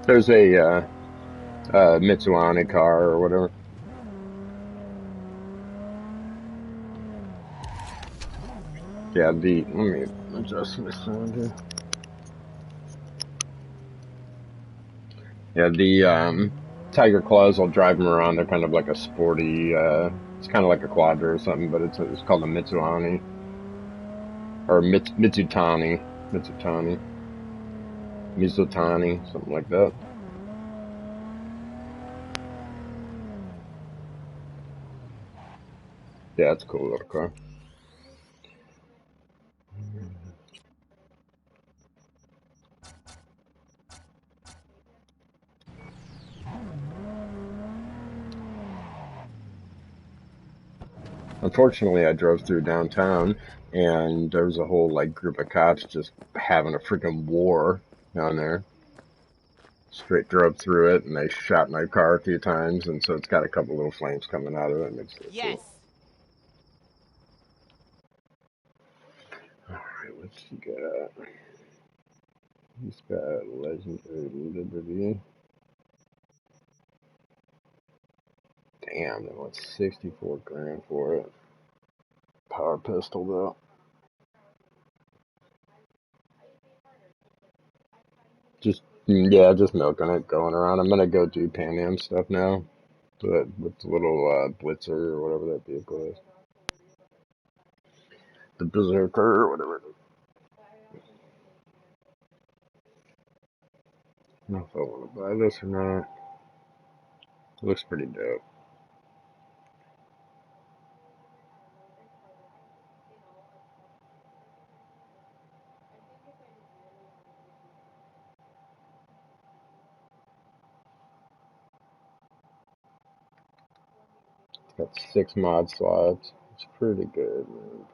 There's a Mitsuani car or whatever. Yeah, let me adjust my sound here. Yeah, the Tiger Claws will drive them around. They're kind of like a sporty, it's kind of like a Quadra or something, but it's called a Mitsuani or Mizutani, something like that. Yeah, it's a cool little car. Unfortunately, I drove through downtown and there was a whole like group of cops just having a freaking war down there. Straight drove through it and they shot my car a few times, and so it's got a couple little flames coming out of it and it's really cool. Yes. Alright, what's he got? He's got Legendary Liberty. Damn, they want 64 grand for it. Power pistol though. Just yeah, just milking it, going around. I'm gonna go do Pan Am stuff now. With the little Blitzer or whatever that vehicle is. The Berserker or whatever. I don't know if I want to buy this or not. It looks pretty dope. It's got 6 mod slots. It's pretty good, man.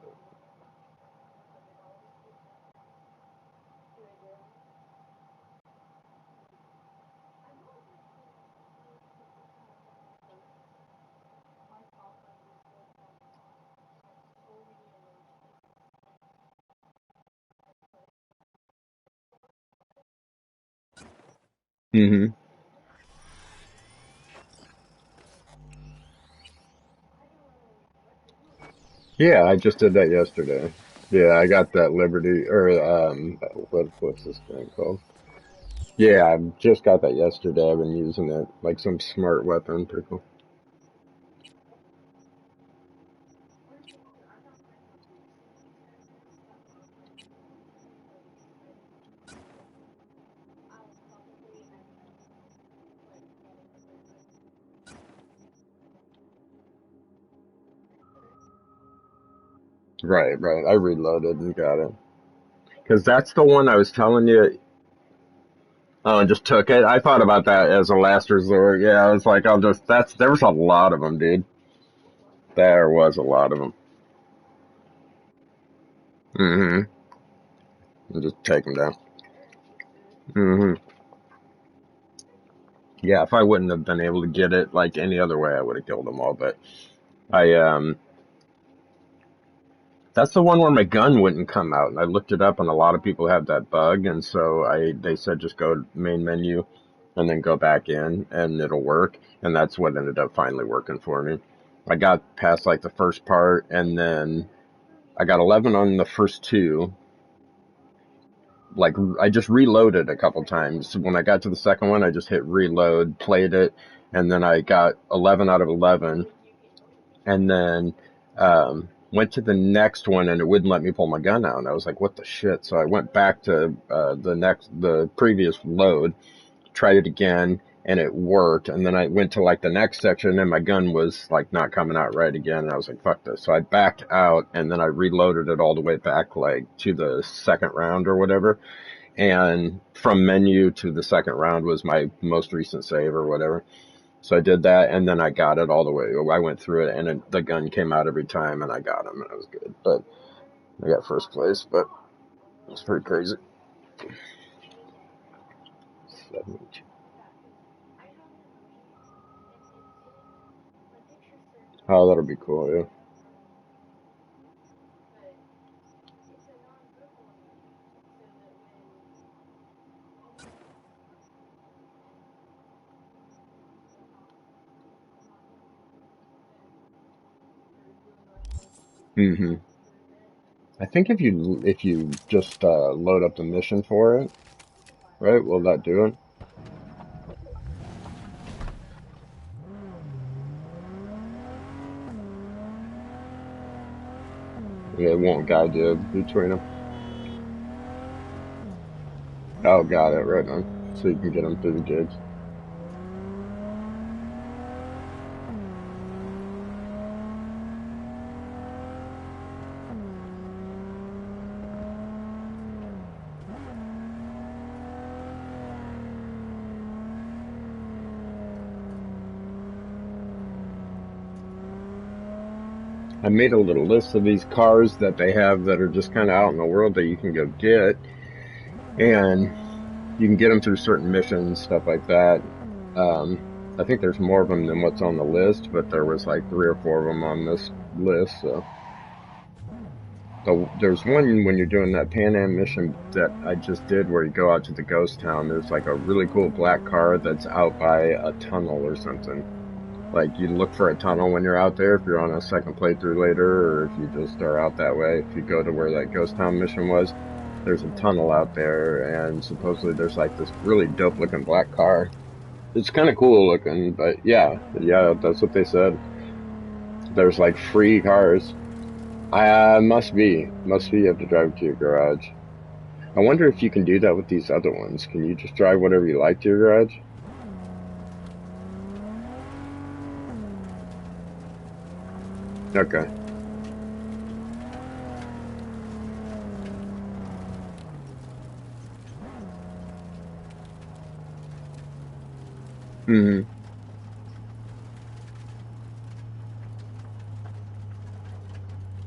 Mm-hmm. Yeah, I just did that yesterday. Yeah, I got that Liberty or what's this thing called? Yeah, I just got that yesterday. I've been using it like some smart weapon. Pretty cool. Right, right. I reloaded and got it. Because that's the one I was telling you. Oh, and just took it. I thought about that as a last resort. Yeah, I was like, there was a lot of them, dude. There was a lot of them. Mm-hmm. And just take them down. Mm-hmm. Yeah, if I wouldn't have been able to get it like any other way, I would have killed them all. But I, that's the one where my gun wouldn't come out. And I looked it up, and a lot of people have that bug. And so they said just go main menu and then go back in and it'll work. And that's what ended up finally working for me. I got past like the first part, and then I got 11 on the first two. Like I just reloaded a couple times. When I got to the second one, I just hit reload, played it, and then I got 11 out of 11. And then went to the next one and it wouldn't let me pull my gun out. And I was like, what the shit? So I went back to the previous load, tried it again, and it worked. And then I went to like the next section and my gun was like not coming out right again. And I was like, fuck this. So I backed out and then I reloaded it all the way back like to the second round or whatever. And from menu to the second round was my most recent save or whatever. So I did that, and then I got it all the way. I went through it, and the gun came out every time, and I got him, and it was good. But I got first place, but it's pretty crazy. 72. Oh, that'll be cool, yeah. Hmm. I think if you just load up the mission for it, right? Will that do it? Yeah, it won't guide you between them. Oh, got it. Right on. So you can get them through the gigs. I made a little list of these cars that they have that are just kind of out in the world that you can go get, and you can get them through certain missions, stuff like that. Um, I think there's more of them than what's on the list, but there was like three or four of them on this list. So there's one when you're doing that Pan Am mission that I just did where you go out to the ghost town. There's like a really cool black car that's out by a tunnel or something. Like you look for a tunnel when you're out there if you're on a second playthrough later, or if you just are out that way. If you go to where that ghost town mission was, there's a tunnel out there, and supposedly there's like this really dope looking black car. It's kind of cool looking, but yeah, that's what they said. There's like free cars. Must be. You have to drive it to your garage. I wonder if you can do that with these other ones. Can you just drive whatever you like to your garage? Okay. Hmm.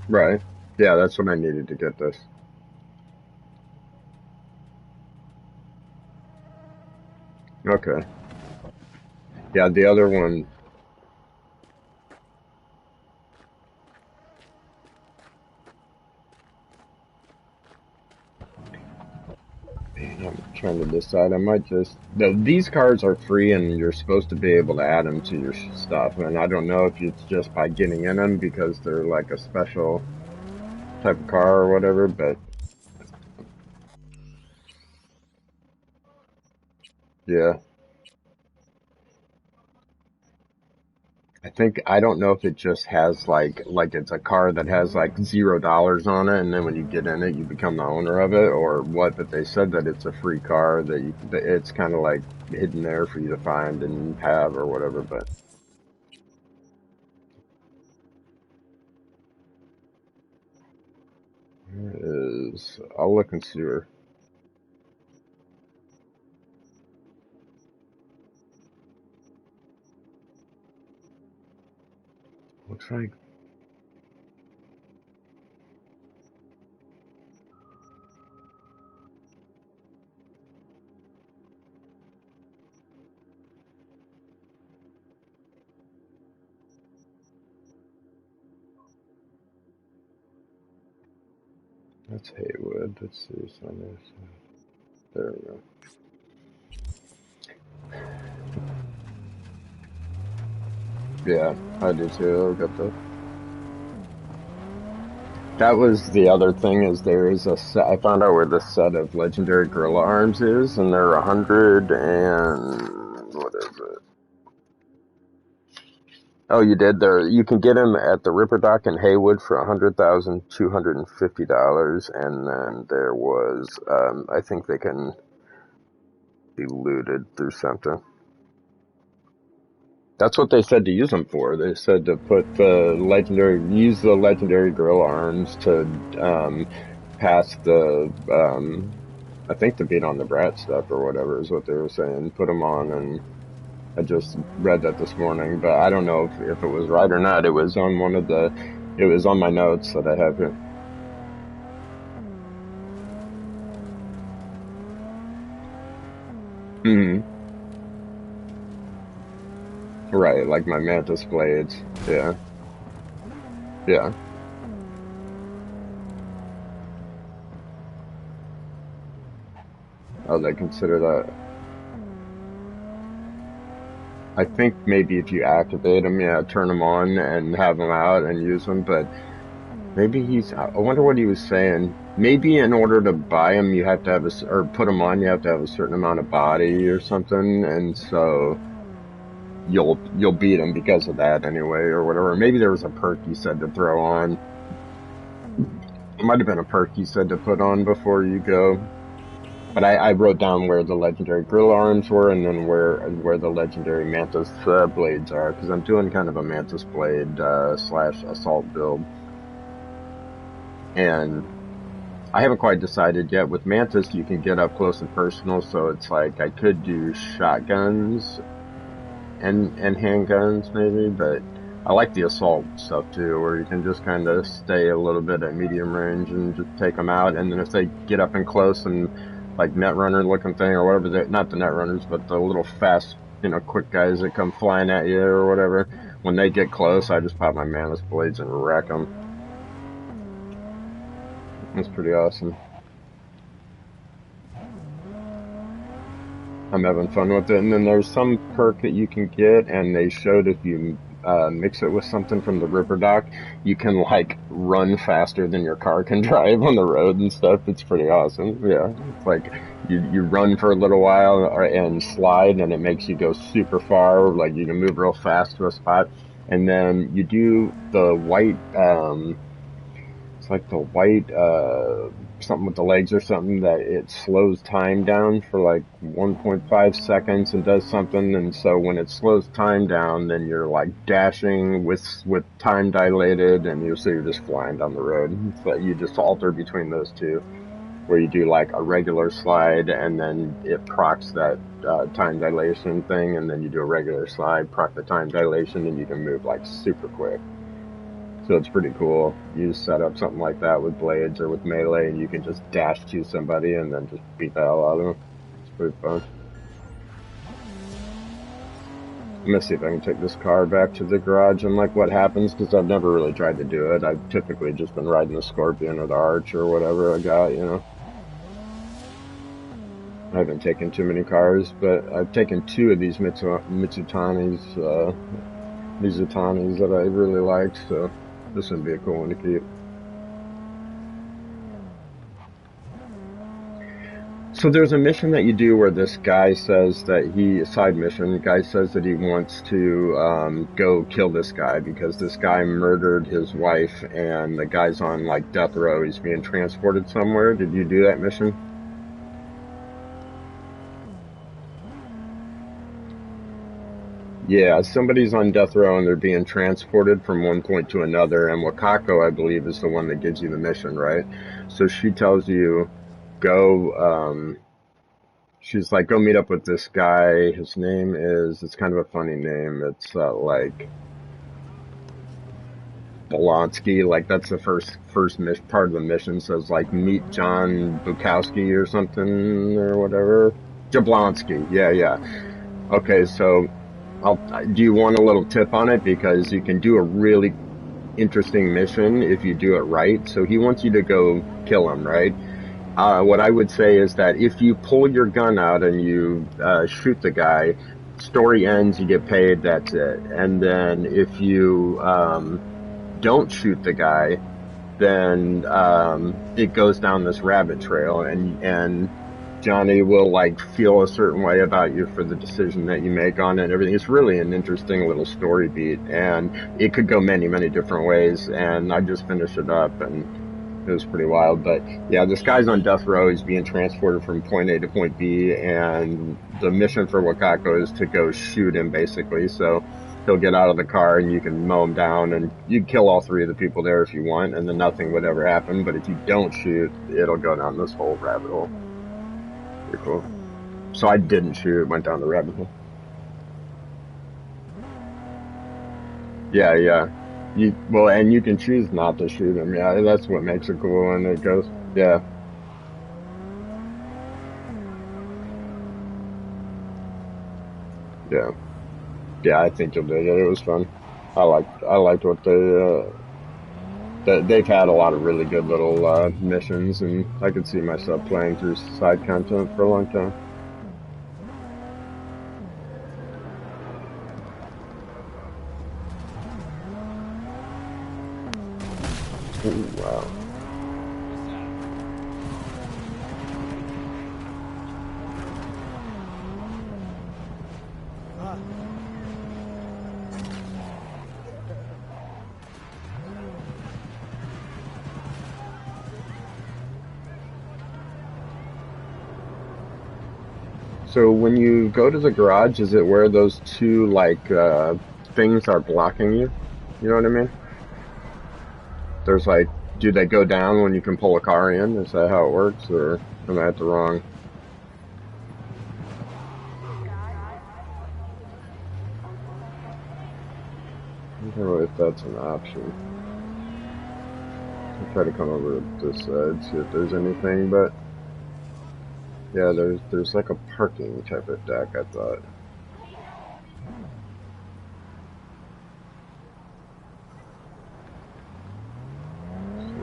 Right. Yeah, that's what I needed to get this. Okay. Yeah, the other one. Man, I'm trying to decide. I might just. These cards are free, and you're supposed to be able to add them to your stuff. And I don't know if it's just by getting in them because they're like a special type of car or whatever. But yeah, I don't know if it just has like it's a car that has like $0 on it, and then when you get in it, you become the owner of it, or what. But they said that it's a free car that it's kind of like hidden there for you to find and have or whatever. But there is I'll look and see her. Looks like that's Haywood. Let's see. There we go. Yeah, I do too. I got the. That was the other thing is there is a set. I found out where the set of legendary gorilla arms is, and they're 100 and what is it? Oh, you did. There, you can get them at the Ripper Dock in Haywood for $100,250, and then there was, I think they can be looted through something. That's what they said to use them for. They said to use the legendary gorilla arms to pass the I think the beat on the brat stuff or whatever is what they were saying. Put them on, and I just read that this morning, but I don't know if it was right or not. It was on my notes that I have here. Hmm. Right, like my mantis blades. Yeah, yeah. Oh, they consider that. I think maybe if you activate them, yeah, turn them on and have them out and use them, but Maybe I wonder what he was saying. Maybe in order to buy him, you have to have or put him on, you have to have a certain amount of body or something, and so you'll beat him because of that anyway, or whatever. Maybe there was a perk he said to throw on. It might have been a perk he said to put on before you go. But I wrote down where the legendary grill arms were, and then where the legendary mantis blades are, because I'm doing kind of a mantis blade slash assault build, and I haven't quite decided yet. With mantis, you can get up close and personal, so it's like I could do shotguns and handguns maybe, but I like the assault stuff too, where you can just kind of stay a little bit at medium range and just take them out, and then if they get up and close and like netrunner looking thing or whatever, not the netrunners, but the little fast, quick guys that come flying at you or whatever, when they get close, I just pop my mantis blades and wreck them. That's pretty awesome. I'm having fun with it. And then there's some perk that you can get, and they showed if you mix it with something from the river dock, you can like run faster than your car can drive on the road and stuff. It's pretty awesome. Yeah, it's like you run for a little while and slide, and it makes you go super far. Like you can move real fast to a spot, and then you do the white. It's like the white something with the legs or something that it slows time down for like 1.5 seconds and does something, and so when it slows time down, then you're like dashing with time dilated, and you're just flying down the road. So you just alter between those two, where you do like a regular slide and then it procs that time dilation thing, and then you do a regular slide, proc the time dilation, and you can move like super quick. So it's pretty cool. You just set up something like that with blades or with melee, and you can just dash to somebody and then just beat the hell out of them. It's pretty fun. I'm gonna see if I can take this car back to the garage and like what happens, because I've never really tried to do it. I've typically just been riding the Scorpion or the Arch or whatever I got, I haven't taken too many cars, but I've taken two of these Mitsutanis that I really liked, so this would be a cool one to keep. So there's a mission that you do where this guy says that the guy says that he wants to go kill this guy because this guy murdered his wife, and the guy's on like death row. He's being transported somewhere. Did you do that mission? Yeah, somebody's on death row and they're being transported from one point to another, and Wakako, I believe, is the one that gives you the mission, right? So she tells you, go, she's like, go meet up with this guy. His name it's kind of a funny name. It's like Bolonsky, like that's the first part of the mission. Says like meet John Bukowski or something or whatever. Jablonski, yeah. Okay, so do you want a little tip on it? Because you can do a really interesting mission if you do it right. So he wants you to go kill him, right? What I would say is that if you pull your gun out and you shoot the guy, story ends, you get paid, that's it. And then if you don't shoot the guy, then it goes down this rabbit trail, and Johnny will like feel a certain way about you for the decision that you make on it and everything. It's really an interesting little story beat, and it could go many, many different ways, and I just finished it up, and it was pretty wild. But yeah, this guy's on death row. He's being transported from point A to point B, and the mission for Wakako is to go shoot him, basically. So he'll get out of the car, and you can mow him down, and you can kill all three of the people there if you want, and then nothing would ever happen. But if you don't shoot, it'll go down this whole rabbit hole. Pretty cool. So I didn't shoot, went down the rabbit hole. Yeah. And you can choose not to shoot him. Yeah, that's what makes it cool, and it goes, yeah. Yeah. Yeah, I think you'll dig it. It was fun. I liked what they've had a lot of really good little missions, and I could see myself playing through side content for a long time. Ooh, wow. So when you go to the garage, is it where those two like things are blocking you? You know what I mean? There's like, do they go down when you can pull a car in? Is that how it works, or am I at the wrong? I don't know if that's an option. I'll try to come over to this side, see if there's anything, but yeah, there's like a parking type of deck, I thought. So,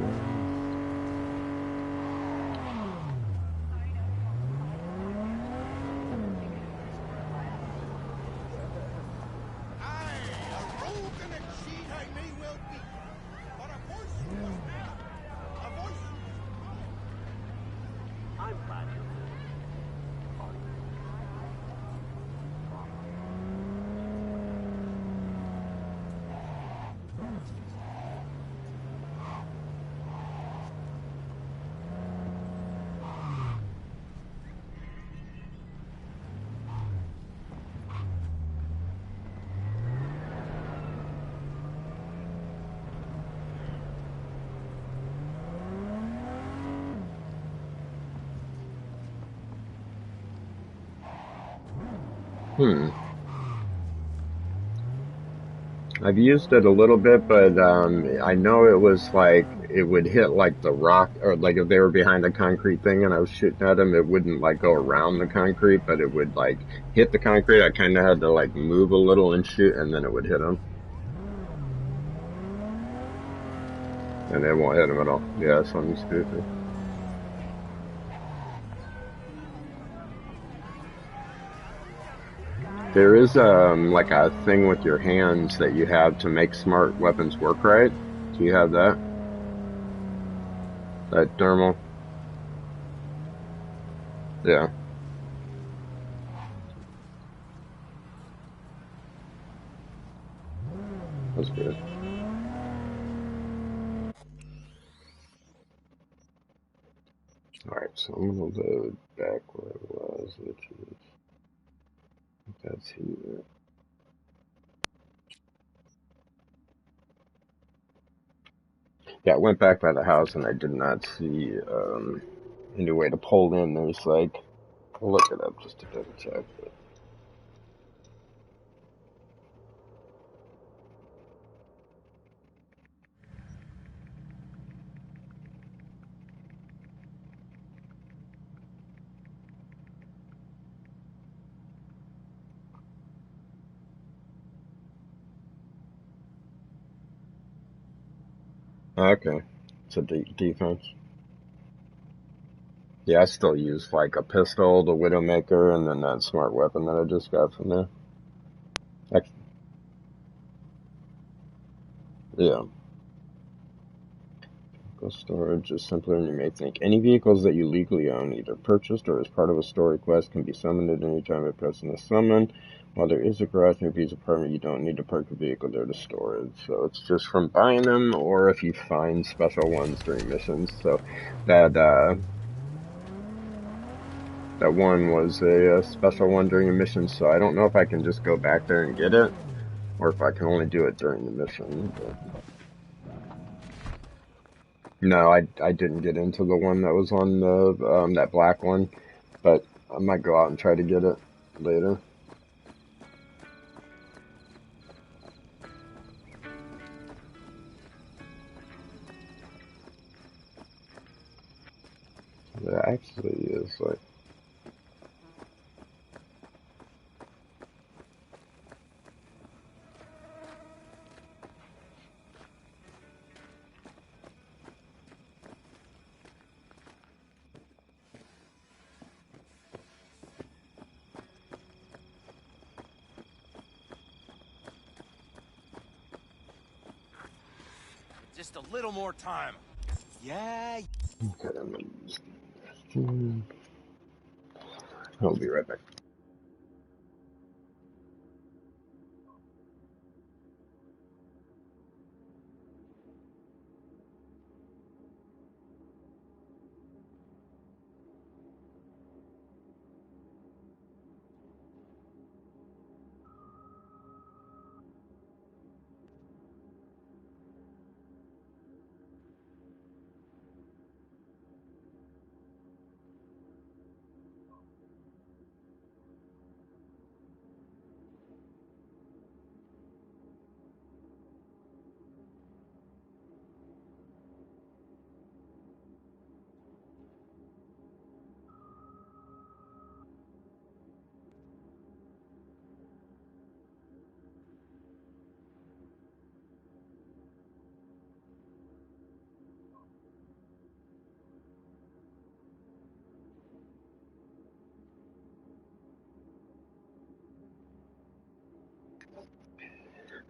hmm. I've used it a little bit, but I know it was like it would hit like the rock, or like if they were behind a concrete thing and I was shooting at them, it wouldn't like go around the concrete, but it would like hit the concrete. I kind of had to like move a little and shoot, and then it would hit them, and it won't hit them at all. Yeah, something stupid. There is like a thing with your hands that you have to make smart weapons work right. Do you have that? That thermal? Yeah, that's good. All right, so I'm gonna load back where it was, which is that's here. Yeah, I went back by the house and I did not see any way to pull in. There's like, I'll look it up just to double check. But okay, so defense. Yeah, I still use like a pistol, the Widowmaker, and then that smart weapon that I just got from there. Like, yeah. Vehicle storage is simpler than you may think. Any vehicles that you legally own, either purchased or as part of a store request, can be summoned at any time by pressing the summon. While there is a garage in your visa apartment, you don't need to park a vehicle there to store it. So it's just from buying them, or if you find special ones during missions. So that that one was a special one during a mission. So I don't know if I can just go back there and get it, or if I can only do it during the mission. But no, I didn't get into the one that was on the that black one, but I might go out and try to get it later. It actually is like, Just a little more time. Yeah. Okay, I'll be right back.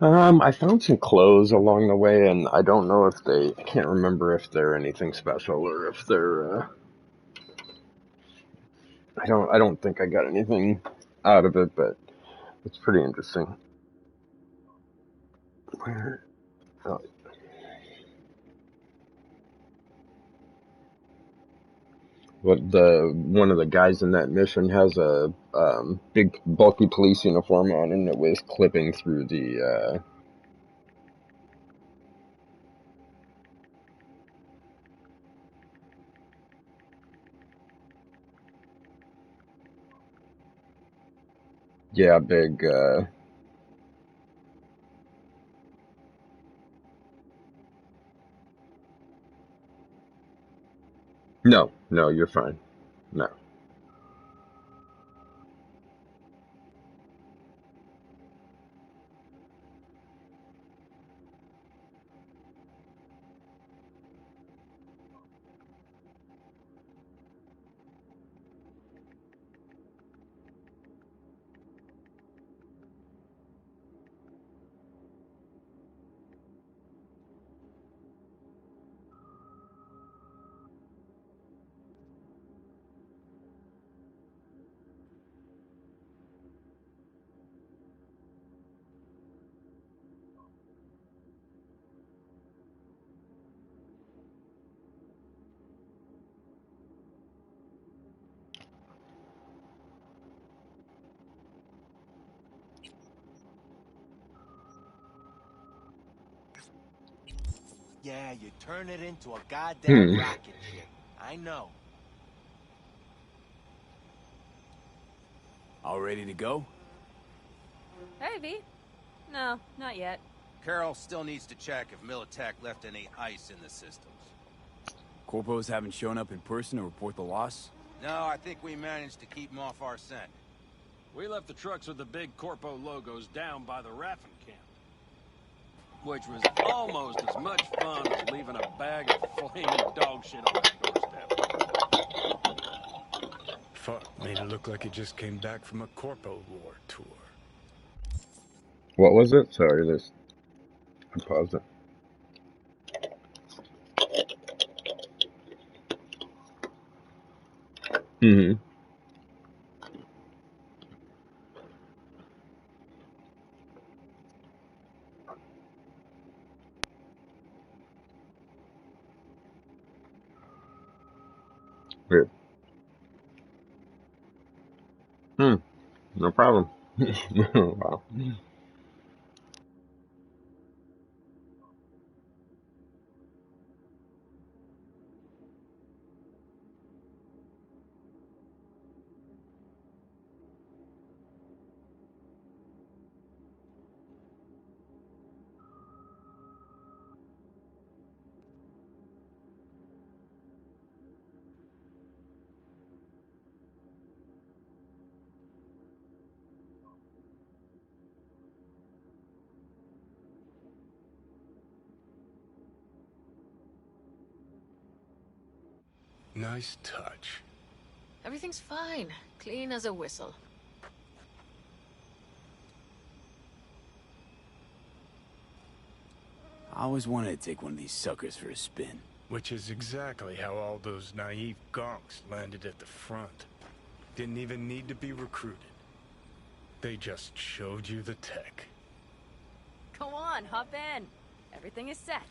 I found some clothes along the way, and I don't know if I can't remember if they're anything special or if they're, I don't think I got anything out of it, but it's pretty interesting. Where, oh, one of the guys in that mission has a, big bulky police uniform on, and it was clipping through yeah, big, no, no, you're fine. No. Yeah, you turn it into a goddamn Hmm. rocket ship. I know. All ready to go? Hey, V. No, not yet. Carol still needs to check if Militech left any ice in the systems. Corpos haven't shown up in person to report the loss? No, I think we managed to keep them off our scent. We left the trucks with the big Corpo logos down by the Raffin camp, which was almost as much fun as leaving a bag of flaming dog shit on their doorstep. Fuck, made it look like he just came back from a Corpo War tour. What was it? Sorry, I paused it. Mm-hmm. Weird. Hmm. No problem. Wow. Nice touch. Everything's fine. Clean as a whistle. I always wanted to take one of these suckers for a spin. Which is exactly how all those naive gonks landed at the front. Didn't even need to be recruited. They just showed you the tech. Go on, hop in. Everything is set.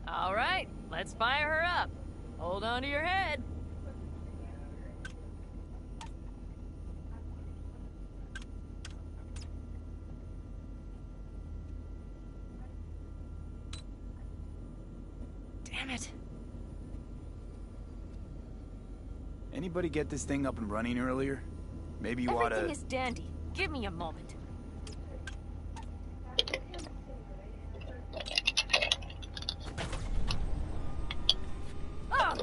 All right, let's fire her up. Hold on to your head. Damn it. Anybody get this thing up and running earlier? Maybe you oughta... Everything is dandy. Give me a moment. Oh,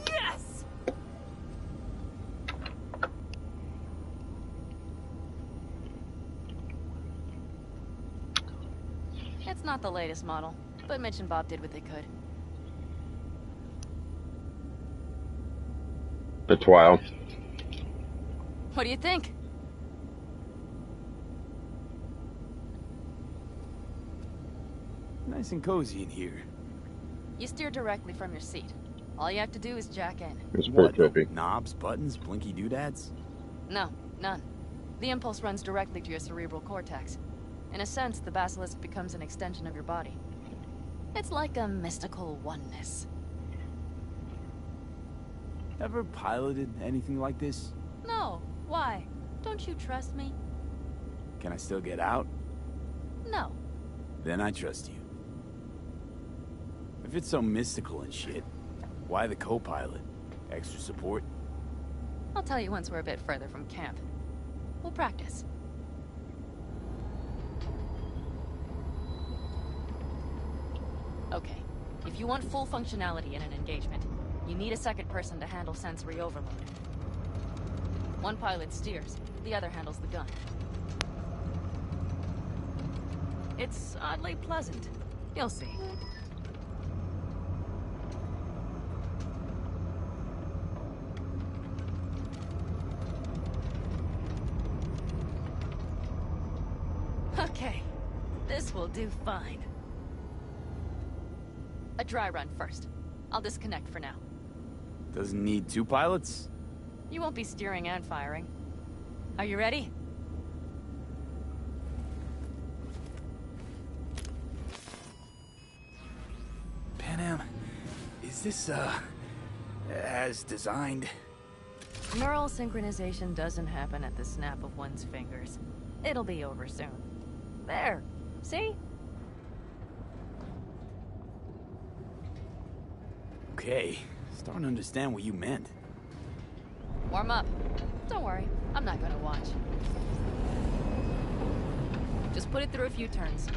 yes! It's not the latest model, but Mitch and Bob did what they could. It's wild. What do you think? Nice and cozy in here. You steer directly from your seat. All you have to do is jack in. It's What, pretty trippy. knobs, buttons, blinky doodads? No, none. The impulse runs directly to your cerebral cortex. In a sense, the basilisk becomes an extension of your body. It's like a mystical oneness. Ever piloted anything like this? No, why? Don't you trust me? Can I still get out? No. Then I trust you. If it's so mystical and shit, why the co-pilot? Extra support? I'll tell you once we're a bit further from camp. We'll practice. Okay, if you want full functionality in an engagement, you need a second person to handle sensory overload. One pilot steers, the other handles the gun. It's oddly pleasant. You'll see. Okay, this will do fine. A dry run first. I'll disconnect for now. Doesn't need two pilots? You won't be steering and firing. Are you ready? Panam, is this, as designed? Neural synchronization doesn't happen at the snap of one's fingers. It'll be over soon. There. See? Okay, starting to understand what you meant. Warm up. Don't worry, I'm not gonna watch. Just put it through a few turns.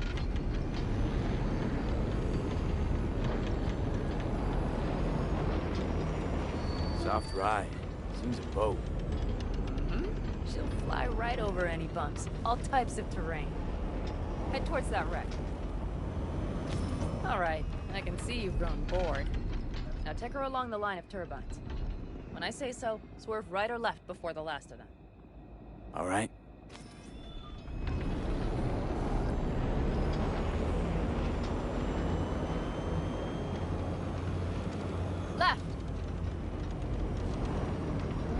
Soft ride. Seems a boat. Hmm? She'll fly right over any bumps, all types of terrain. Head towards that wreck. All right, I can see you've grown bored. Now take her along the line of turbines. When I say so, swerve right or left before the last of them. All right. Left!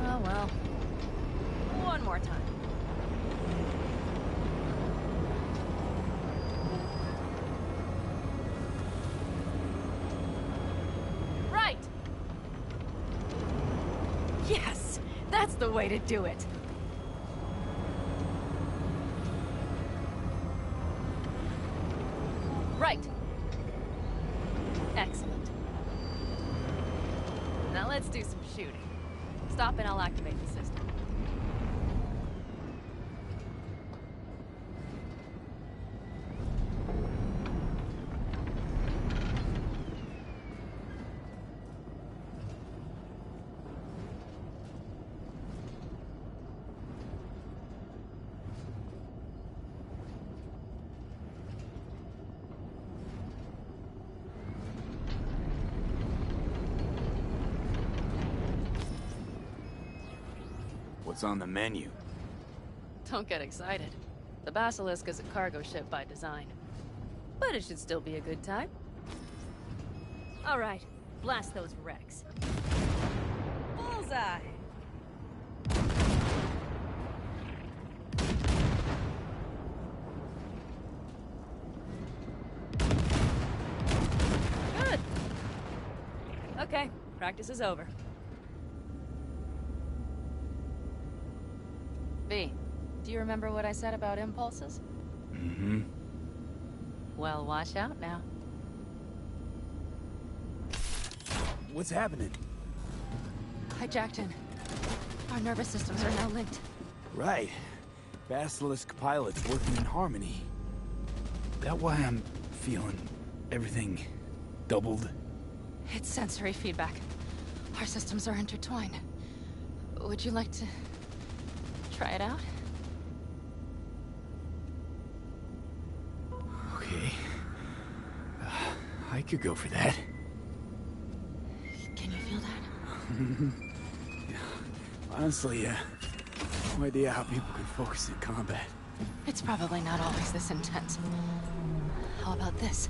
Oh well. One more time. Right! Yes! That's the way to do it! Right! Excellent. Now let's do some shooting. Stop and I'll activate the system. What's on the menu? Don't get excited. The Basilisk is a cargo ship by design. But it should still be a good time. All right, blast those wrecks. Bullseye! Good. Okay, practice is over. V, do you remember what I said about impulses? Mm-hmm. Well, watch out now. What's happening? Hijacked in. Our nervous systems are now linked. Right. Basilisk pilots working in harmony. That why I'm feeling everything doubled? It's sensory feedback. Our systems are intertwined. Would you like to try it out? Okay. I could go for that. Can you feel that? Honestly, no idea how people can focus in combat. It's probably not always this intense. How about this?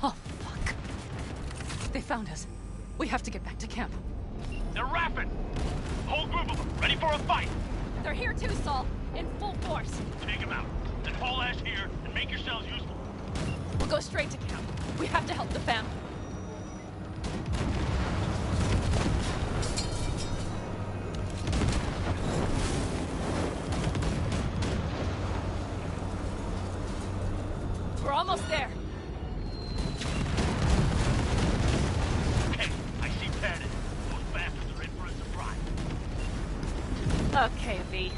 Oh, fuck. They found us. We have to get back to camp. They're rapping! Whole group of them, ready for a fight! They're here too, Saul. In full force. Take them out. Then haul ass here and make yourselves useful. We'll go straight to camp. We have to help the family. We're almost there. Hey, I see padded. Those bastards are in for a surprise. Okay, V.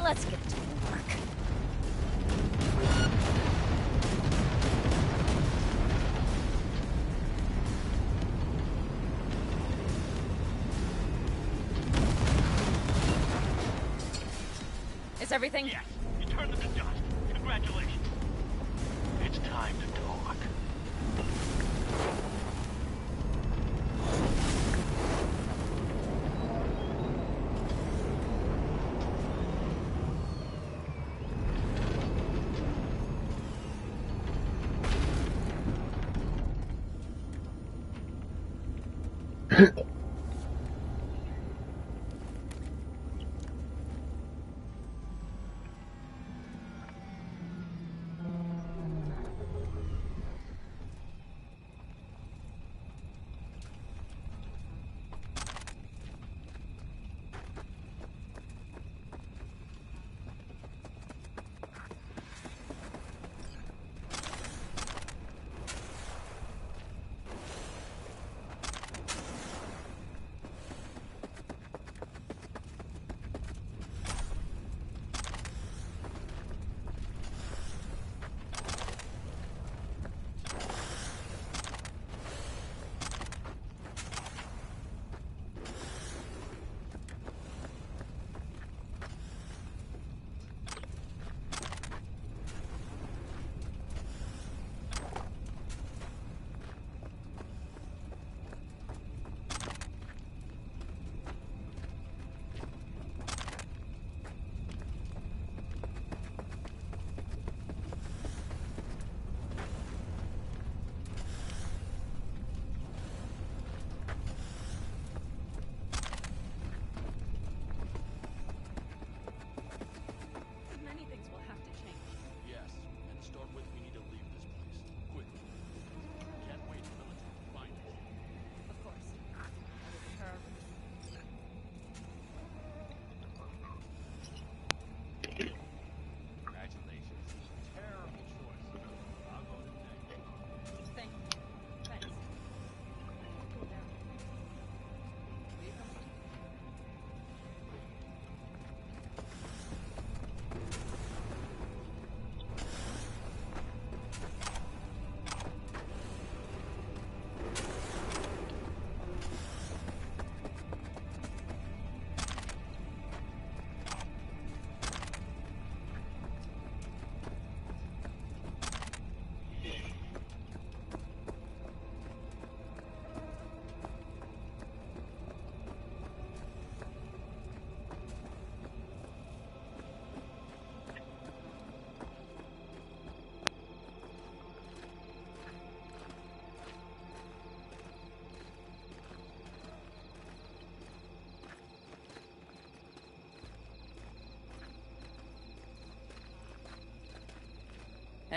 Let's get to work. Is everything? Yes, you turned them to dust. Congratulations. It's time to talk.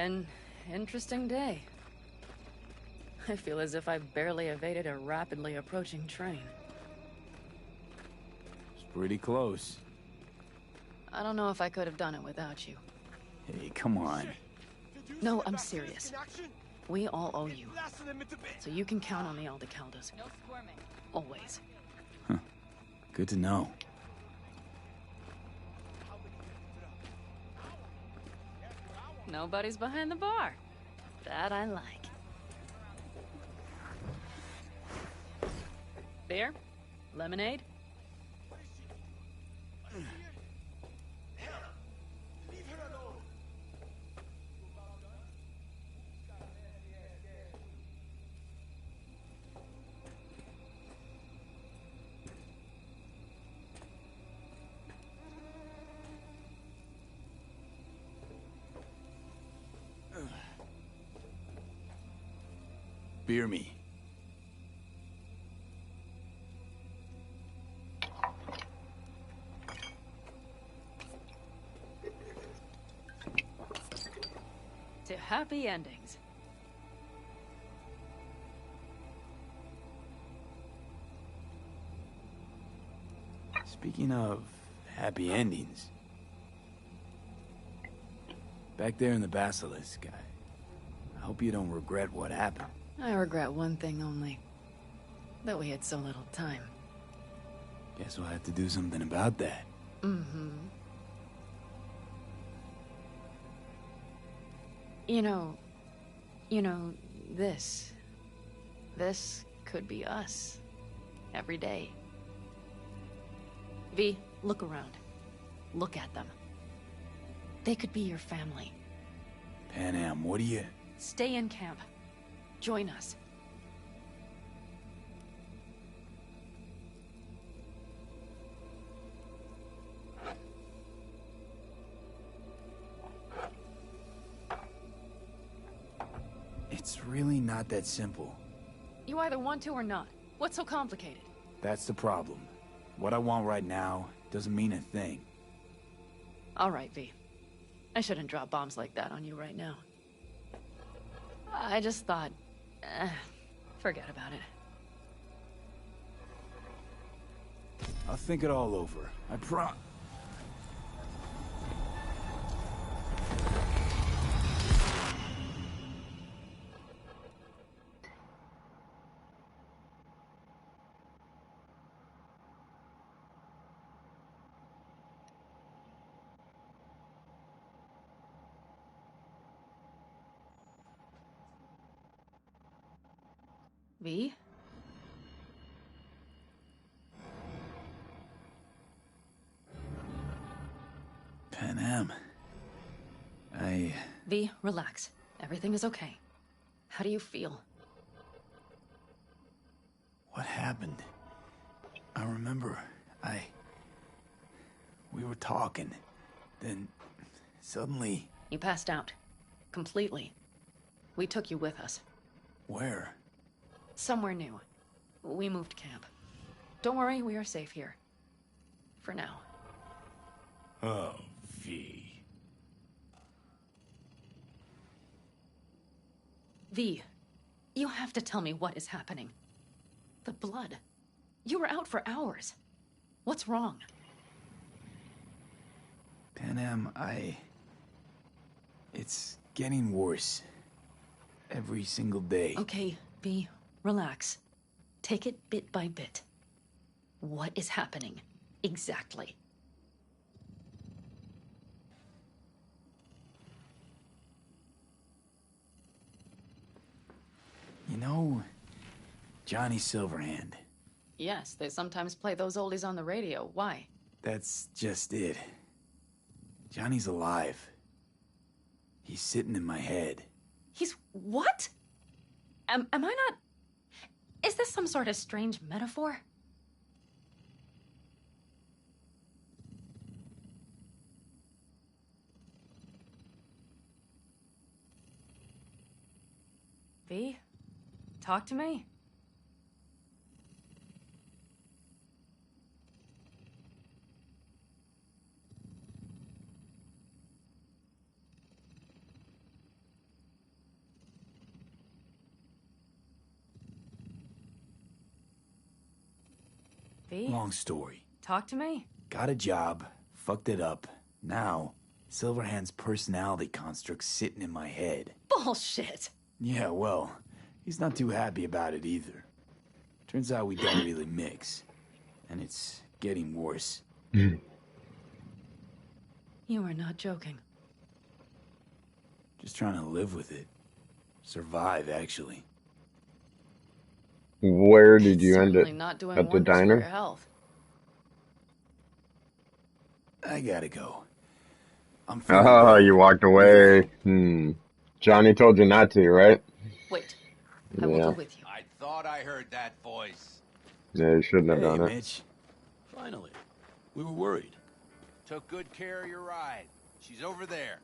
An interesting day. I feel as if I've barely evaded a rapidly approaching train. It's pretty close. I don't know if I could have done it without you. Hey, come on. No, I'm serious. We all owe you. So you can count on the Aldecaldos. No squirming. Always. Good to know. Nobody's behind the bar. That I like. Beer? Lemonade? Beer me. To happy endings. Speaking of happy endings, back there in the Basilisk, I hope you don't regret what happened. I regret one thing only. That we had so little time. Guess we'll have to do something about that. Mm-hmm. You know, this could be us. Every day. V, look around. Look at them. They could be your family. Panam, what do you... Stay in camp. Join us. It's really not that simple. You either want to or not. What's so complicated? That's the problem. What I want right now doesn't mean a thing. All right, V. I shouldn't drop bombs like that on you right now. I just thought... forget about it. I'll think it all over. I V? Panam. V, relax. Everything is okay. How do you feel? What happened? I remember, we were talking, then suddenly... You passed out. Completely. We took you with us. Where? Somewhere new. We moved camp. Don't worry, we are safe here. For now. Oh, V. V, you have to tell me what is happening. The blood. You were out for hours. What's wrong? Panam, it's getting worse. Every single day. Okay, V, relax. Take it bit by bit. What is happening? Exactly. You know, Johnny Silverhand. Yes, they sometimes play those oldies on the radio. Why? That's just it. Johnny's alive. He's sitting in my head. He's what? Am I not... Is this some sort of strange metaphor? V? Talk to me? V? Long story. Talk to me? Got a job, fucked it up. Now, Silverhand's personality construct's sitting in my head. Bullshit! Yeah, well, he's not too happy about it either. Turns out we don't really mix. And it's getting worse. You are not joking. Just trying to live with it. Survive, actually. Where did you end Certainly it? not doing At the wonders for your diner? health. I gotta go. I'm feeling Oh, better. you walked away. Johnny told you not to, right? Wait, I will go Yeah. with you. I thought I heard that voice. Yeah, you shouldn't have Hey, done it. Mitch. Finally. We were worried. Took good care of your ride. She's over there.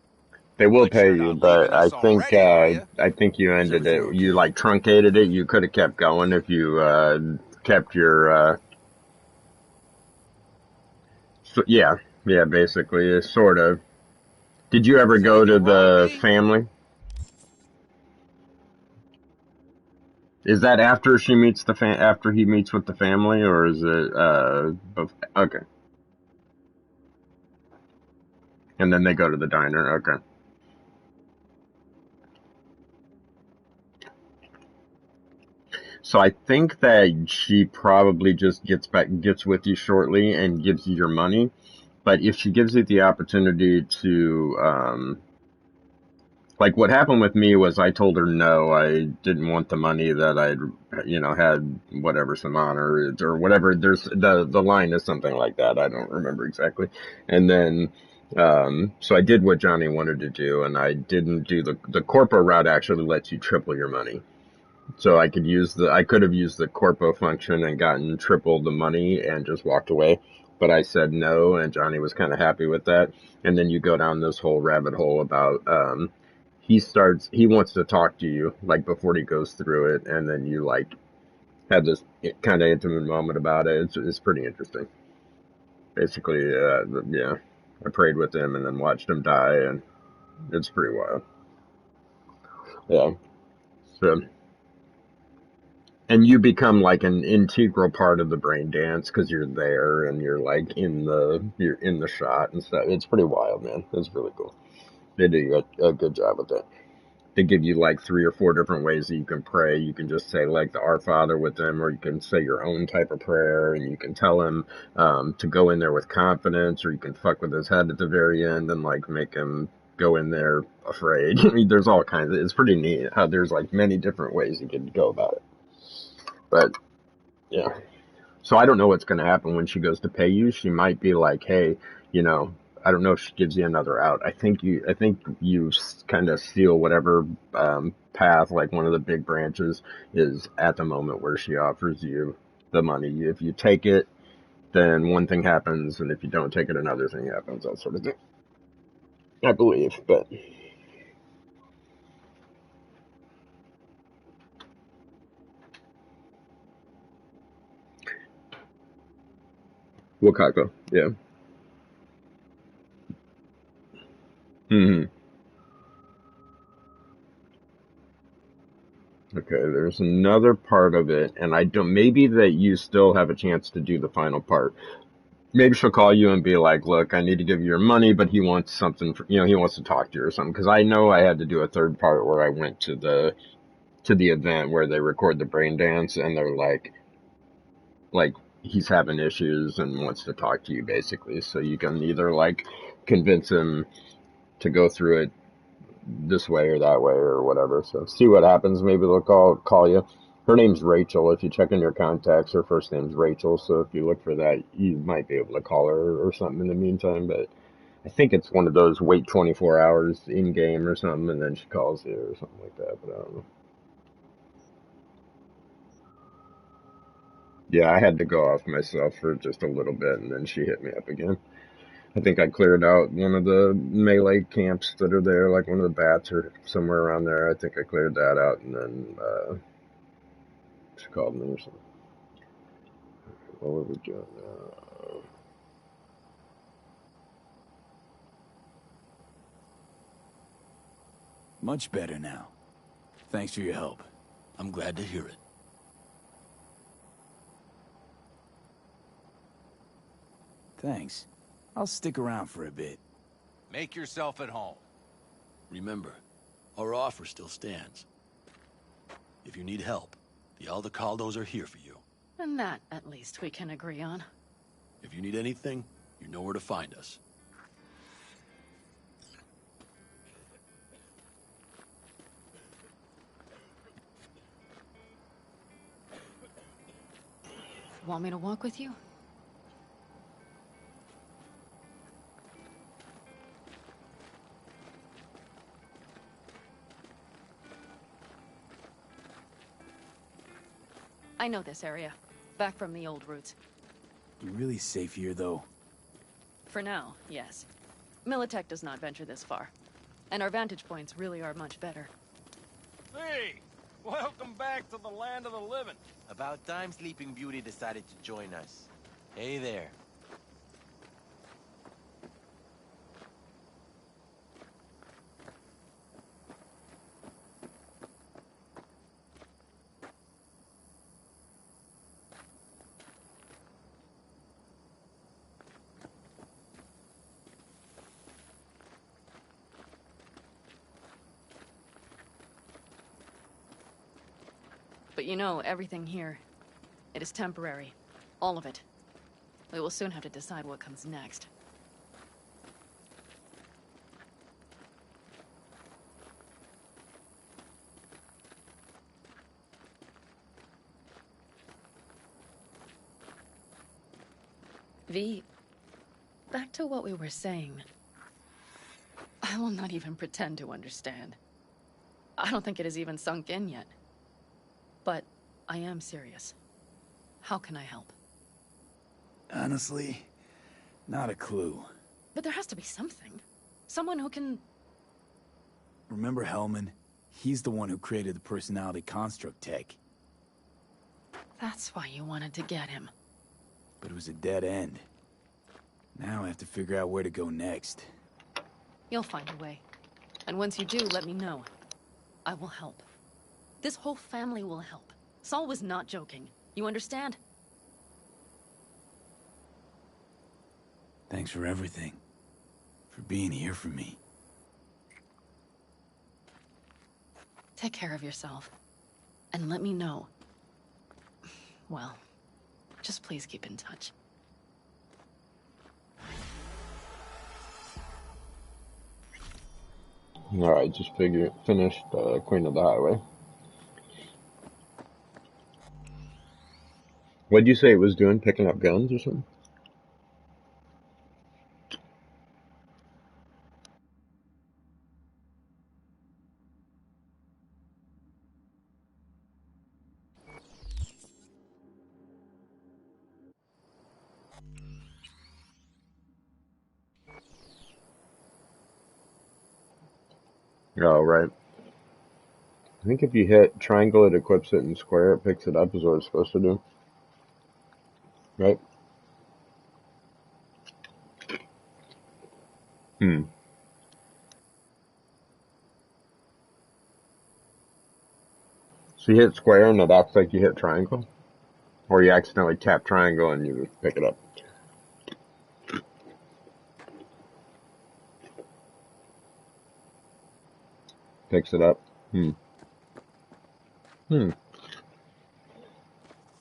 They will But pay you're you, not but leaving us already, are you? I think you Is ended everything it. You okay? like truncated it. You could have kept going if you kept your yeah, basically, sort of. Did you ever Is go to anything wrong, the V? family? Is that after she meets the after he meets with the family, or is it okay? And then they go to the diner. Okay. So I think that she probably just gets with you shortly and gives you your money. But if she gives you the opportunity to, like what happened with me was I told her no, I didn't want the money that I'd, had whatever some honor or whatever. There's the line is something like that. I don't remember exactly. And then, so I did what Johnny wanted to do, and I didn't do the corpo route actually lets you triple your money. So I could have used the corpo function and gotten triple the money and just walked away. But I said no, and Johnny was kind of happy with that. And then you go down this whole rabbit hole about, he wants to talk to you, like before he goes through it. And then you like have this kind of intimate moment about it. It's pretty interesting. Basically, yeah, I prayed with him and then watched him die, and it's pretty wild. Yeah. So. And you become like an integral part of the brain dance because you're there and you're in the shot and stuff. It's pretty wild, man. It's really cool. They do a good job with that. They give you like 3 or 4 different ways that you can pray. You can just say like the Our Father with them, or you can say your own type of prayer, and you can tell him to go in there with confidence, or you can fuck with his head at the very end and like make him go in there afraid. I mean, there's all kinds of. It's pretty neat how there's like many different ways you can go about it. But yeah. So I don't know what's going to happen when she goes to pay you. She might be like, "Hey, I don't know if she gives you another out. I think you kind of seal whatever path, like one of the big branches is at the moment where she offers you the money. If you take it, then one thing happens, and if you don't take it, another thing happens. That sort of thing. I believe, but Wakako, yeah. hmm Okay, there's another part of it, and I don't. Maybe that you still have a chance to do the final part. Maybe she'll call you and be like, "Look, I need to give you your money, but he wants something. He wants to talk to you or something." Because I know I had to do a third part where I went to the event where they record the brain dance, and they're like he's having issues and wants to talk to you basically. So you can either like convince him to go through it this way or that way or whatever. So see what happens. Maybe they'll call you. Her name's Rachel. If you check in your contacts, her first name's Rachel. So if you look for that, you might be able to call her or something in the meantime. But I think it's one of those wait 24 hours in game or something, and then she calls you or something like that. But I don't know. Yeah, I had to go off myself for just a little bit, and then she hit me up again. I think I cleared out one of the melee camps that are there, like one of the bats or somewhere around there. I think I cleared that out, and then she called me or something. What were we doing now? Much better now. Thanks for your help. I'm glad to hear it. Thanks. I'll stick around for a bit. Make yourself at home. Remember, our offer still stands. If you need help, the Aldecaldos are here for you. And that, at least, we can agree on. If you need anything, you know where to find us. Want me to walk with you? I know this area. Back from the old routes. You really safe here, though? For now, yes. Militech does not venture this far. And our vantage points really are much better. Hey! Welcome back to the land of the living. About time Sleeping Beauty decided to join us. Hey there. But you know, everything here, it is temporary. All of it. We will soon have to decide what comes next. V, back to what we were saying. I will not even pretend to understand. I don't think it has even sunk in yet. But I am serious. How can I help? Honestly, not a clue. But there has to be something. Someone who can... Remember Hellman? He's the one who created the personality construct tech. That's why you wanted to get him. But it was a dead end. Now I have to figure out where to go next. You'll find a way. And once you do, let me know. I will help. This whole family will help. Saul was not joking. You understand? Thanks for everything. For being here for me. Take care of yourself. And let me know. Well, just please keep in touch. Alright, just finished Queen of the Highway. What'd you say it was doing? Picking up guns or something? Oh, right. I think if you hit triangle, it equips it, and square, it picks it up, is what it's supposed to do. Right? Hmm. So you hit square and it acts like you hit triangle? Or you accidentally tap triangle and you pick it up? Picks it up? Hmm.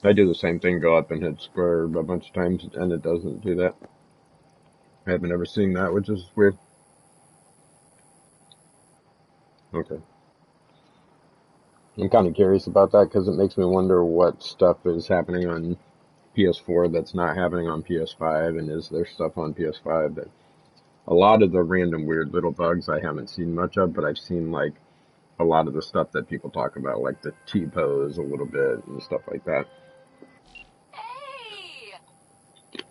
I do the same thing, go up and hit square a bunch of times, and it doesn't do that. I haven't ever seen that, which is weird. Okay. I'm kind of curious about that because it makes me wonder what stuff is happening on PS4 that's not happening on PS5, and is there stuff on PS5 that... A lot of the random weird little bugs I haven't seen much of, but I've seen, like, a lot of the stuff that people talk about, like the T-pose a little bit and stuff like that. Hey!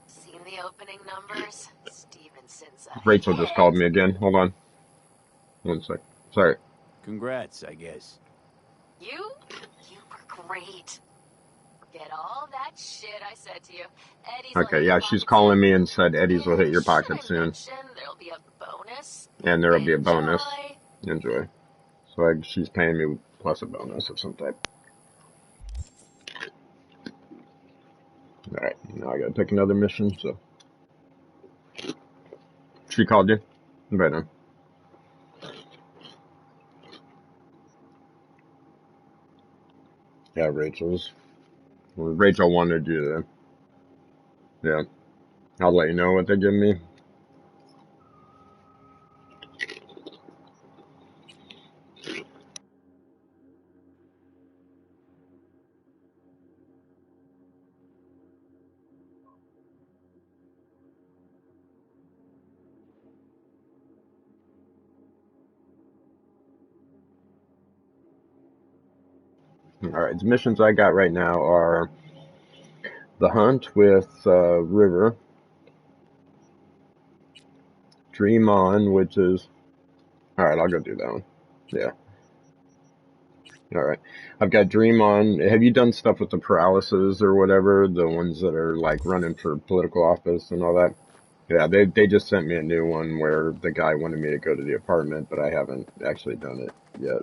Seen the opening numbers? Stevenson's ahead. Rachel just called me again. Hold on. One sec. Sorry. Congrats, I guess. You were great. Forget all that shit I said to you. Eddie's Okay, yeah, she's calling me and said Eddie's will hit your pocket soon. There'll be a bonus. And there'll be a bonus. Enjoy. So she's paying me plus a bonus of some type. Alright, now I gotta pick another mission, so... She called you? Right now. Yeah, Rachel wanted you to. Yeah. I'll let you know what they give me. Alright, the missions I got right now are the hunt with River, Dream On, which is. Alright, I'll go do that one. Yeah. Alright. I've got Dream On. Have you done stuff with the paralysis or whatever? The ones that are like running for political office and all that? Yeah, they just sent me a new one where the guy wanted me to go to the apartment, but I haven't actually done it yet.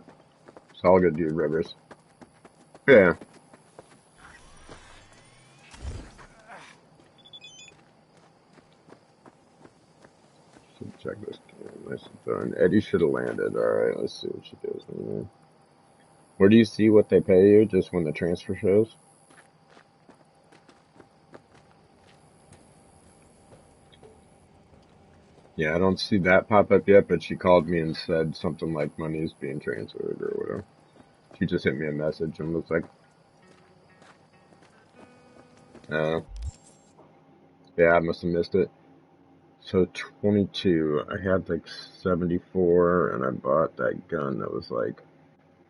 So I'll go do Rivers. Yeah. Check this. Nice and done. Eddie should have landed. Alright, let's see what she does. Where do you see what they pay you? Just when the transfer shows? Yeah, I don't see that pop up yet, but she called me and said something like money's being transferred or whatever. She just hit me a message and was like, yeah, I must have missed it. So 22, I had like 74 and I bought that gun that was like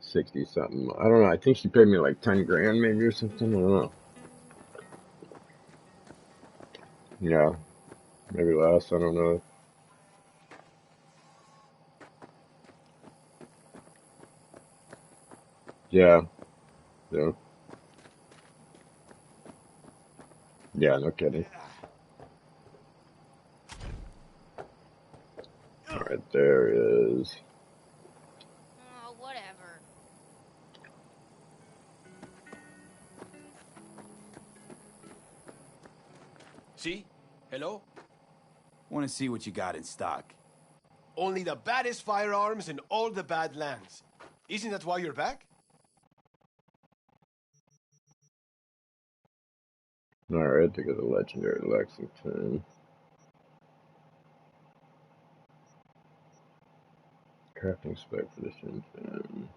60 something. I don't know. I think she paid me like 10 grand maybe or something. I don't know. Yeah, maybe less. I don't know. Yeah, yeah, yeah, no kidding. Alright, there is. Oh, whatever. See? Hello? Want to see what you got in stock. Only the baddest firearms in all the Badlands. Isn't that why you're back? Alright, to go to Legendary Lexington. Crafting spec for this engine.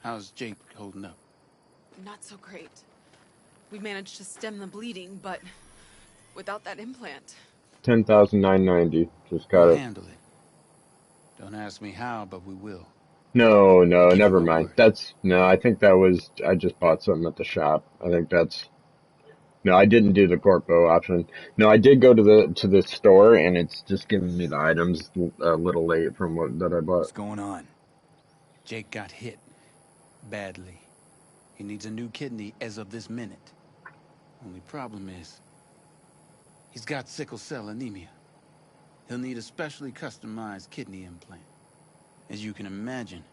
How's Jake holding up? Not so great. We managed to stem the bleeding, but without that implant. 10,990. Just got We'll it. handle it. Don't ask me how, but we will. No, I give you never my mind. word. No, I think that was, I just bought something at the shop. I think no, I didn't do the corpo option. No, I did go to the store and it's just giving me the items a little late from that I bought. What's going on? Jake got hit. Badly. He needs a new kidney as of this minute. Only problem is, he's got sickle cell anemia. He'll need a specially customized kidney implant. As you can imagine,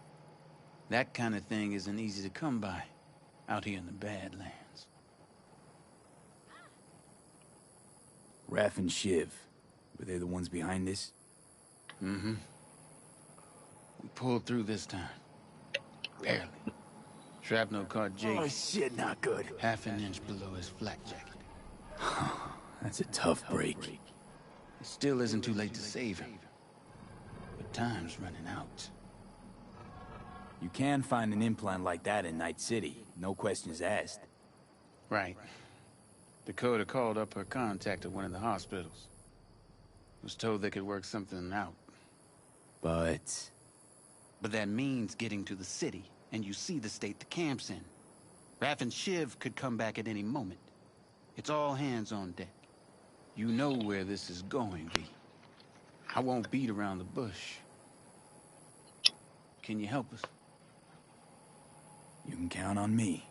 that kind of thing isn't easy to come by out here in the Badlands. Raph and Shiv. Were they the ones behind this? Mm-hmm. We pulled through this time. Barely. Shrapnel caught Jake. Oh shit, not good. Half an inch below his flak jacket. That's a tough break. It still isn't too late to save him. But time's running out. You can find an implant like that in Night City. No questions asked. Right. Dakota called up her contact at one of the hospitals. Was told they could work something out. But that means getting to the city, and you see the state the camp's in. Raph and Shiv could come back at any moment. It's all hands on deck. You know where this is going, V. I won't beat around the bush. Can you help us? You can count on me.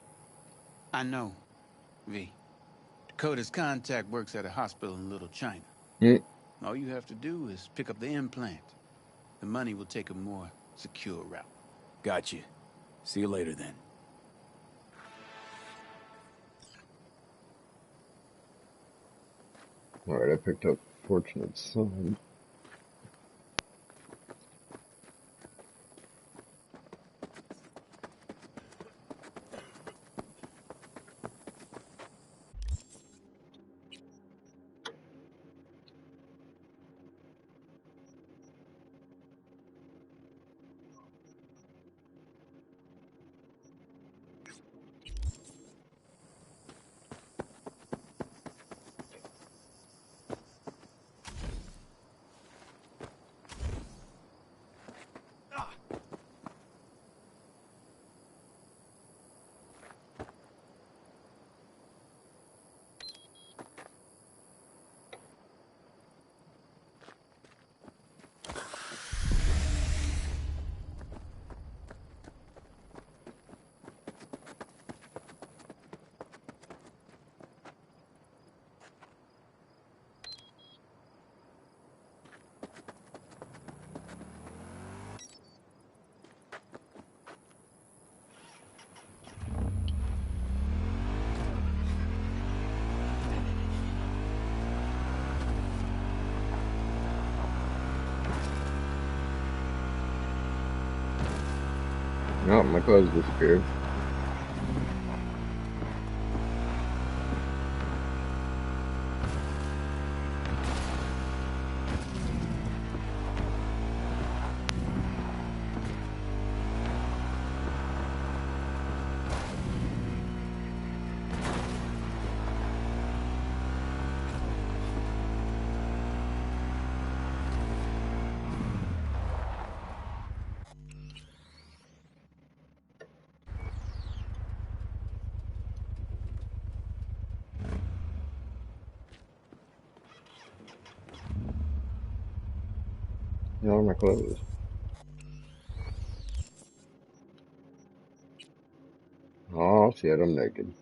I know, V. Dakota's contact works at a hospital in Little China. All you have to do is pick up the implant. The money will take a more secure route. Got you. See you later, then. Alright, I picked up Fortunate Son. Oh, my clothes disappeared. All my clothes. Oh shit, I'm naked.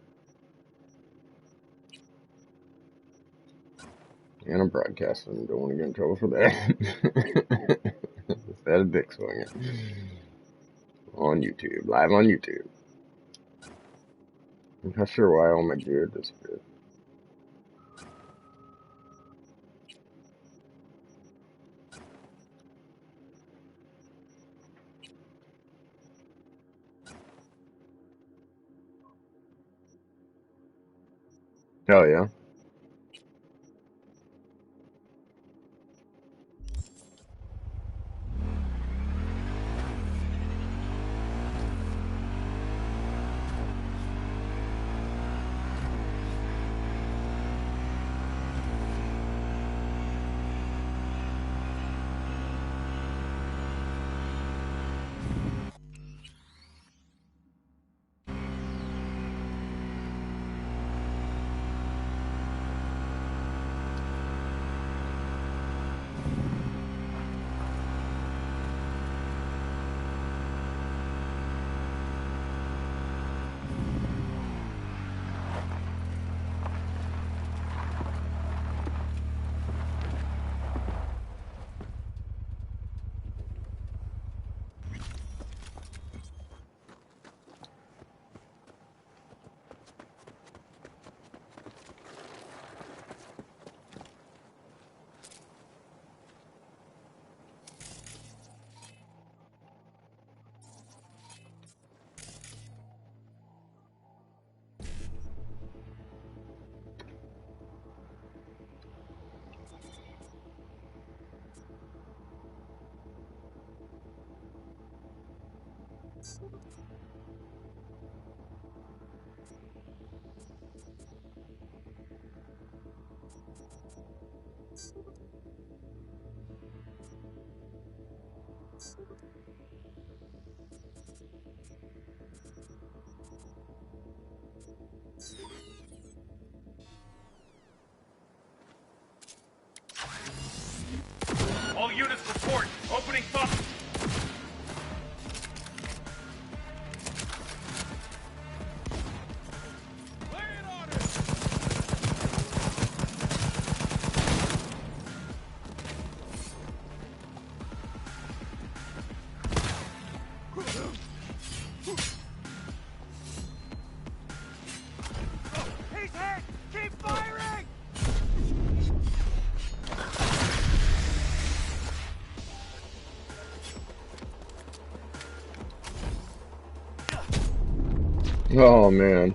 And I'm broadcasting. Don't want to get in trouble for that. Instead of dick swinging. On YouTube. Live on YouTube. I'm not sure why all my gear disappeared. Oh yeah? All units report. Opening fire. He's hit! Keep firing! Oh man.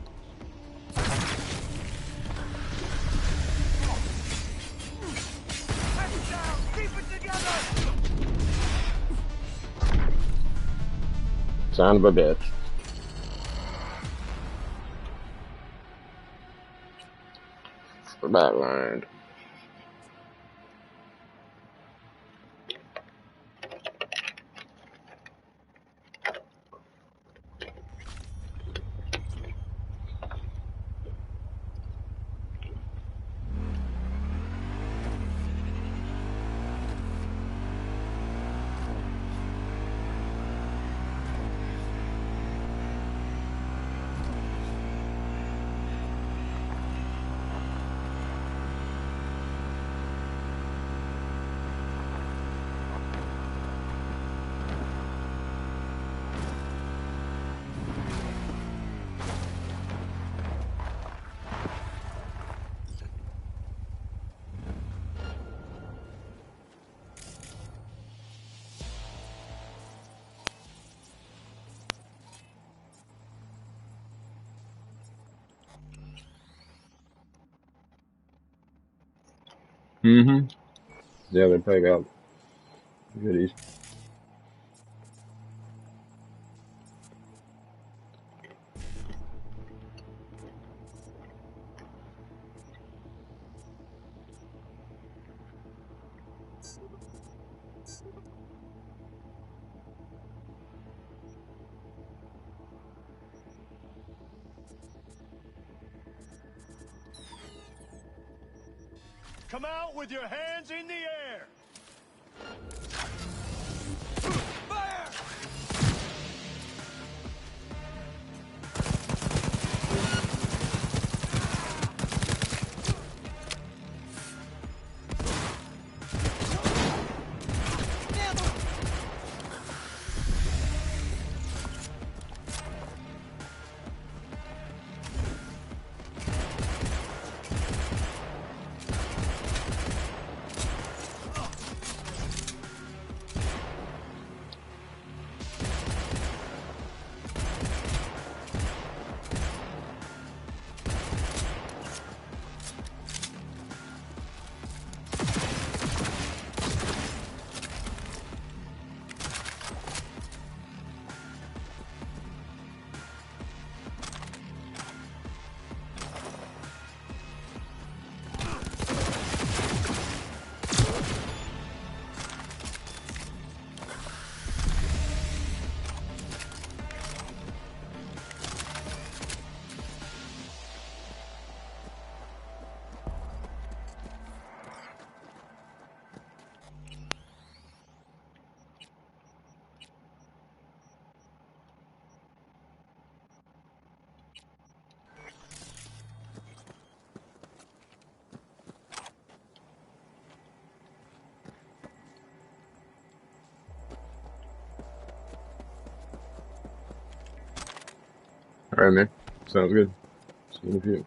Heads down! Keep it together! Son of a bitch. That line. Mm-hmm. Yeah, they pick up goodies. Come out with your hands in the air! Fire! All right, man. Sounds good. See you in a few.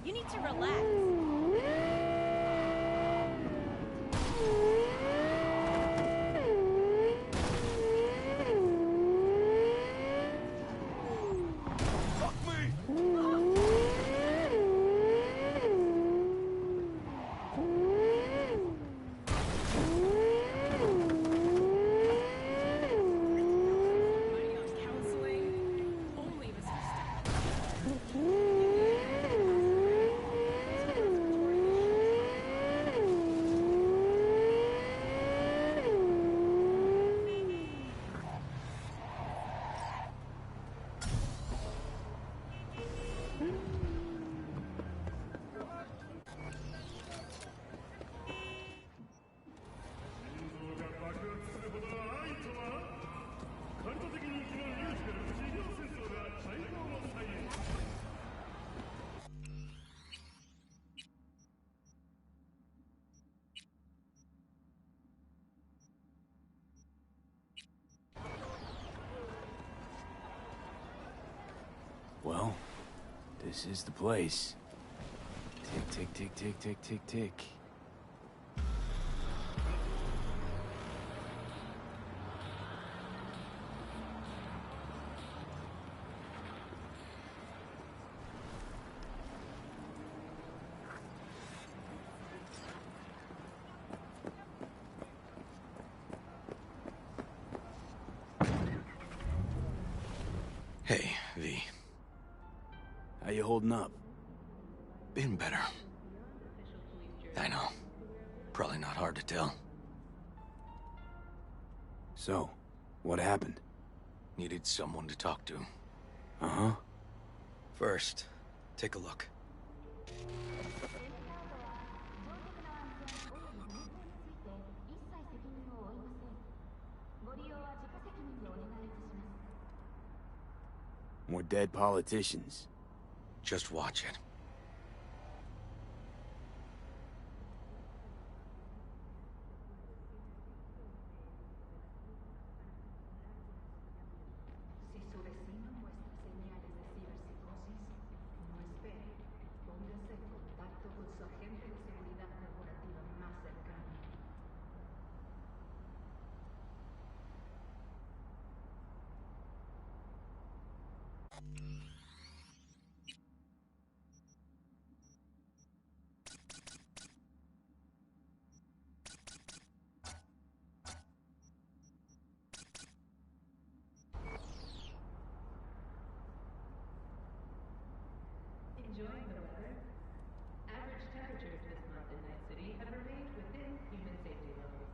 You need to relax. Well, this is the place. Tick, tick, tick, tick, tick, tick, tick. Hey, V. How you holding up? Been better. I know. Probably not hard to tell. So, what happened? Needed someone to talk to. Uh-huh. First, take a look. More dead politicians. Just watch it. Enjoying the weather? Average temperatures this month in Night City have remained within human safety levels.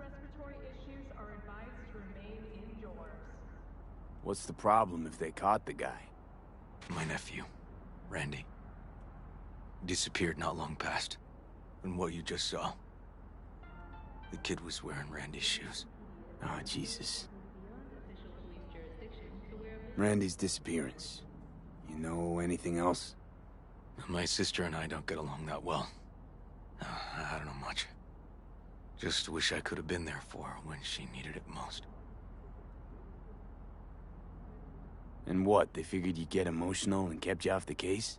respiratory issues are advised to remain indoors. What's the problem if they caught the guy? My nephew, Randy. Disappeared not long past. And what you just saw. The kid was wearing Randy's shoes. Oh, Jesus. Randy's disappearance. You know anything else? My sister and I don't get along that well. I don't know much. Just wish I could have been there for her when she needed it most. And what, they figured you'd get emotional and kept you off the case?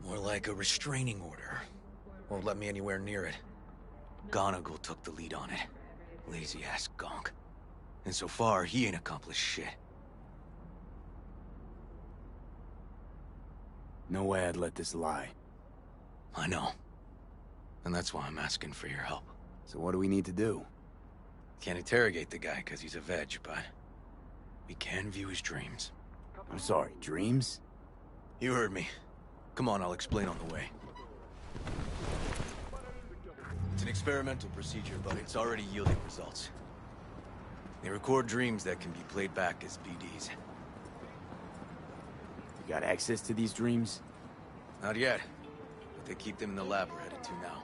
More like a restraining order. Won't let me anywhere near it. Gonagle took the lead on it. Lazy-ass gonk. And so far, he ain't accomplished shit. No way I'd let this lie. I know. And that's why I'm asking for your help. So what do we need to do? Can't interrogate the guy because he's a veg, but we can view his dreams. I'm sorry, dreams? You heard me. Come on, I'll explain on the way. It's an experimental procedure, but it's already yielding results. They record dreams that can be played back as BDs. You got access to these dreams? Not yet, but they keep them in the lab we're headed to now.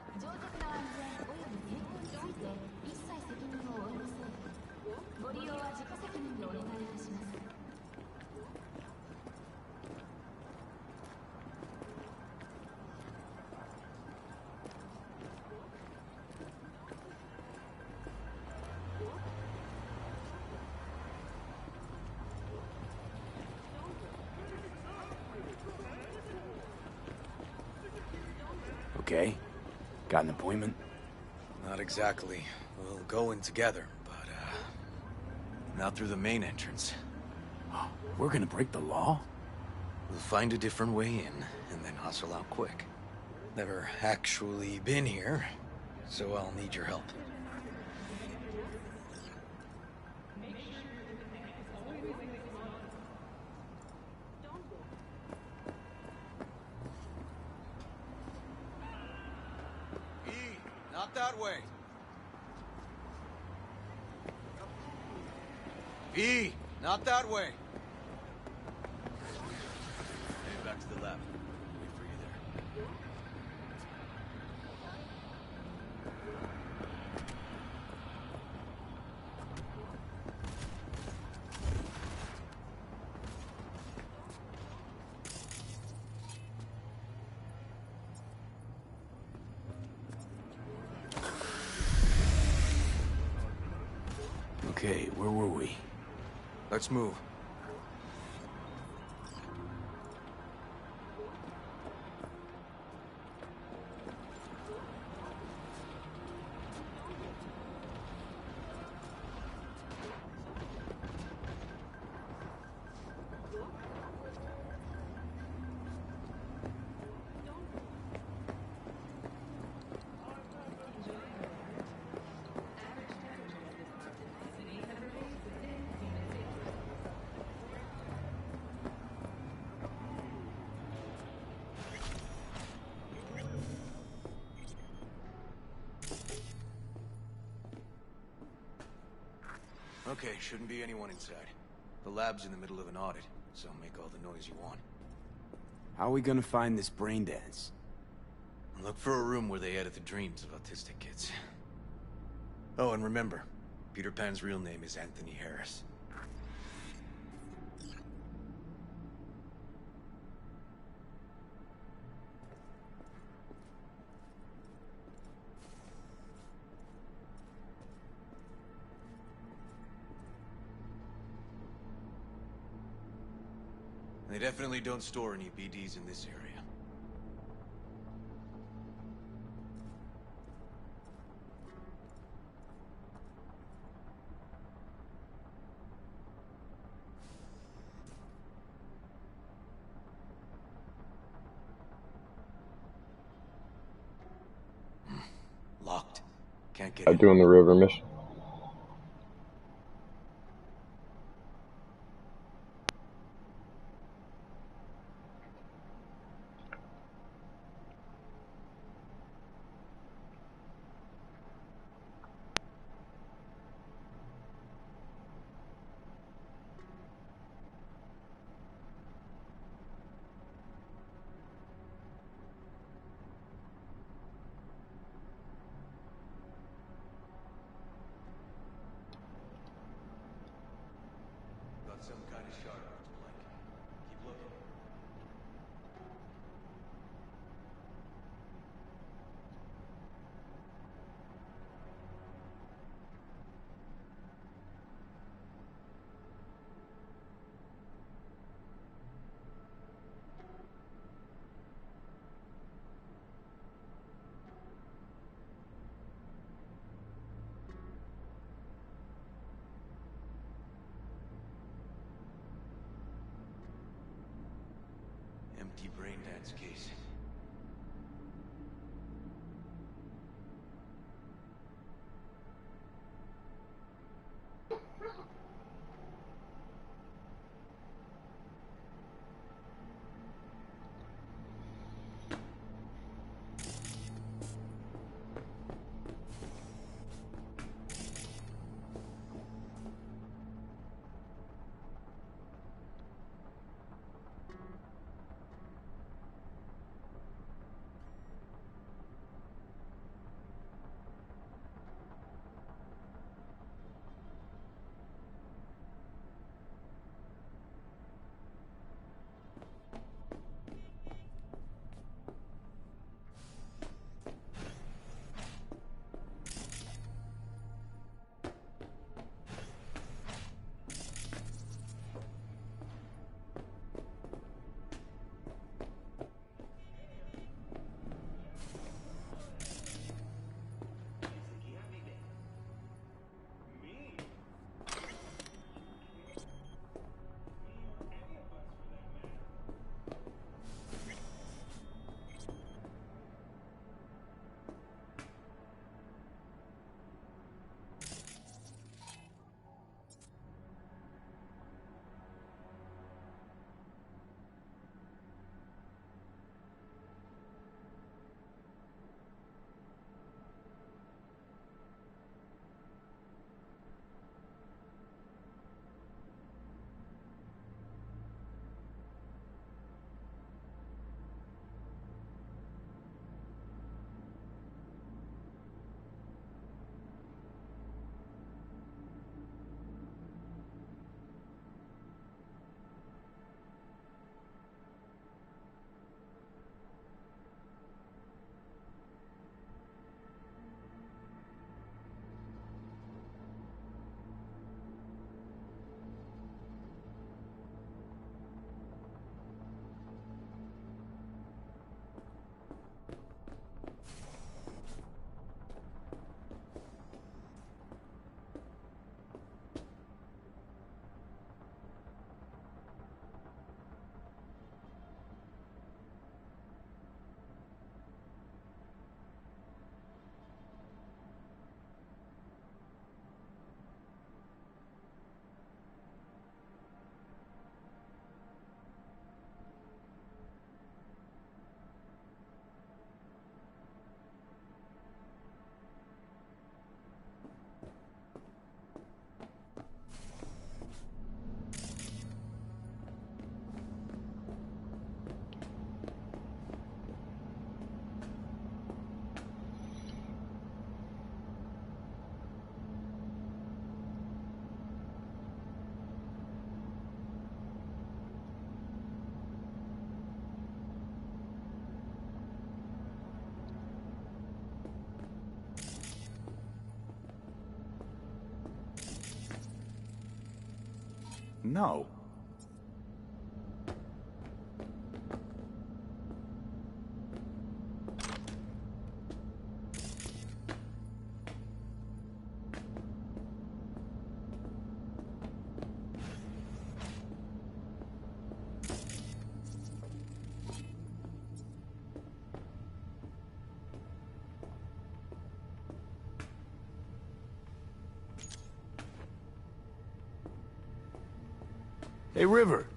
Okay. Got an appointment? Not exactly. We'll go in together, but, not through the main entrance. We're gonna break the law? We'll find a different way in, and then hustle out quick. Never actually been here, so I'll need your help. Not that way. V, not that way. Head back to the lab. Wait for you there. Okay, where were we? Let's move. Okay, shouldn't be anyone inside. The lab's in the middle of an audit, so make all the noise you want. How are we gonna find this brain dance? Look for a room where they edit the dreams of autistic kids. Oh, and remember, Peter Pan's real name is Anthony Harris. They definitely don't store any BDs in this area. Locked. Can't get I'm in. doing the river mission. some kind of shard worth blank. Keep looking. Empty brain dance case. No. Hey, River.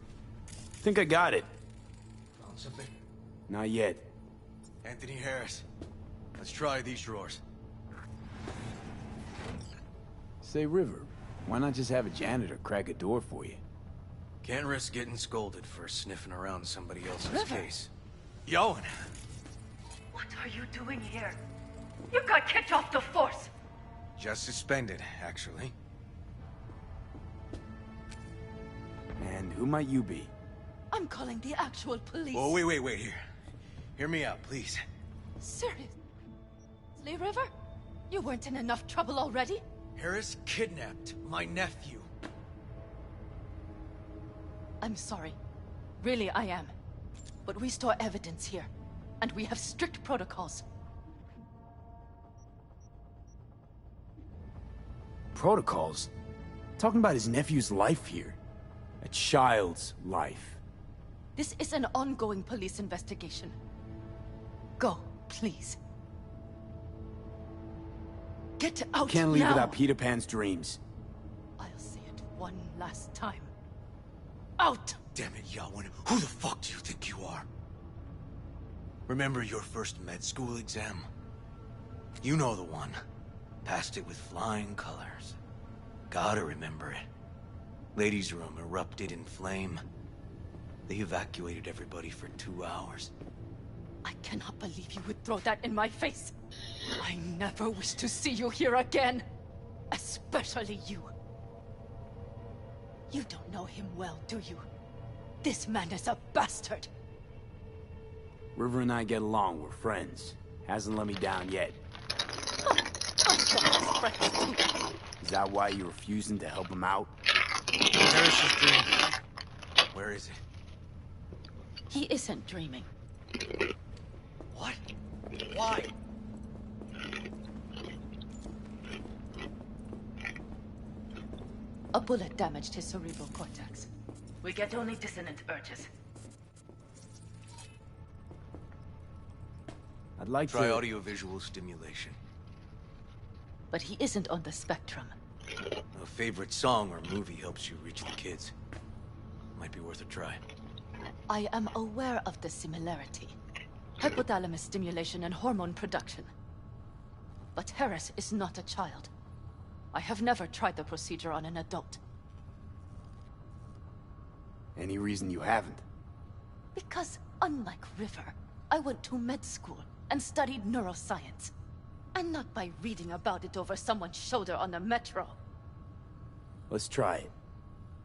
Think I got it. Found something? Not yet. Anthony Harris. Let's try these drawers. Say, River, why not just have a janitor crack a door for you? Can't risk getting scolded for sniffing around somebody else's River. case. Yoan! What are you doing here? You got kicked off the force! Just suspended, actually. Who might you be? I'm calling the actual police. Oh, wait, here. Hear me out, please. Seriously, River? You weren't in enough trouble already? Harris kidnapped my nephew. I'm sorry. Really, I am. But we store evidence here, and we have strict protocols. Protocols? Talking about his nephew's life here. A child's life. This is an ongoing police investigation. Go, please. Get out Can't leave now. without Peter Pan's dreams. I'll say it one last time. Out! Damn it, Yawin. Who the fuck do you think you are? Remember your first med school exam? You know the one. Passed it with flying colors. Gotta remember it. Ladies' room erupted in flame. They evacuated everybody for 2 hours. I cannot believe you would throw that in my face. I never wish to see you here again. Especially you. You don't know him well, do you? This man is a bastard. River and I get along, we're friends. Hasn't let me down yet. Is that why you're refusing to help him out? Harris's dream. Where is it? He isn't dreaming. What? Why? A bullet damaged his cerebral cortex. We get only dissonant urges. I'd like Try to... audio-visual stimulation. But he isn't on the spectrum. A favorite song or movie helps you reach the kids. Might be worth a try. I am aware of the similarity. Hypothalamus stimulation and hormone production. But Harris is not a child. I have never tried the procedure on an adult. Any reason you haven't? Because, unlike River, I went to med school and studied neuroscience. And not by reading about it over someone's shoulder on the metro. Let's try it.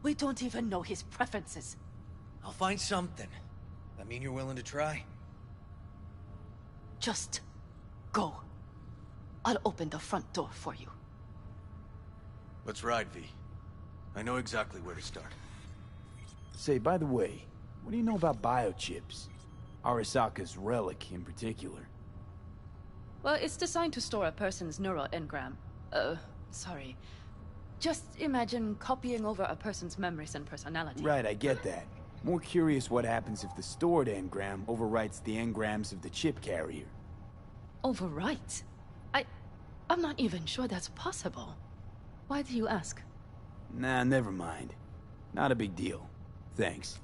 We don't even know his preferences. I'll find something. That mean you're willing to try? Just go. I'll open the front door for you. Let's ride, V. I know exactly where to start. Say, by the way, what do you know about biochips? Arasaka's relic in particular. Well, it's designed to store a person's neural engram. Sorry. Just imagine copying over a person's memories and personality. Right, I get that. More curious what happens if the stored engram overwrites the engrams of the chip carrier. Overwrite? I'm not even sure that's possible. Why do you ask? Nah, never mind. Not a big deal. Thanks.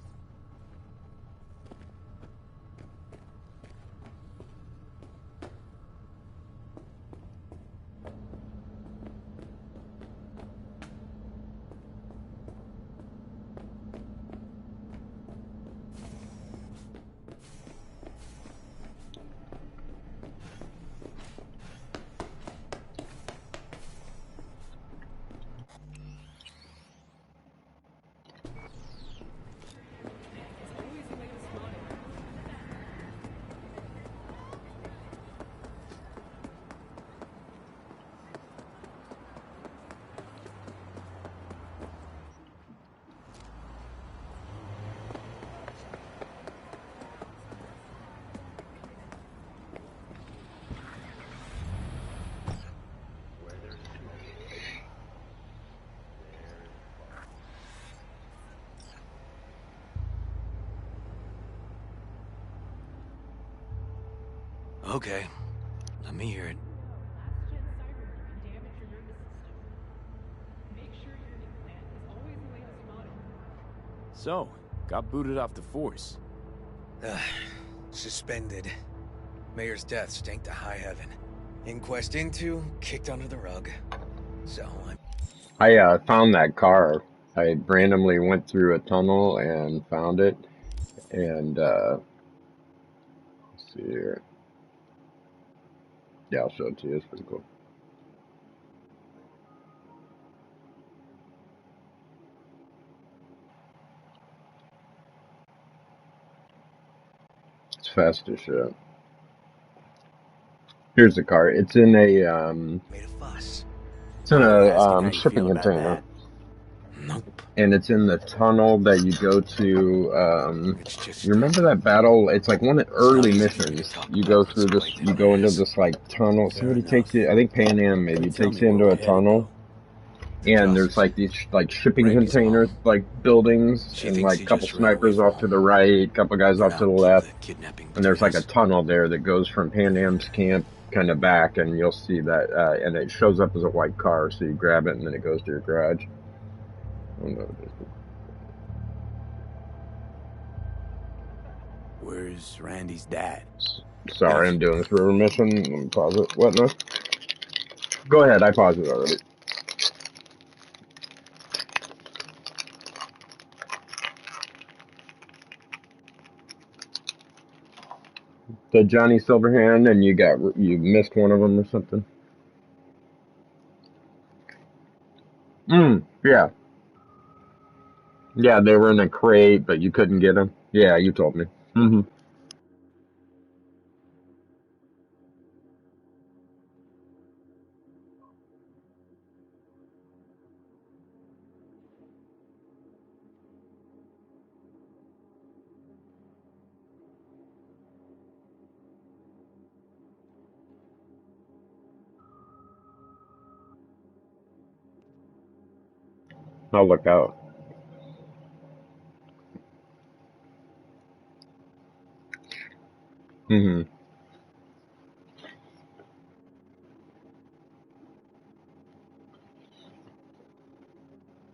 Okay. Let me hear it. So, got booted off the force. Suspended. Mayor's death stank to high heaven. Inquest into, kicked under the rug. So, I found that car. I randomly went through a tunnel and found it. And, let's see here. Yeah, I'll show it to you. It's pretty cool. fast as shit. Here's the car. It's in a Made a fuss. it's in Still a asking how you shipping feel about container. that. Nope. And it's in the tunnel that you go to. You remember that battle? It's like one of the early missions. You go through this. You go into this like tunnel. Fair Somebody takes enough. you. I think Pan Am maybe Tell takes me you where into we're a headed, tunnel. though. And there's like these like shipping Randy's containers, mom. like buildings, She and thinks like he couple just ran away snipers from off to home. the right, couple guys For off to now, the keep left. the kidnapping And there's between like a us. tunnel there that goes from Pan Am's camp kind of back, and you'll see that, and it shows up as a white car, so you grab it and then it goes to your garage. Where's Randy's dad? Sorry, I'm doing this for a mission. Let me pause it. What now? Go ahead, I paused it already. The Johnny Silverhand, and you missed one of them or something. Yeah. Yeah, they were in a crate, but you couldn't get them. Yeah, you told me. I'll look out.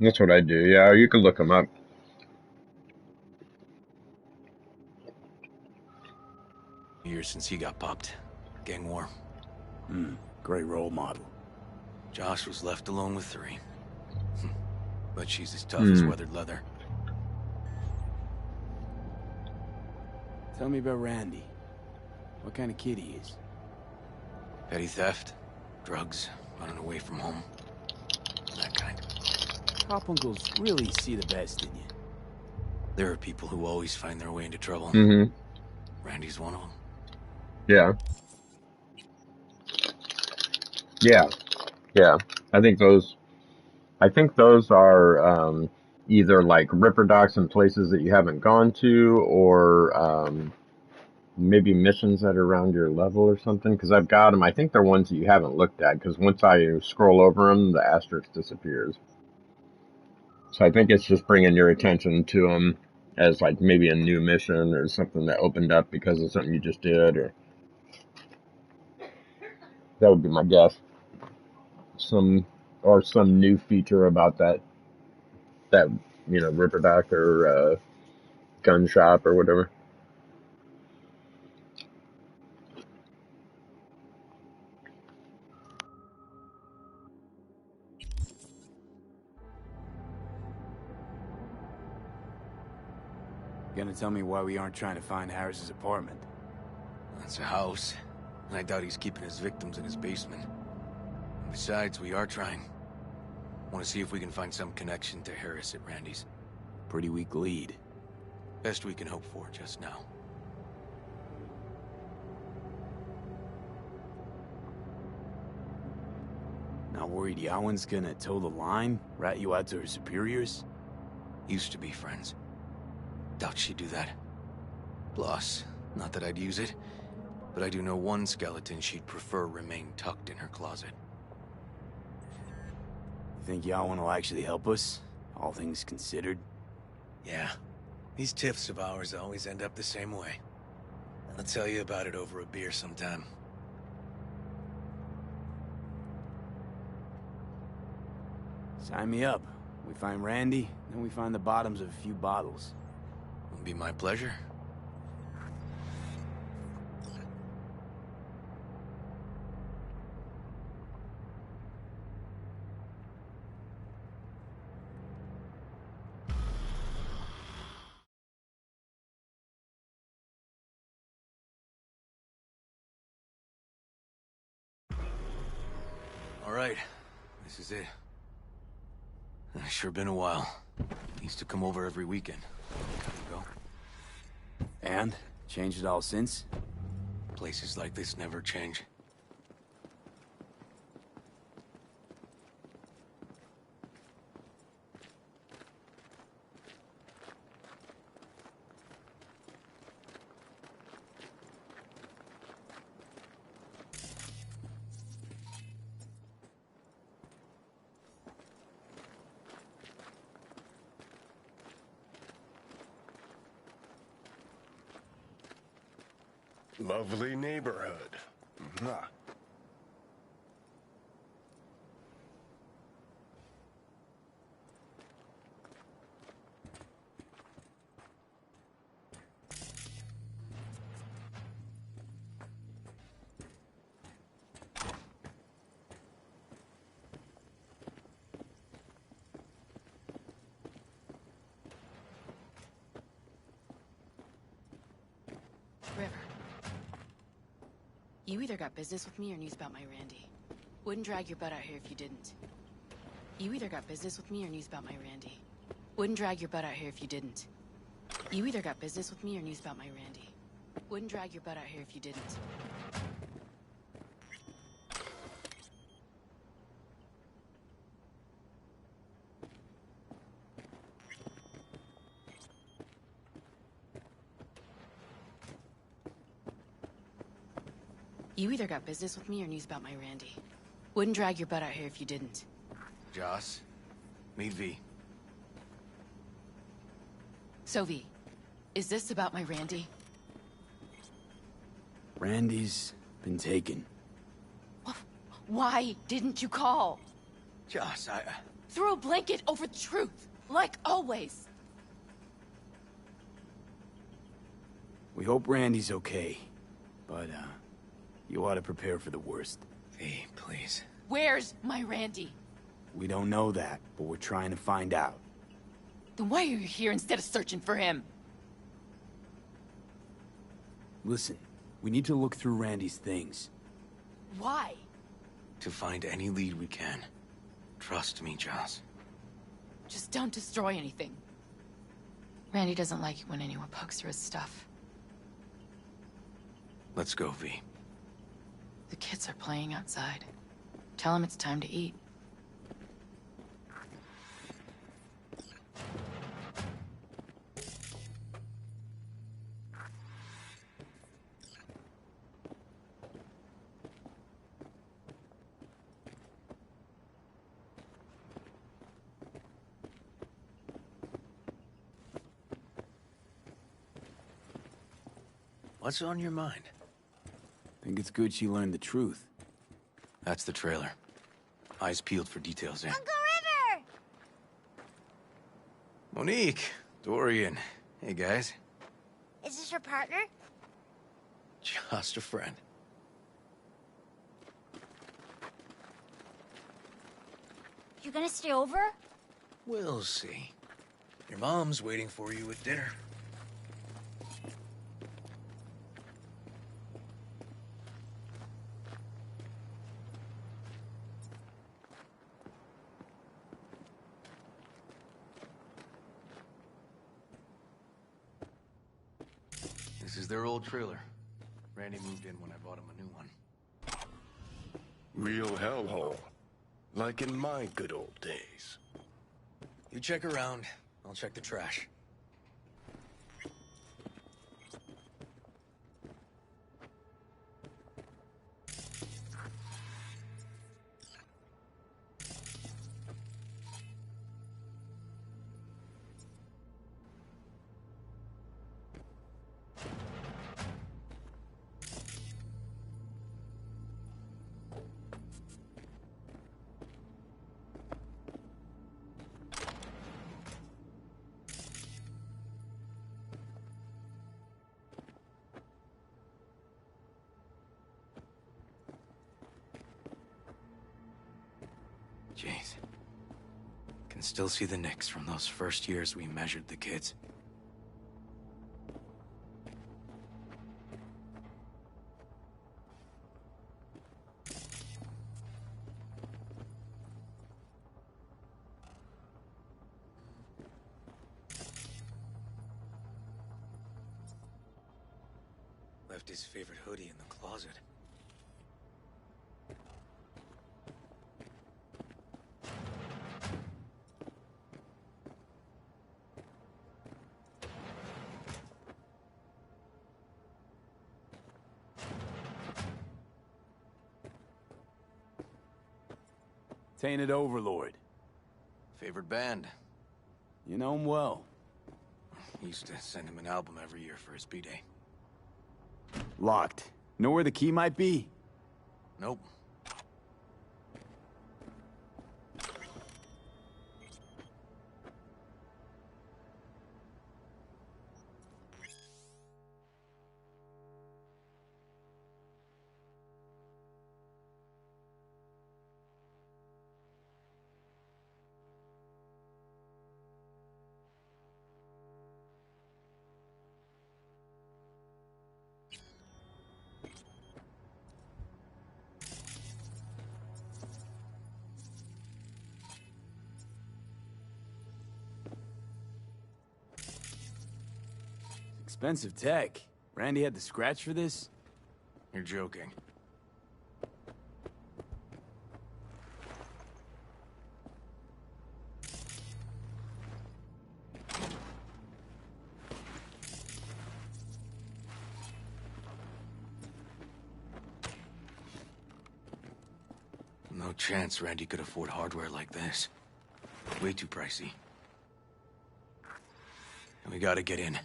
That's what I do. Yeah, you can look them up. Years since he got popped. Gang war. Great role model. Josh was left alone with 3. But she's as tough as weathered leather. Tell me about Randy. What kind of kid he is? Petty theft, drugs, running away from home. That kind. Top uncles really see the best in you. There are people who always find their way into trouble. Randy's one of them. Yeah. Yeah. I think those are either like Ripper Docks in places that you haven't gone to, or maybe missions that are around your level or something. Because I've got them. I think they're ones that you haven't looked at. Because once I scroll over them, the asterisk disappears. So I think it's just bringing your attention to them as like maybe a new mission or something that opened up because of something you just did, or that would be my guess. Some new feature about that Ripper Doc or gun shop or whatever. Gonna tell me why we aren't trying to find Harris's apartment? That's a house. And I doubt he's keeping his victims in his basement. And besides, we are trying. Want to see if we can find some connection to Harris at Randy's. Pretty weak lead. Best we can hope for just now. Not worried Yawen's gonna toe the line? Rat you out to her superiors? Used to be friends. Doubt she'd do that. Plus, not that I'd use it, but I do know one skeleton she'd prefer remain tucked in her closet. Think Yawen will actually help us? All things considered? Yeah. These tiffs of ours always end up the same way. I'll tell you about it over a beer sometime. Sign me up. We find Randy, then we find the bottoms of a few bottles. It'll be my pleasure. All right, this is it. It's sure been a while. He used to come over every weekend. Go. And? Changed at all since? Places like this never change. Lovely neighborhood. Mwah. River. You either got business with me or news about my Randy. Wouldn't drag your butt out here if you didn't. You either got business with me or news about my Randy. Wouldn't drag your butt out here if you didn't. You either got business with me or news about my Randy. Wouldn't drag your butt out here if you didn't. You either got business with me or news about my Randy. Wouldn't drag your butt out here if you didn't. Joss, meet V. So V, is this about my Randy? Randy's been taken. Why didn't you call? Joss, Throw a blanket over the truth, like always. We hope Randy's okay, but, you ought to prepare for the worst. V, please. Where's my Randy? We don't know that, but we're trying to find out. Then why are you here instead of searching for him? Listen, we need to look through Randy's things. Why? To find any lead we can. Trust me, Joss. Just don't destroy anything. Randy doesn't like it when anyone pokes through his stuff. Let's go, V. The kids are playing outside. Tell him it's time to eat. What's on your mind? Think it's good she learned the truth. That's the trailer. Eyes peeled for details in. Uncle River! Monique, Dorian. Hey, guys. Is this your partner? Just a friend. You gonna stay over? We'll see. Your mom's waiting for you at dinner. This is their old trailer. Randy moved in when I bought him a new one. Real hellhole. Like in my good old days. You check around, I'll check the trash. Jeez. Can still see the nicks from those first years we measured the kids. left his favorite hoodie in the closet. Tainted Overlord. Favorite band? You know him well. Used to send him an album every year for his B-Day. Locked. Know where the key might be? Nope. Expensive tech. Randy had the scratch for this? You're joking. No chance Randy could afford hardware like this. Way too pricey. And we gotta get in.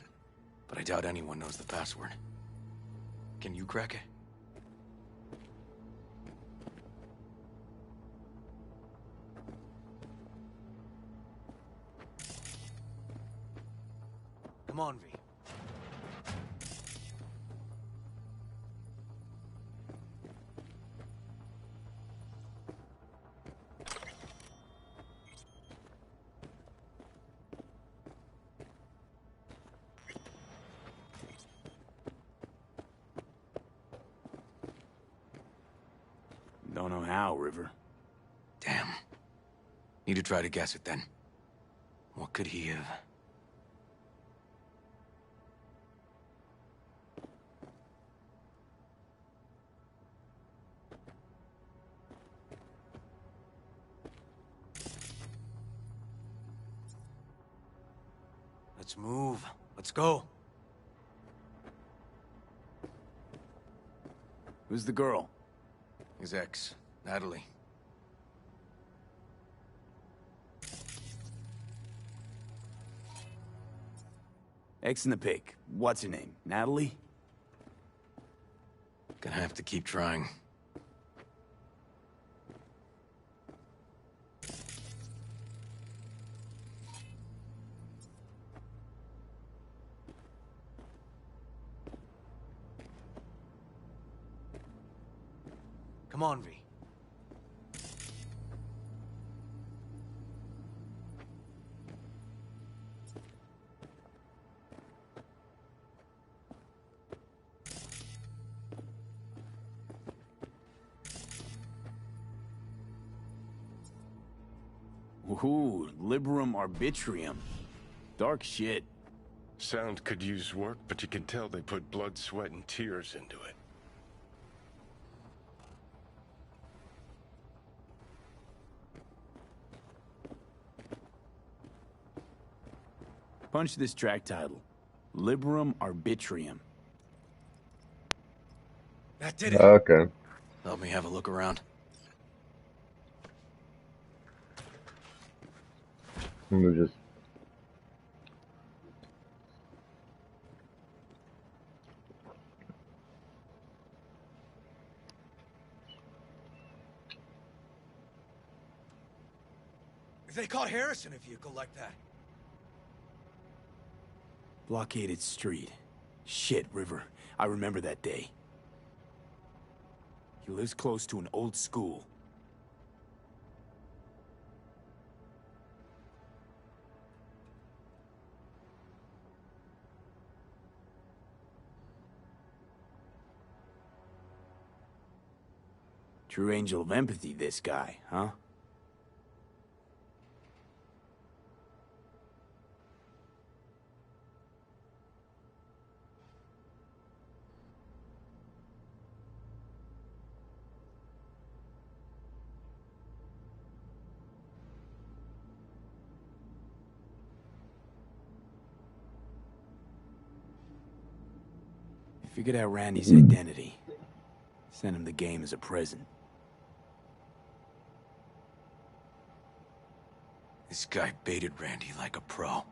But I doubt anyone knows the password. Can you crack it? Come on, V. Don't know how, River. Damn. Need to try to guess it then. What could he have... Let's move. Let's go. Who's the girl? His ex, Natalie. Ex in the pic. What's her name? Natalie? Gonna have to keep trying. Come on, V. Ooh, Liberum Arbitrium. Dark shit. Sound could use work, but you can tell they put blood, sweat, and tears into it. Punch this track title. Liberum Arbitrium. That did it. Okay. Help me have a look around. Let me just... If they caught Harris in a vehicle like that. Blockaded street. Shit, River. I remember that day. He lives close to an old school. True angel of empathy, this guy, huh? Figured out Randy's identity. Sent him the game as a present. This guy baited Randy like a pro.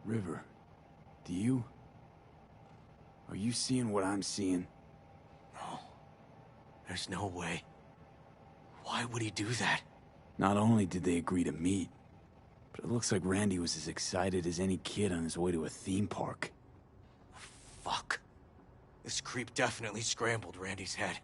River, do you? Are you seeing what I'm seeing? No. There's no way. Why would he do that? Not only did they agree to meet, but it looks like Randy was as excited as any kid on his way to a theme park. Fuck. This creep definitely scrambled Randy's head.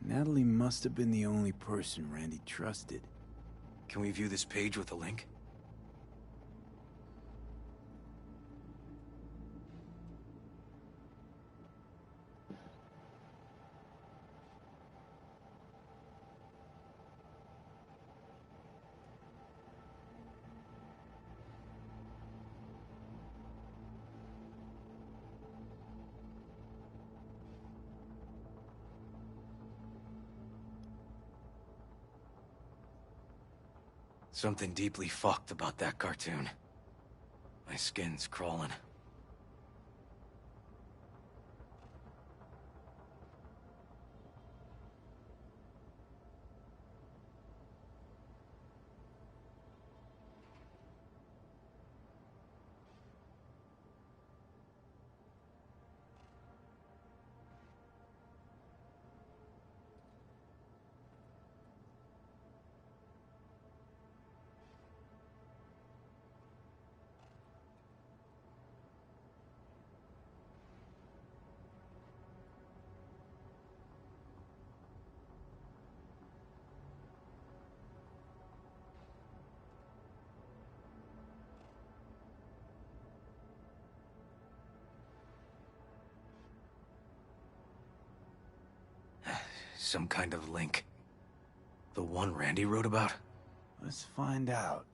Natalie must have been the only person Randy trusted. Can we view this page with a link? Something deeply fucked about that cartoon. My skin's crawling. Some kind of link. The one Randy wrote about? Let's find out.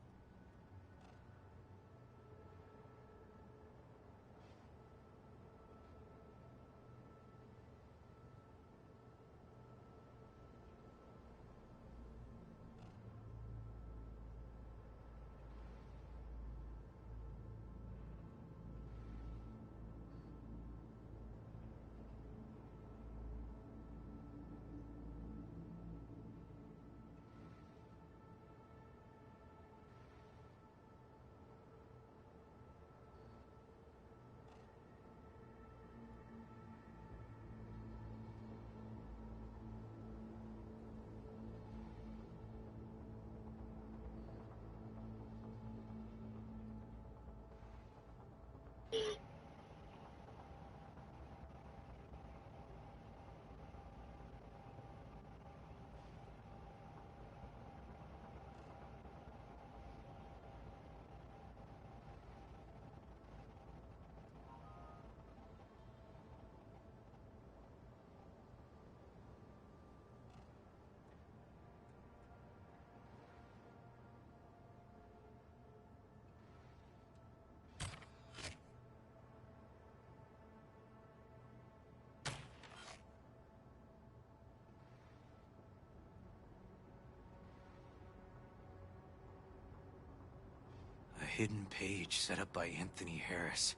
A hidden page set up by Anthony Harris.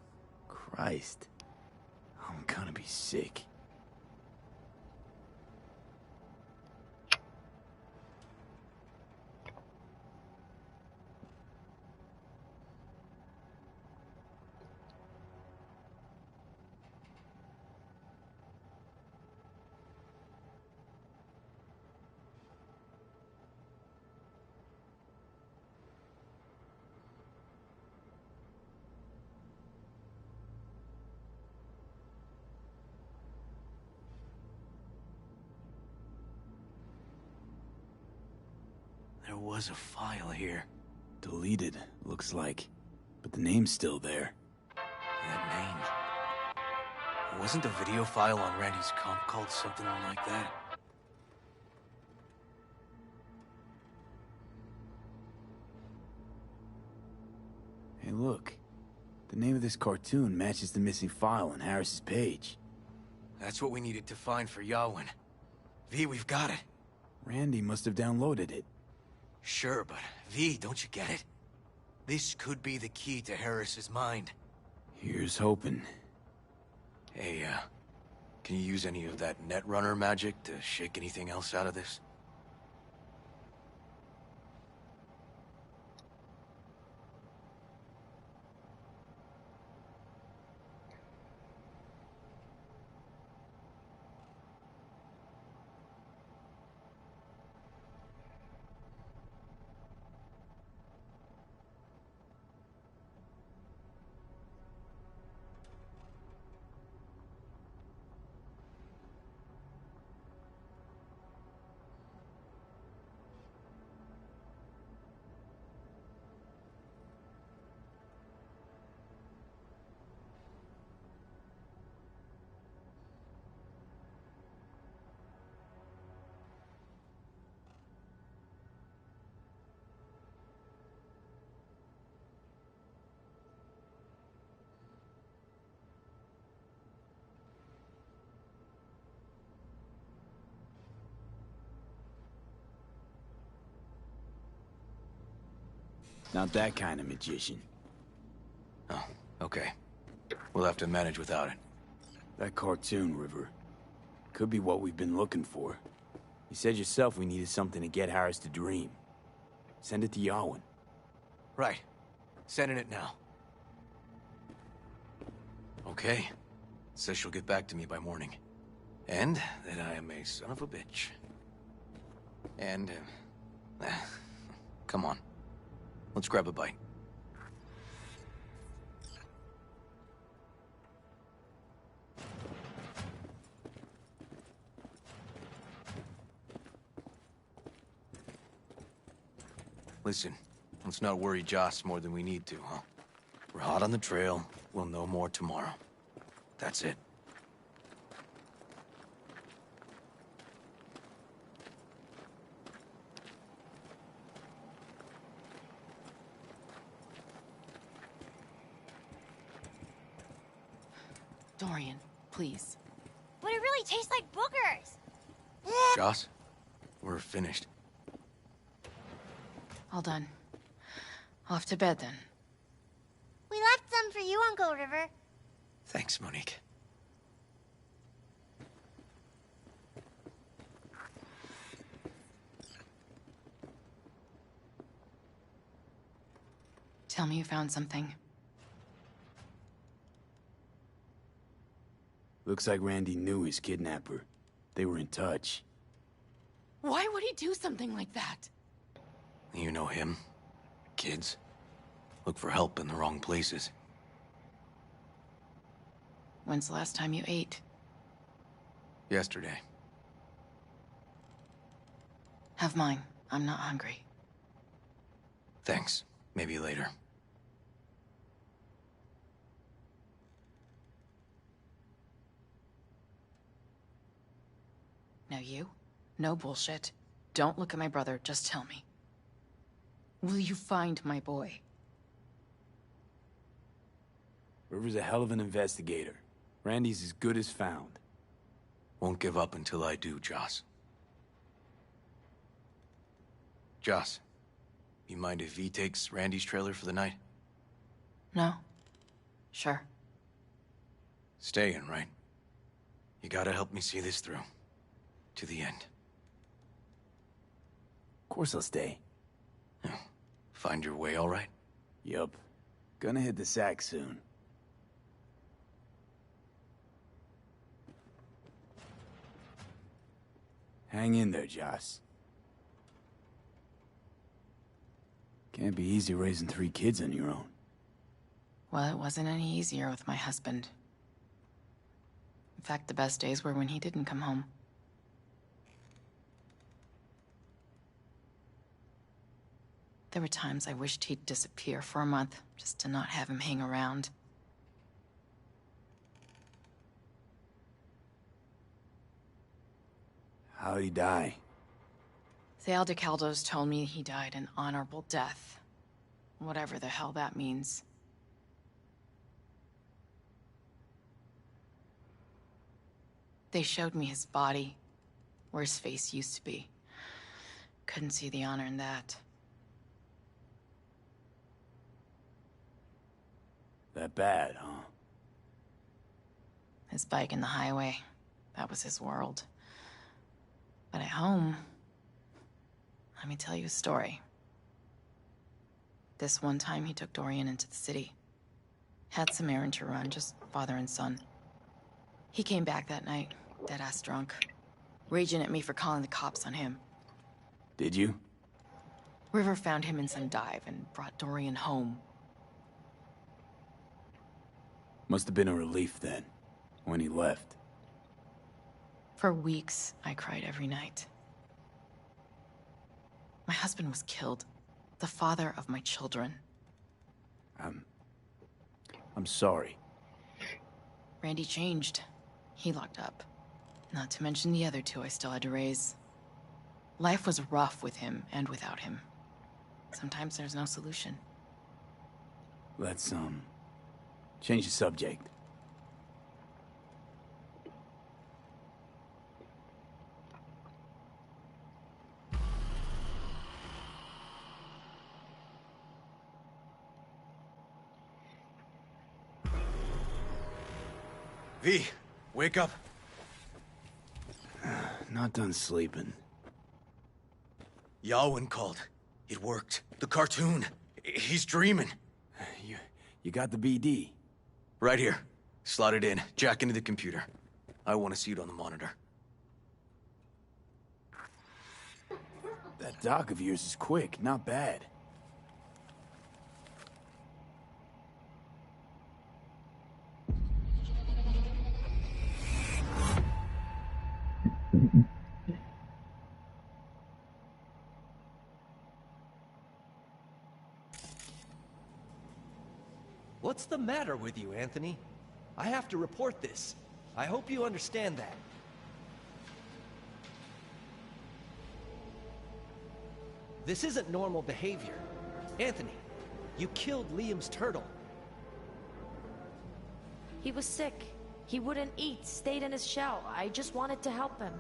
Christ. I'm gonna be sick. There was a file here. Deleted, looks like. But the name's still there. That name. Wasn't the video file on Randy's comp called something like that? Hey, look. The name of this cartoon matches the missing file on Harris's page. That's what we needed to find for Yawin. V, we've got it. Randy must have downloaded it. Sure, but V, don't you get it? This could be the key to Harris's mind. Here's hoping. Hey, can you use any of that Netrunner magic to shake anything else out of this? Not that kind of magician. Oh, okay. We'll have to manage without it. That cartoon, River. Could be what we've been looking for. You said yourself we needed something to get Harris to dream. Send it to Yawin. Right. Sending it now. Okay. Says she'll get back to me by morning. And that I am a son of a bitch. And, come on. Let's grab a bite. Listen, let's not worry Joss more than we need to, huh? We're hot on the trail. We'll know more tomorrow. That's it. Dorian, please. But it really tastes like boogers. Joss, we're finished. All done. Off to bed, then. We left some for you, Uncle River. Thanks, Monique. Tell me you found something. Looks like Randy knew his kidnapper. They were in touch. Why would he do something like that? You know him. Kids. Look for help in the wrong places. When's the last time you ate? Yesterday. Have mine. I'm not hungry. Thanks. Maybe later. Now you? No bullshit. Don't look at my brother, just tell me. Will you find my boy? River's a hell of an investigator. Randy's as good as found. Won't give up until I do, Joss. Joss, you mind if V takes Randy's trailer for the night? No. Sure. Staying, right? You gotta help me see this through. To the end. Of course I'll stay. Find your way all right? Yup. Gonna hit the sack soon. Hang in there, Joss. Can't be easy raising 3 kids on your own. Well, it wasn't any easier with my husband. In fact, the best days were when he didn't come home. There were times I wished he'd disappear for a month, just to not have him hang around. How'd he die? The Aldecaldos told me he died an honorable death. Whatever the hell that means. They showed me his body, where his face used to be. Couldn't see the honor in that. That bad, huh? His bike in the highway, that was his world. But at home, let me tell you a story. This one time he took Dorian into the city. Had some errand to run, just father and son. He came back that night, dead-ass drunk, raging at me for calling the cops on him. Did you? River found him in some dive and brought Dorian home. Must have been a relief then, when he left. For weeks, I cried every night. My husband was killed. The father of my children. I'm sorry. Randy changed. He locked up. Not to mention the other two I still had to raise. Life was rough with him and without him. Sometimes there's no solution. Let's, change the subject. V, wake up. Not done sleeping. Yawin called. It worked. The cartoon. He's dreaming. You got the BD? Right here. Slot it in. Jack into the computer. I want to see it on the monitor. That doc of yours is quick, not bad. What's the matter with you, Anthony? I have to report this. I hope you understand that. This isn't normal behavior. Anthony, you killed Liam's turtle. He was sick. He wouldn't eat, stayed in his shell. I just wanted to help him.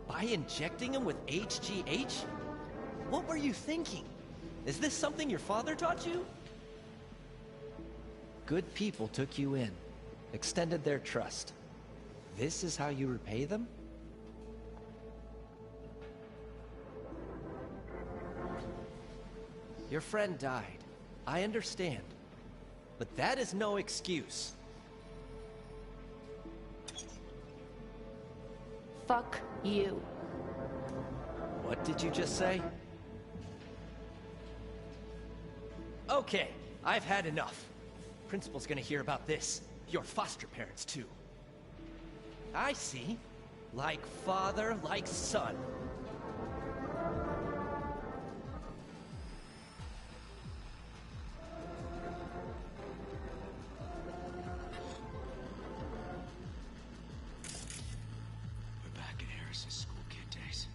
By injecting him with HGH? What were you thinking? Is this something your father taught you? Good people took you in, extended their trust. This is how you repay them? Your friend died. I understand. But that is no excuse. Fuck you. What did you just say? Okay, I've had enough. Principal's gonna hear about this. Your foster parents, too. I see. Like father, like son. We're back at Harris's school kid days.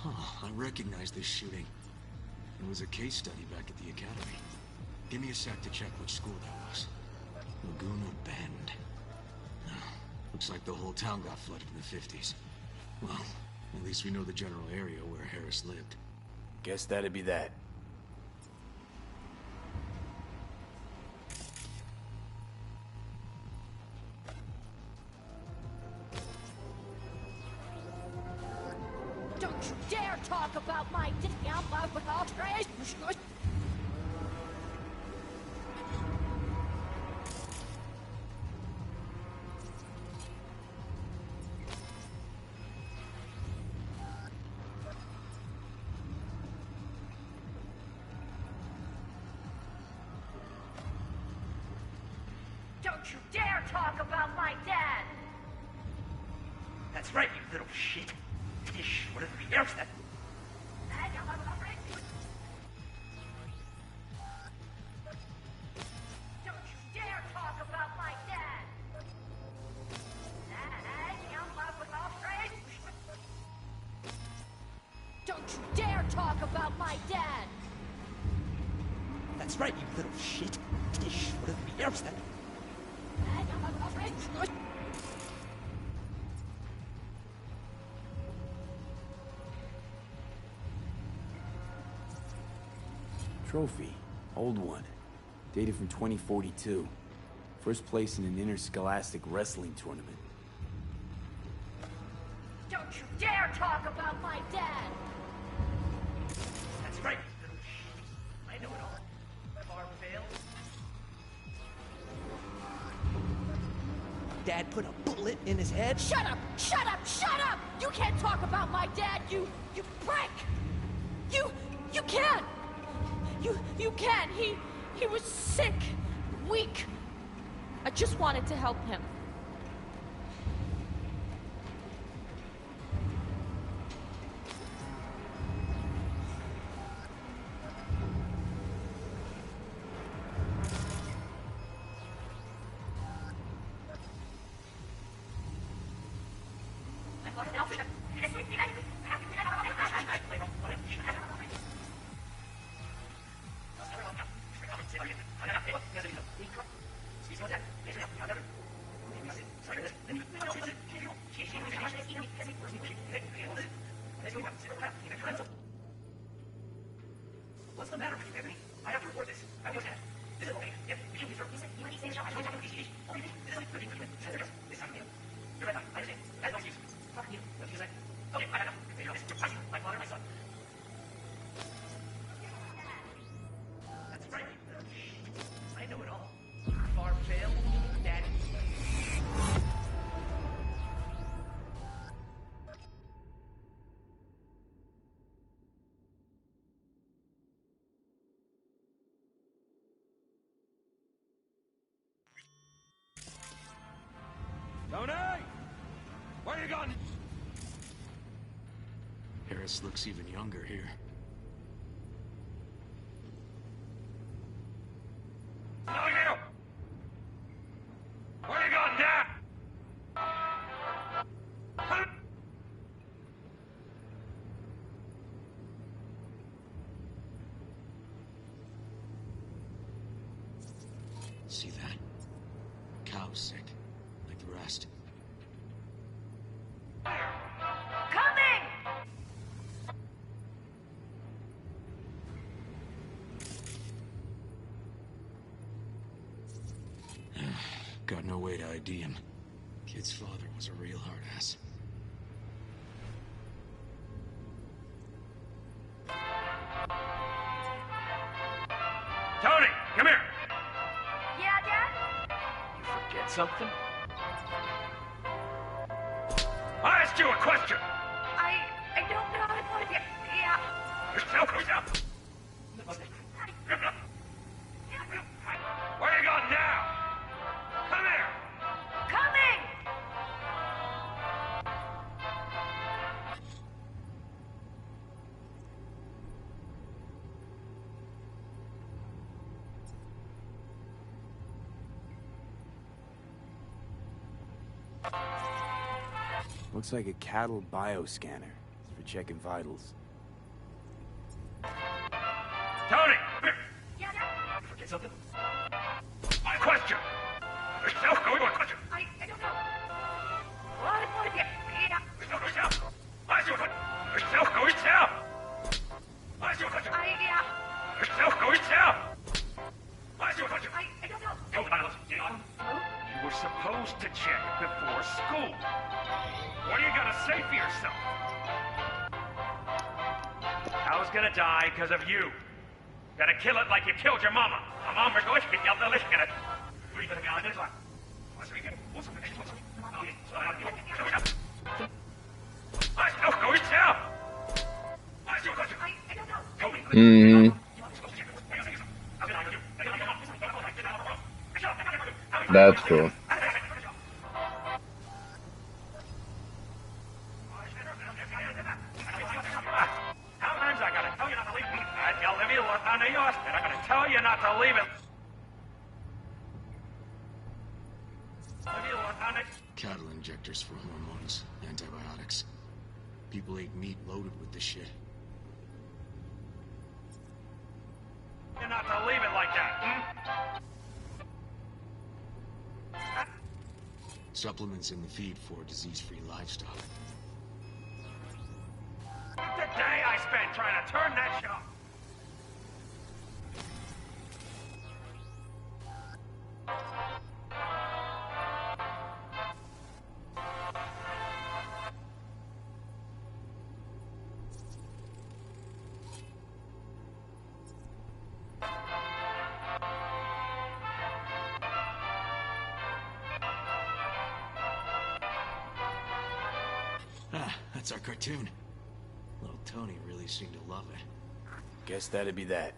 Huh, I recognize this shooting. It was a case study back at the academy. Give me a sec to check which school that was. Laguna Bend. No, looks like the whole town got flooded in the 50s. Well, at least we know the general area where Harris lived. Guess that'd be that. Don't you dare talk about my discount with all trays! Don't you dare talk about my dad! That's right, you little shit. Tish, what did we else that? Don't you dare talk about my dad! Don't you dare talk about my dad! That's right, you little shit. Tish, what did we else that? Trophy. Old one. Dated from 2042. First place in an interscholastic wrestling tournament. Don't you dare talk about my dad! That's right, you little shit. I know it all. Far failed. Dad put a bullet in his head? Shut up! Shut up! Shut up! You can't talk about my dad, you prick! You can't! You can't! He was sick, weak. I just wanted to help him. What's the matter with you, Anthony? I have to report this. I know that. This is okay. Yep, we can be through. This is you're right. I understand. That's no excuse. Fuck you. What did you say? Okay, I got enough. There you go. I see. My father and my son. That's right. I know it all. Far fail, Daddy. Tony! Where you going? Harris looks even younger here. No, you! Where you going, Dad? See that? Cow's sick, like the rest. Got no way to ID him. Kid's father was a real hard ass. Tony, come here! Yeah, Dad? You forget something? I asked you a question! I don't know what it is. Yeah. Where you going now? Come here! Coming! Looks like a cattle bioscanner. It's for checking vitals. Tony! Come here! Yeah, Dad? You forget something? My question! There's no going on question! I don't know. What? Yeah. There's no question! supposed to check before school. What are you gonna say for yourself? I was gonna die because of you. Gonna kill it like you killed your mama. Mm. That's cool. Sometimes I gotta tell you not to leave. I live you on the yacht, and I'm gonna tell you not to leave it. Cattle injectors for hormones, antibiotics. People ate meat loaded with this shit. You're not to leave it like that, Supplements in the feed for disease-free livestock. The day I spent trying to turn that shit off. Ah, that's our cartoon. Little Tony really seemed to love it. Guess that'd be that.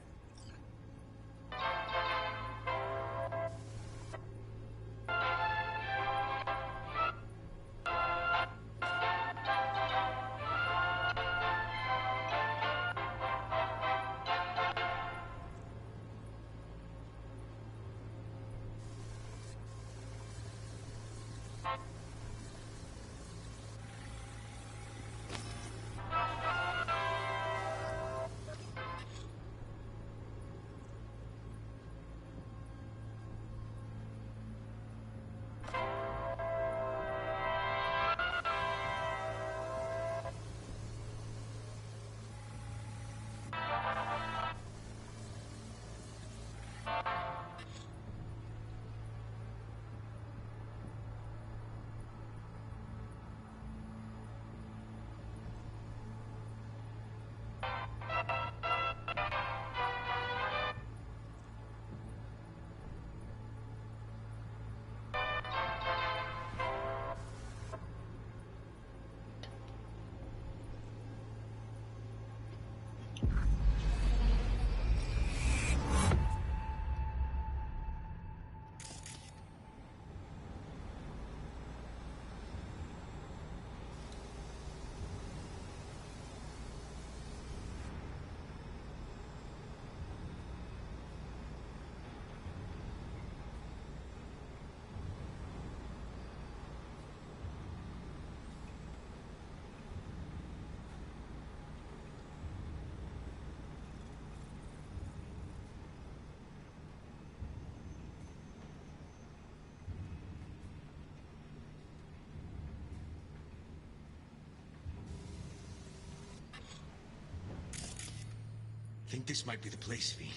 Think this might be the place, V.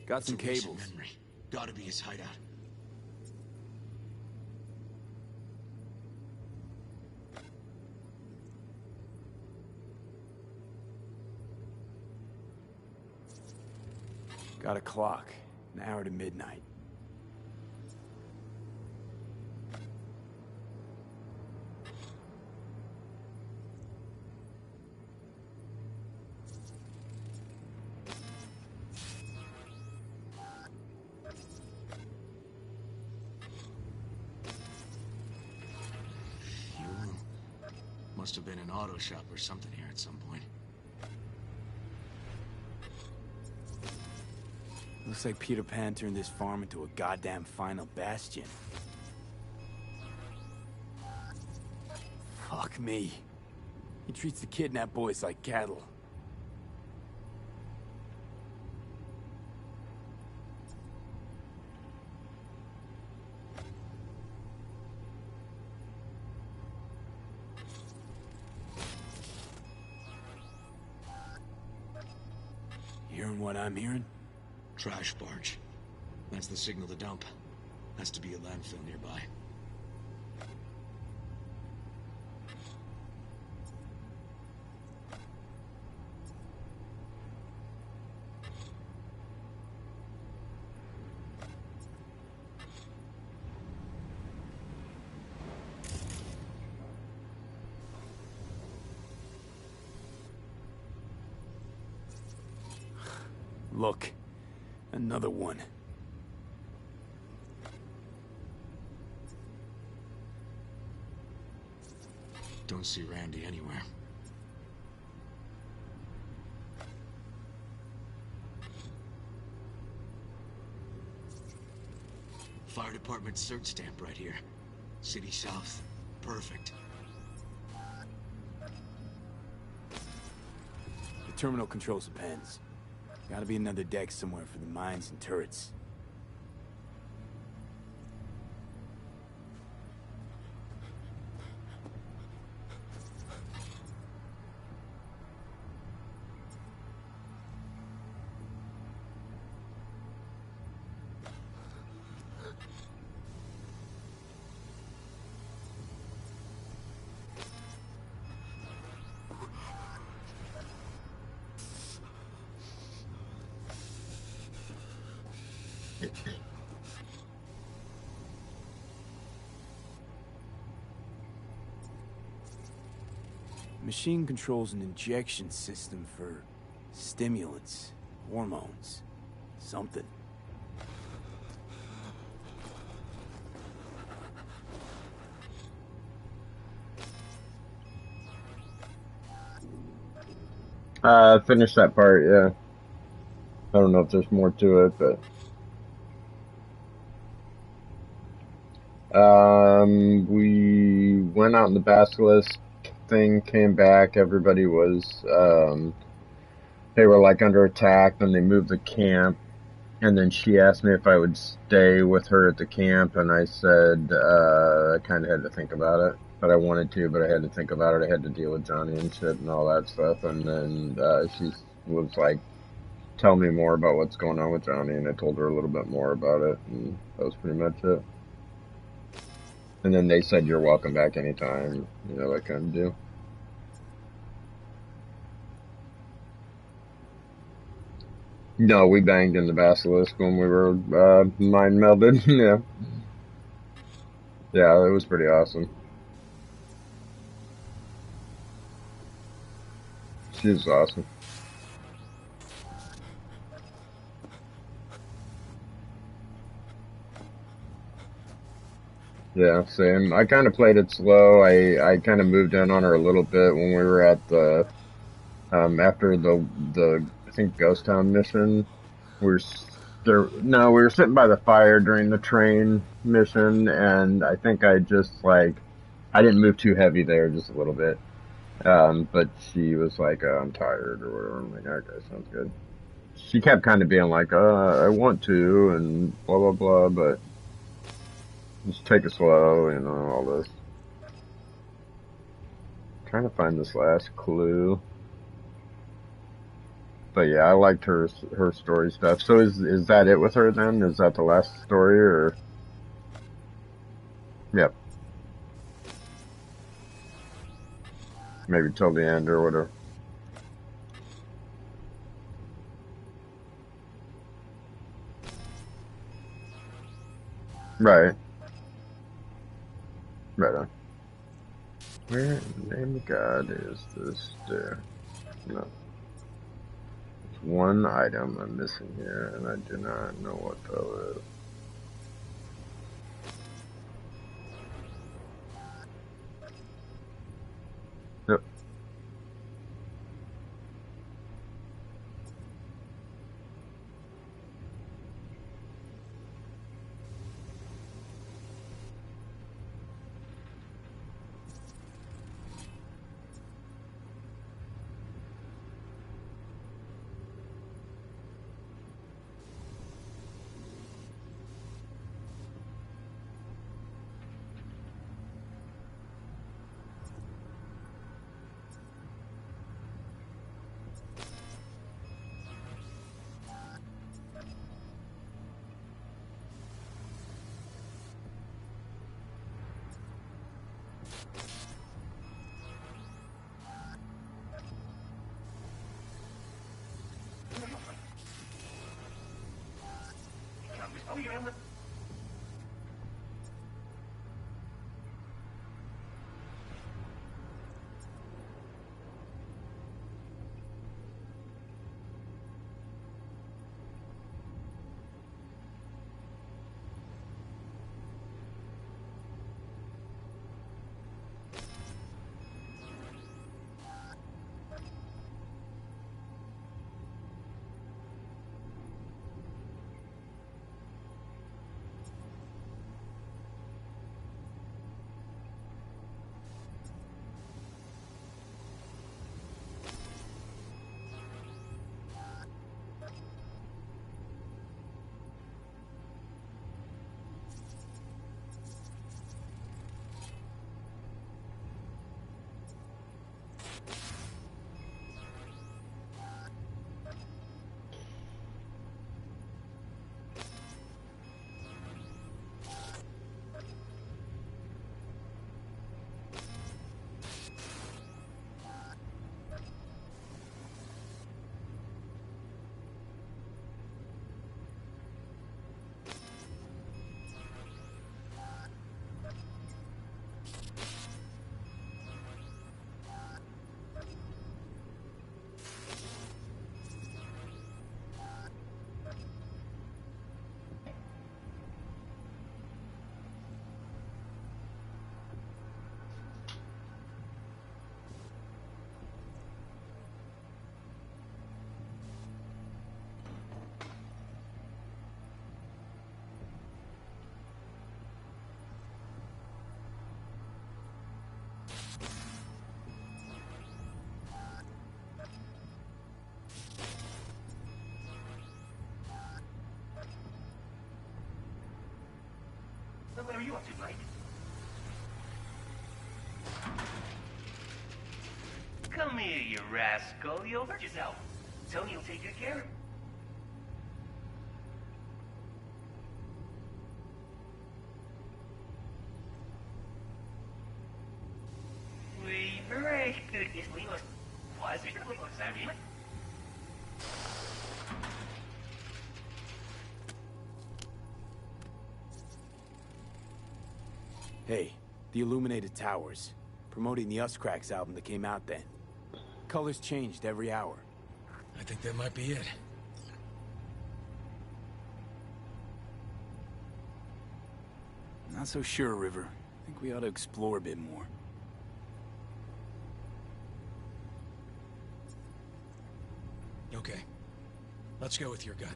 Got some It's a recent cables. memory. Gotta be his hideout. Got a clock. An hour to midnight. Must have been an auto shop or something here at some point. Looks like Peter Pan turned this farm into a goddamn final bastion. Fuck me. He treats the kidnapped boys like cattle. Hearing what I'm hearing? Trash barge. That's the signal to dump. Has to be a landfill nearby. Look, another one. Don't see Randy anywhere. Fire department search stamp right here. City South. Perfect. The terminal controls the pens. Gotta be another deck somewhere for the mines and turrets. Machine controls an injection system for stimulants, hormones, something. Finished that part, yeah. I don't know if there's more to it, but we went out in the basilisk thing, came back, everybody was they were like under attack, then they moved the camp, and then she asked me if I would stay with her at the camp, and I said I kind of had to think about it, but I wanted to, but I had to think about it. I had to deal with Johnny and shit and all that stuff, and then she was like, tell me more about what's going on with Johnny, and I told her a little bit more about it, and that was pretty much it. And then they said, you're welcome back anytime, you know, that kind of deal. No, we banged in the basilisk when we were mind melded. Yeah. Yeah, it was pretty awesome. She was awesome. Yeah, same. I kind of played it slow. I kind of moved in on her a little bit when we were at the after the I think Ghost Town mission. We were we were sitting by the fire during the train mission, and I think I just like I didn't move too heavy there, just a little bit. But she was like, I'm tired or whatever. I'm like, okay, sounds good. She kept kind of being like, I want to, and blah blah blah, but just take it slow, you know, all this. Trying to find this last clue. But yeah, I liked her story stuff. So is that it with her then? Is that the last story, or? Yep. Maybe till the end or whatever. Right. Right on. Where in the name of God is this there? No. There's one item I'm missing here, and I do not know what the hell it is. Yep. So what are you up to, Blake? Come here, you rascal. You'll hurt yourself. Tony will take good care of you. We break this legal. Was it the legal exam? Hey, the Illuminated Towers. Promoting the Us Cracks album that came out then. Colors changed every hour. I think that might be it. Not so sure, River. I think we ought to explore a bit more. Okay. Let's go with your gut.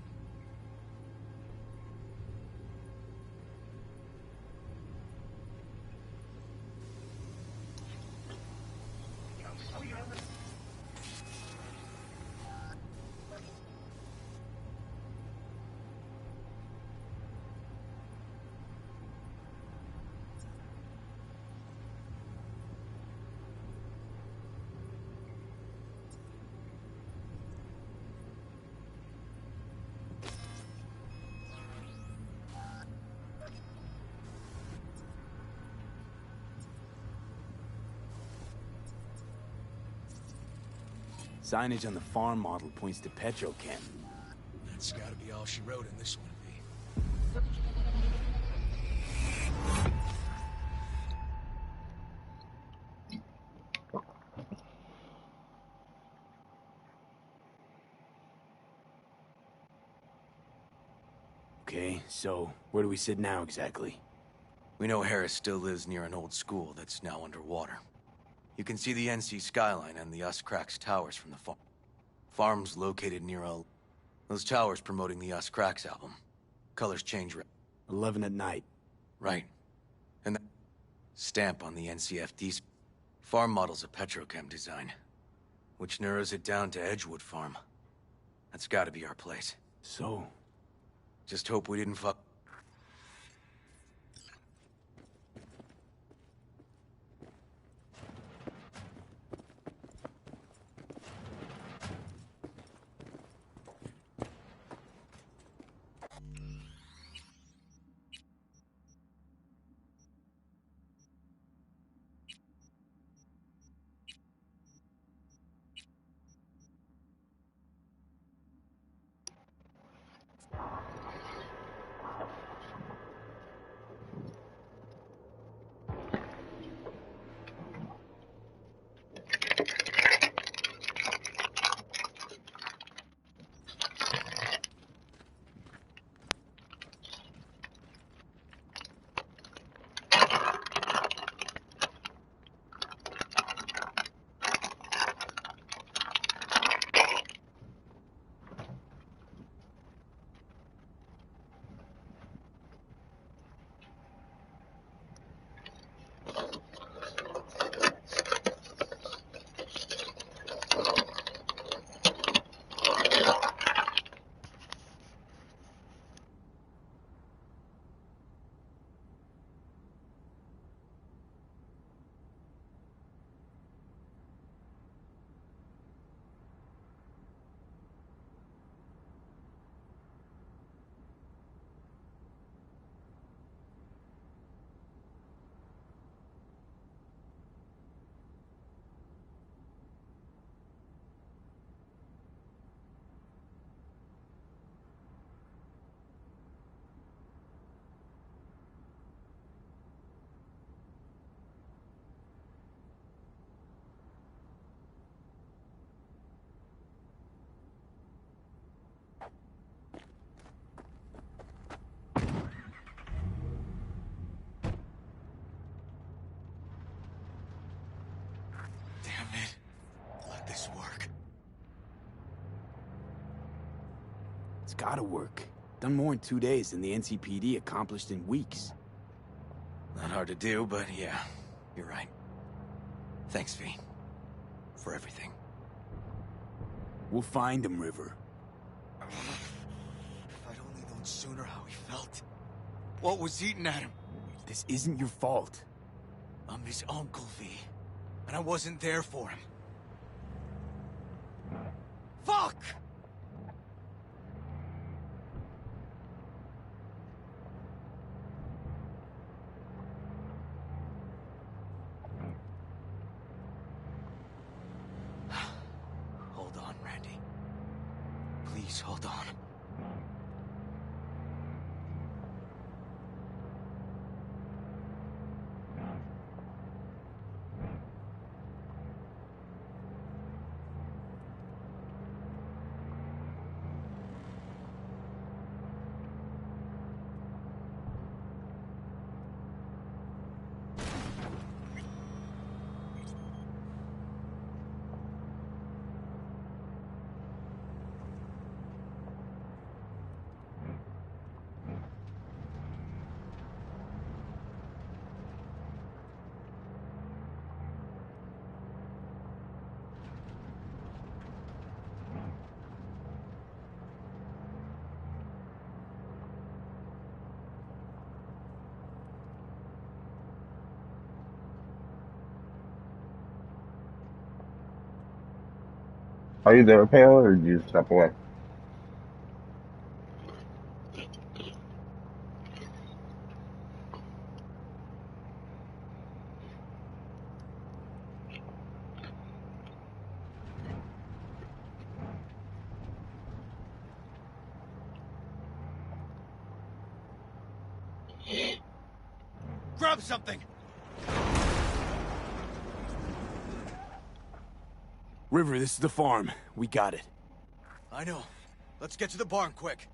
Signage on the farm model points to Petrochem. That's gotta be all she wrote in this one, V. Okay, so where do we sit now exactly? We know Harris still lives near an old school that's now underwater. You can see the NC skyline and the Us Cracks towers from the farm. Farm's located near those towers promoting the Us Cracks album. Colors change. 11 at night. Right. And the stamp on the NCFD's farm model's a Petrochem design, which narrows it down to Edgewood Farm. That's gotta be our place. So? Just hope we didn't fuck. This work. It's gotta work. Done more in 2 days than the NCPD accomplished in weeks. Not hard to do, but yeah, you're right. Thanks, V. For everything. We'll find him, River. If I'd only known sooner how he felt. What was eating at him? This isn't your fault. I'm his uncle, V. And I wasn't there for him. Fuck! Hold on, Randy. Please hold on. Are you there, Pale, or did you step away? Grab something! River, this is the farm. We got it. I know. Let's get to the barn quick.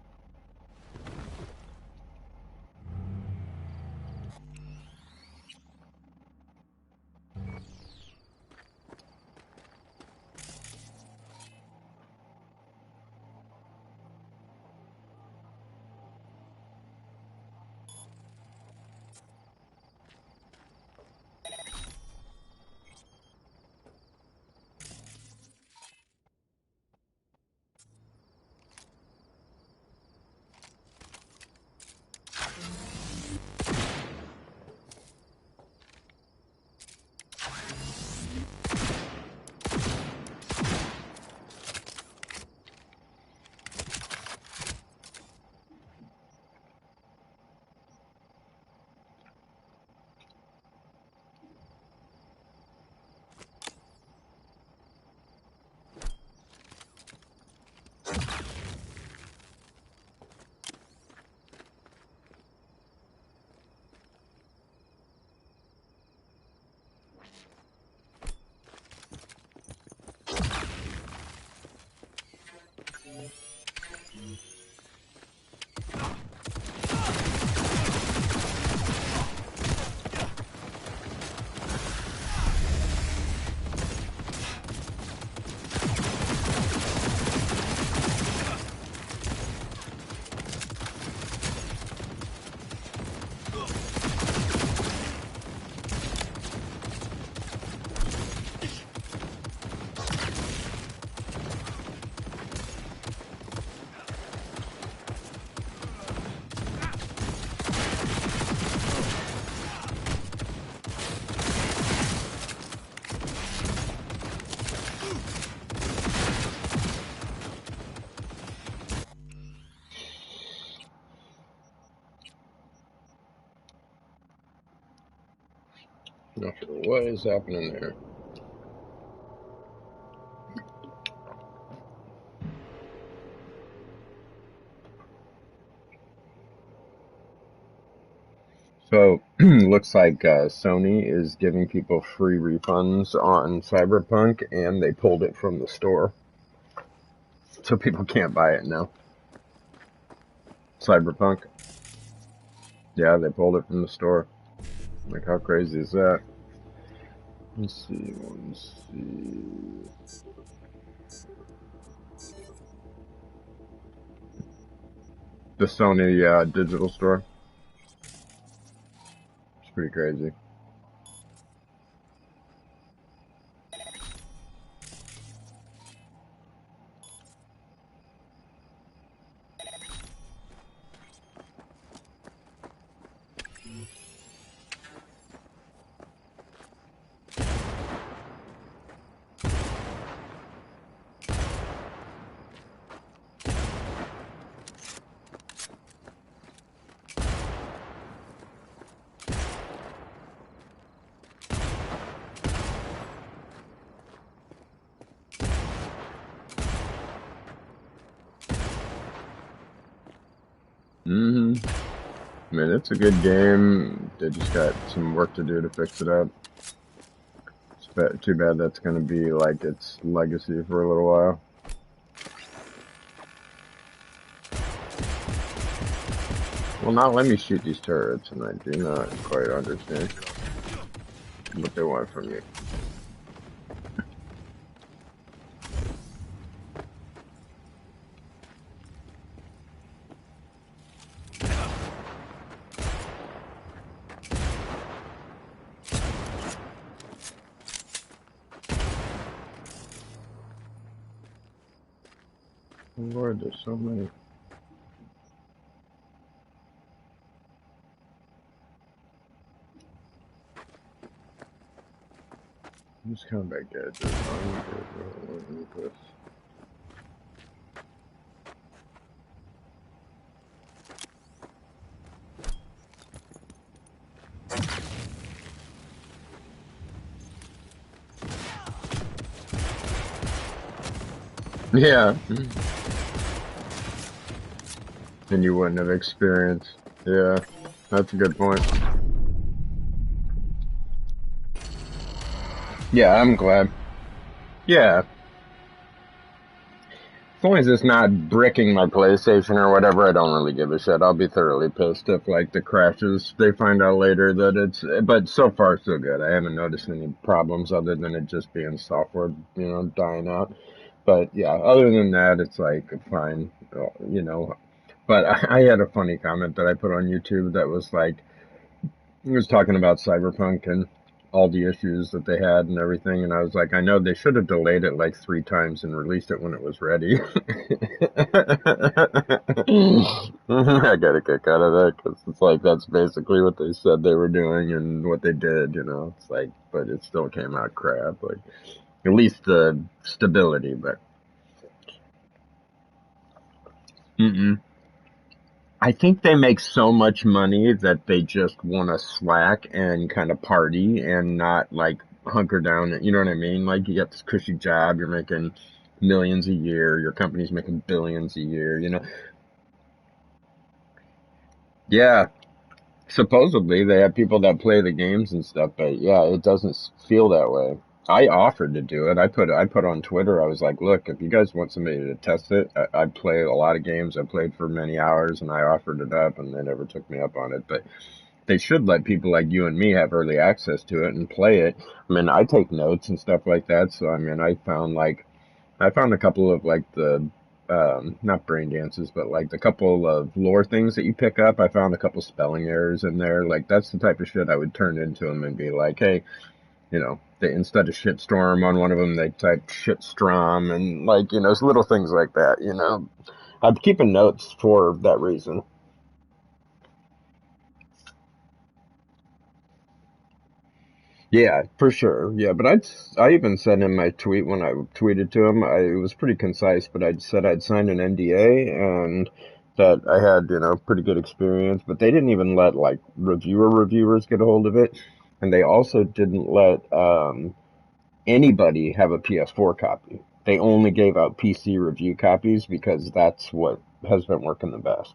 Not sure what is happening there. So, looks like Sony is giving people free refunds on Cyberpunk, and they pulled it from the store. So people can't buy it now. Cyberpunk. Yeah, they pulled it from the store. Like, how crazy is that? Let's see. The Sony digital store. It's pretty crazy. mean, it's a good game. They just got some work to do to fix it up. It's too bad that's going to be like its legacy for a little while. Well, now let me shoot these turrets, and I do not quite understand what they want from me. Lord, there's so many. Just combat gadgets. Yeah. And you wouldn't have experienced. Yeah, that's a good point. Yeah, I'm glad. Yeah. As long as it's not bricking my PlayStation or whatever, I don't really give a shit. I'll be thoroughly pissed if, like, the crashes, they find out later that it's... But so far, so good. I haven't noticed any problems other than it just being software, you know, dying out. But, yeah, other than that, it's, like, fine, you know. But I had a funny comment that I put on YouTube that was, like, he was talking about Cyberpunk and all the issues that they had and everything, and I was like, I know they should have delayed it like 3 times and released it when it was ready. I got a kick out of that because it's like that's basically what they said they were doing and what they did, you know. It's like, but it still came out crap. Like, at least the stability, but. I think they make so much money that they just want to slack and kind of party and not like hunker down. You know what I mean? Like you got this cushy job, you're making millions a year, your company's making billions a year, you know? Yeah, supposedly they have people that play the games and stuff, but yeah, it doesn't feel that way. I offered to do it. I put on Twitter. I was like, look, if you guys want somebody to test it, I play a lot of games. I played for many hours, and I offered it up, and they never took me up on it. But they should let people like you and me have early access to it and play it. I mean, I take notes and stuff like that. So I mean, I found a couple of like the not brain dances, but like the couple of lore things that you pick up. I found a couple spelling errors in there. Like that's the type of shit I would turn into them and be like, hey, you know, they instead of shitstorm on one of them, they type shitstrom and like, you know, it's little things like that, you know. I'm keeping notes for that reason. Yeah, for sure. Yeah, but I even said in my tweet when I tweeted to him, it was pretty concise, but I said I'd signed an NDA and that I had, you know, pretty good experience, but they didn't even let like reviewers get a hold of it. And they also didn't let anybody have a PS4 copy. They only gave out PC review copies because that's what has been working the best.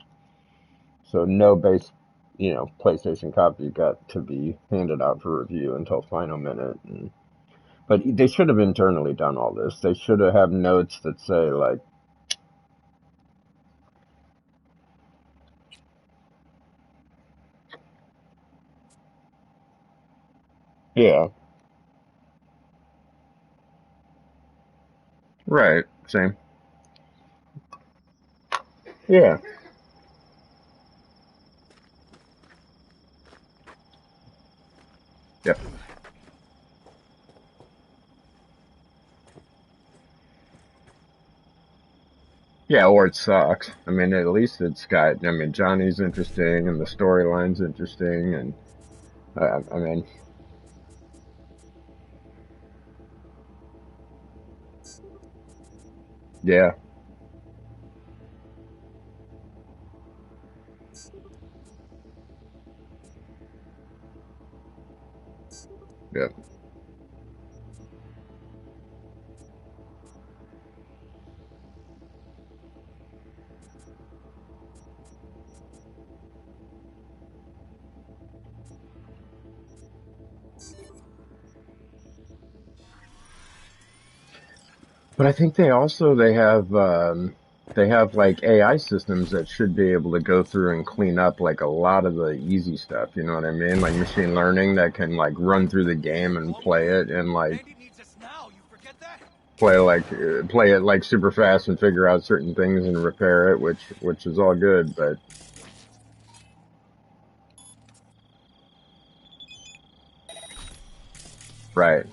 So no base, you know, PlayStation copy got to be handed out for review until final minute. But they should have internally done all this. They should have notes that say like, yeah, right, same, yeah, yeah. Yeah, or it sucks. I mean, at least it's got, I mean, Johnny's interesting and the storyline's interesting and, I mean, yeah, yeah. But I think they have like AI systems that should be able to go through and clean up like a lot of the easy stuff. You know what I mean? Like machine learning that can like run through the game and play it and like play it like super fast and figure out certain things and repair it, which is all good. But right.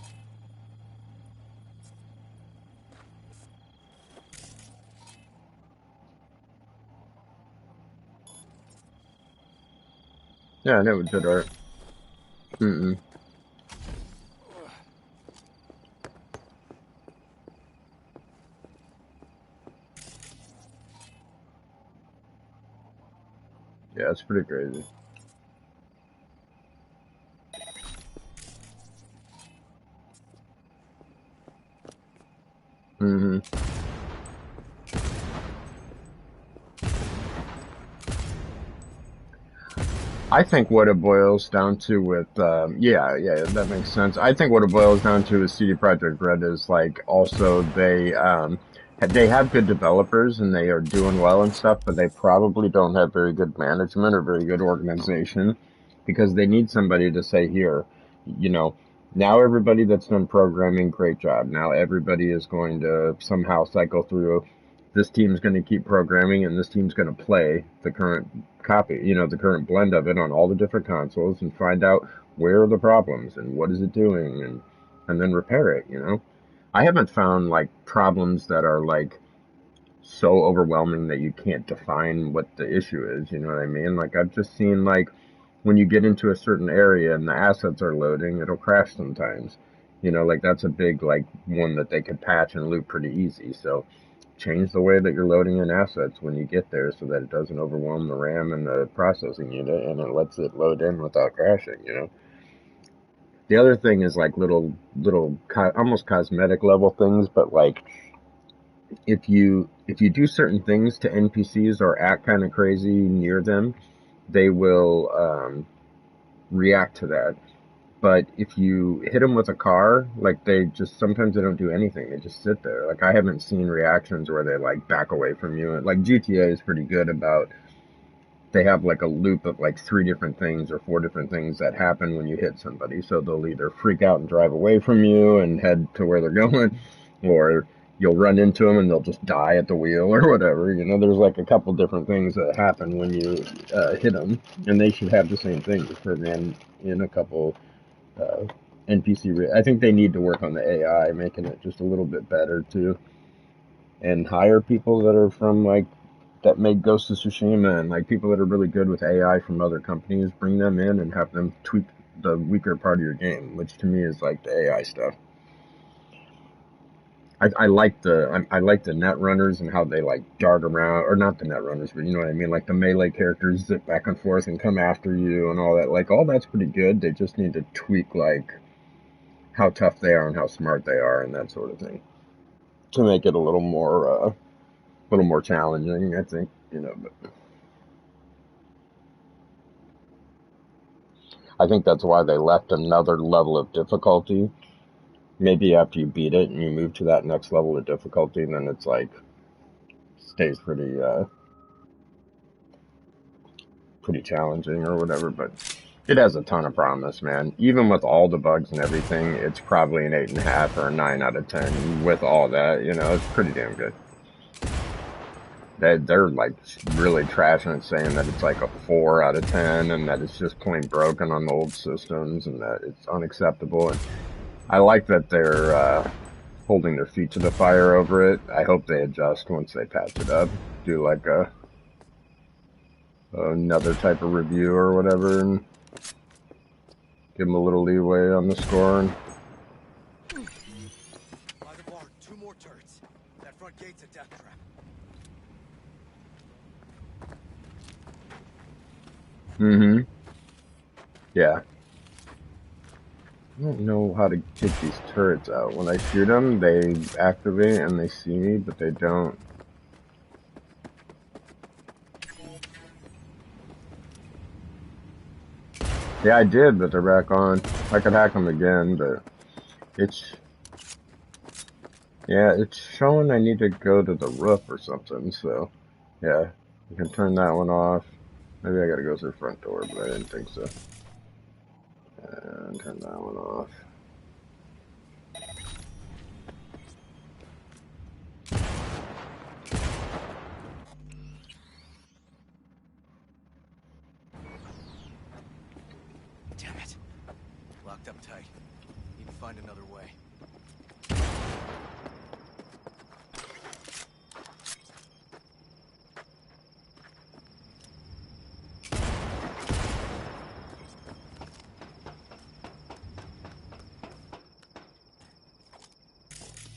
Yeah, I know it did art. Mm-mm. Yeah, it's pretty crazy. Mm-hmm. I think what it boils down to with, yeah, that makes sense. I think what it boils down to is CD Projekt Red is like also they have good developers and they are doing well and stuff, but they probably don't have very good management or very good organization because they need somebody to say here, you know, now everybody that's done programming, great job. Now everybody is going to somehow cycle through this team's going to keep programming and this team's going to play the current copy, the current blend of it on all the different consoles and find out where are the problems and what is it doing and then repair it. I haven't found like problems that are like so overwhelming that you can't define what the issue is, you know what I mean? Like I've just seen like when you get into a certain area and the assets are loading, it'll crash sometimes. Like that's a big like one that they could patch and loop pretty easy. So change the way that you're loading in assets when you get there so that it doesn't overwhelm the RAM and the processing unit and it lets it load in without crashing. The other thing is like little almost cosmetic level things, but like if you do certain things to NPCs or act kind of crazy near them, they will react to that. But if you hit them with a car, like sometimes they don't do anything. They just sit there. Like I haven't seen reactions where they like back away from you. Like GTA is pretty good about, they have like a loop of like 3 different things or 4 different things that happen when you hit somebody. So they'll either freak out and drive away from you and head to where they're going, or you'll run into them and they'll just die at the wheel or whatever. There's like a couple different things that happen when you hit them, and they should have the same thing for man in a couple uh, I think they need to work on the AI, making it just a little bit better too, and hire people that are from like that made Ghost of Tsushima and like people that are really good with AI from other companies. Bring them in and have them tweak the weaker part of your game, which to me is like the AI stuff. I like the net runners and how they like dart around, or not the net runners, but you know what I mean, like the melee characters zip back and forth and come after you and all that. Like all that's pretty good. They just need to tweak like how tough they are and how smart they are and that sort of thing to make it a little more challenging, I think. But I think that's why they left another level of difficulty. Maybe after you beat it and you move to that next level of difficulty, then it's like stays pretty challenging or whatever. But it has a ton of promise, man. Even with all the bugs and everything, it's probably an 8.5 or a 9 out of 10 with all that. It's pretty damn good. They're like really trashing it, saying that it's like a 4 out of 10 and that it's just plain broken on the old systems and that it's unacceptable. And I like that they're holding their feet to the fire over it. I hope they adjust once they patch it up. Do like another type of review or whatever and give them a little leeway on the score. And by the bar, 2 more turrets. That front gate's a death trap. Yeah. I don't know how to take these turrets out. When I shoot them, they activate and they see me, but they don't. Yeah, I did, but they're back on. I could hack them again, but it's Yeah, it's showing I need to go to the roof or something, so yeah, you can turn that one off. Maybe I gotta go through the front door, but I didn't think so. And turn that one off. Damn it. Locked up tight. Need to find another way.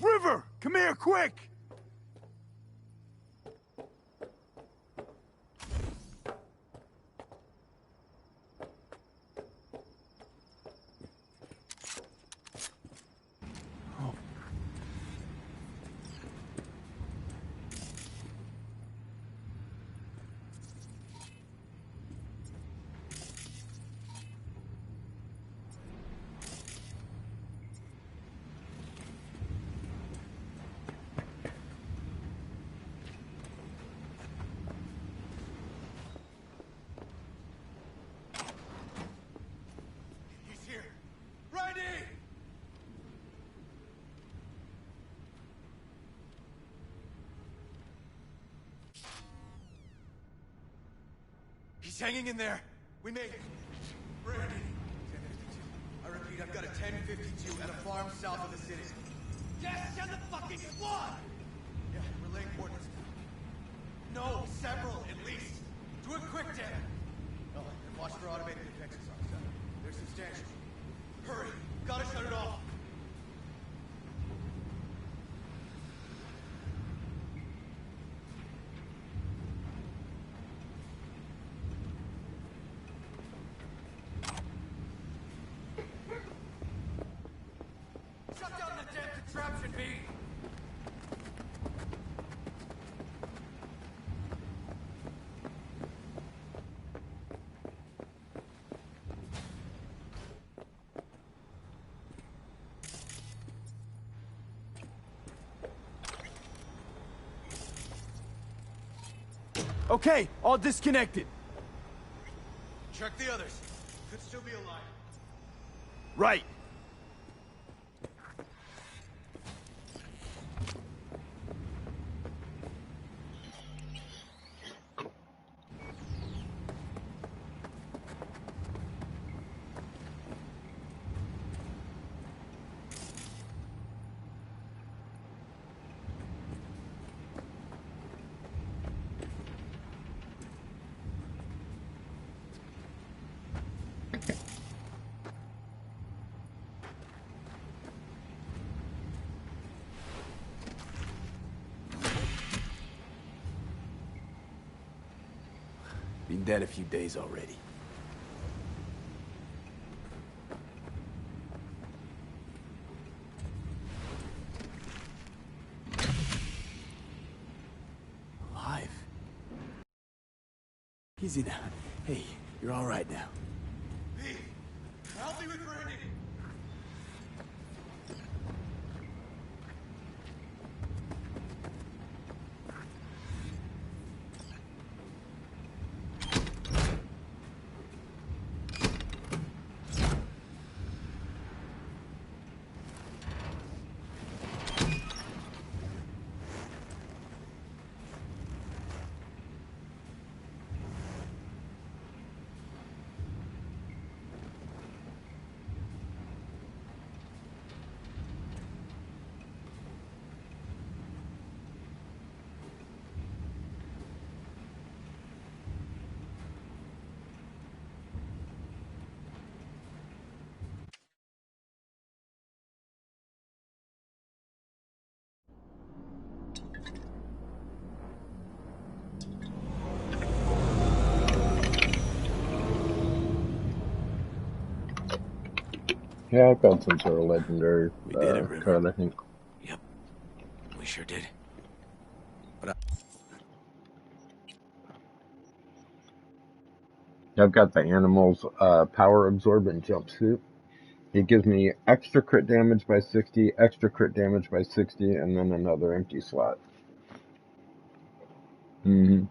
River! Come here, quick! He's here. Riley! He's hanging in there. We made it. Randy. 1052. I repeat, I've got a 1052 at a farm south of the city. Yes, send the fucking squad! Yeah, relay coordinates. No, several at least. Do it quick, damn it. Oh, and watch for automated defenses on site. They're substantial. Hurry, gotta shut it off. Shut down the damn contraption, B! Okay, all disconnected. Check the others. Could still be alive. Right. Been dead a few days already. Alive? Easy now. Hey, you're all right now. B, help me with Randy. Yeah, I've got some sort of legendary We did it, River. card, I think. Yep. We sure did. I've got the animal's power absorbent jumpsuit. It gives me extra crit damage by 60, extra crit damage by 60, and then another empty slot. Mm-hmm.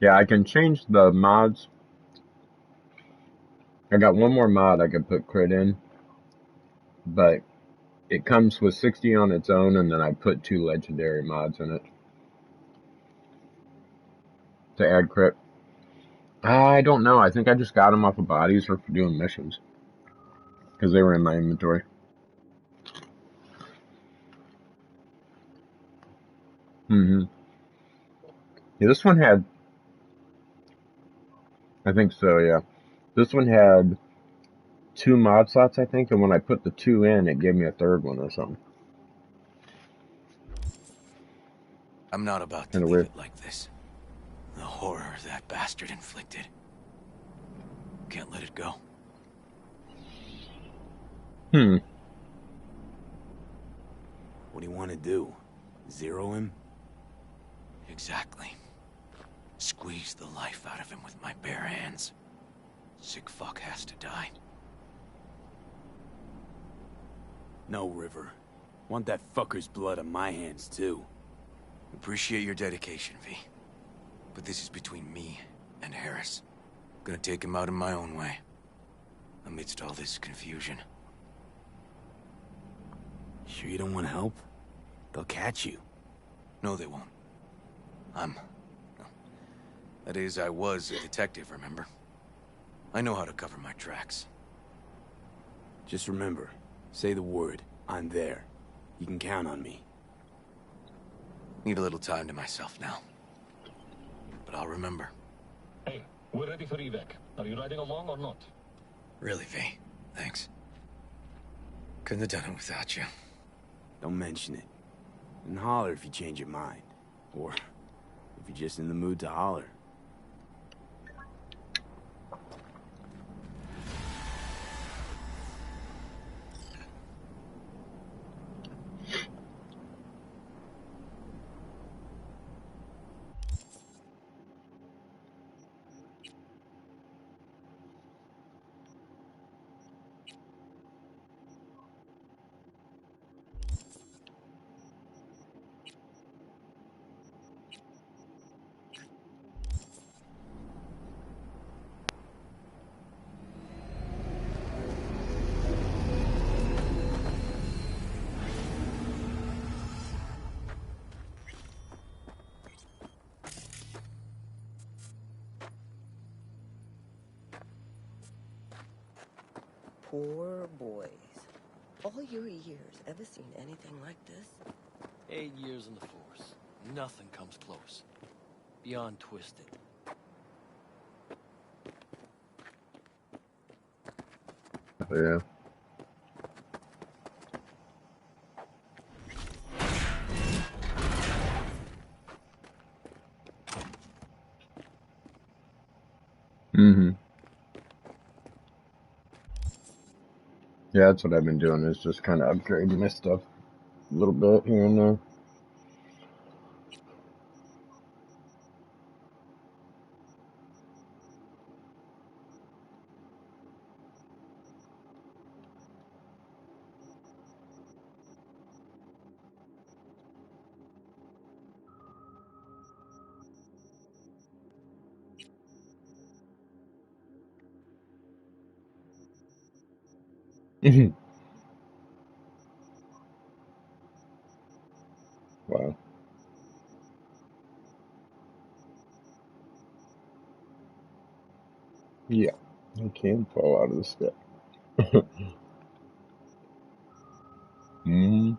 Yeah, I can change the mods. I got one more mod I could put crit in, but it comes with 60 on its own, and then I put 2 legendary mods in it to add crit. I don't know. I think I just got them off of bodies or for doing missions because they were in my inventory. Mm-hmm. Yeah, this one had, I think so, yeah. This one had 2 mod slots, I think, and when I put the 2 in, it gave me a third one or something. I'm not about to Kind of leave weird. it like this. The horror that bastard inflicted. Can't let it go. What do you want to do? Zero him? Exactly. Squeeze the life out of him with my bare hands. Sick fuck has to die. No, River. Want that fucker's blood on my hands, too. Appreciate your dedication, V. But this is between me and Harris. Gonna take him out in my own way. Amidst all this confusion. Sure you don't want help? They'll catch you. No, they won't. That is, I was a detective, remember? I know how to cover my tracks. Just remember, say the word. I'm there. You can count on me. Need a little time to myself now. But I'll remember. Hey, we're ready for evac. Are you riding along or not? Really, V. Thanks. Couldn't have done it without you. Don't mention it. And holler if you change your mind. Or if you're just in the mood to holler. Poor boys. All your years, ever seen anything like this? 8 years in the Force. Nothing comes close. Beyond twisted. Yeah. Mm-hmm. Yeah, that's what I've been doing, is just kind of upgrading my stuff a little bit here and there. Wow. Yeah, I can fall out of the sky. Mm.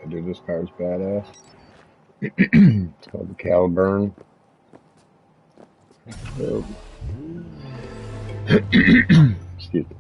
Dude, this car's badass. It's called the Caliburn. Excuse me.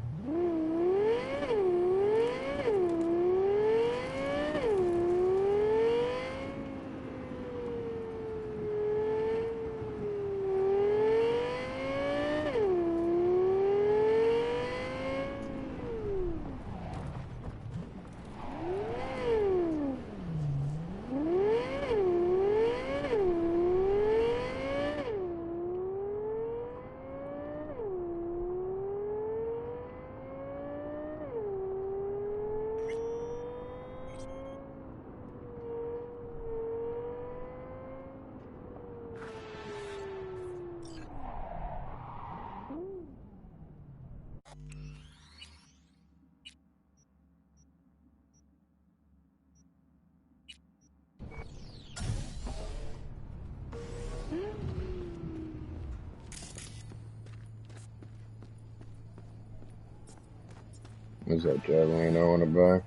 What's that javelin I want to buy?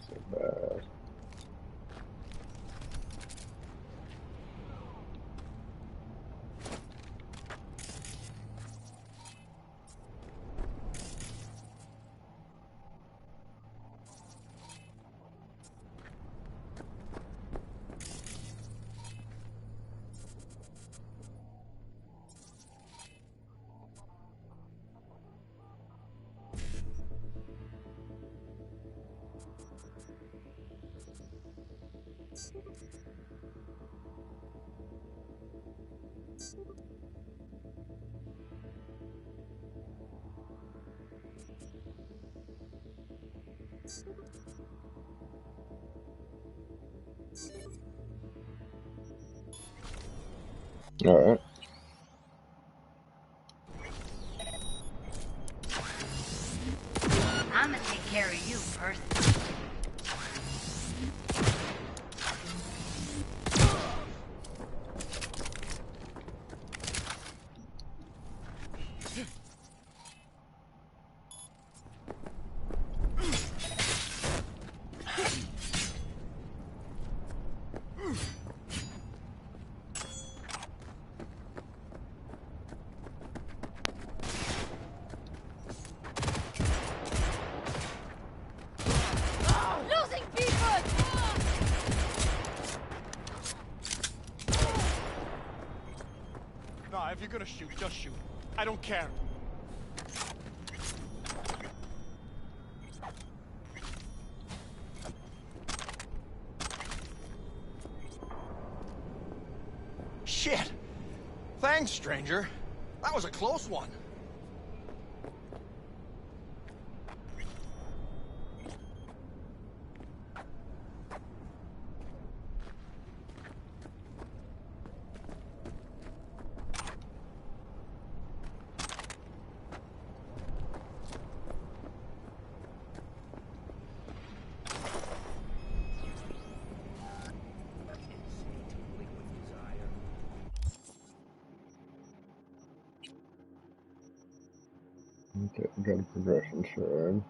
So bad. Alright. I'm gonna take care of you first. Losing people! Nah, if you're gonna shoot, just shoot. I don't care. Shit! Thanks, stranger. That was a close one. Okay, got a progression shard.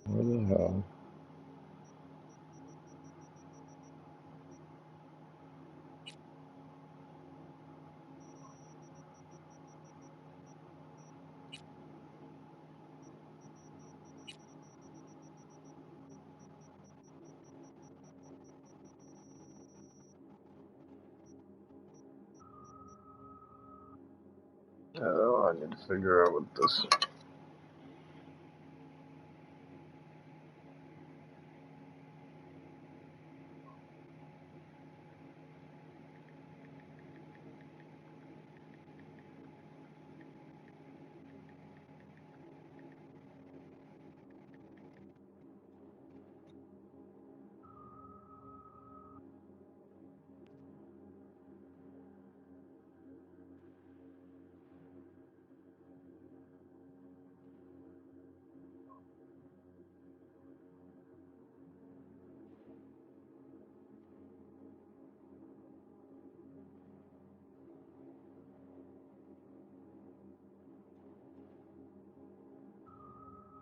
Where the hell? Oh, I need to figure out what this.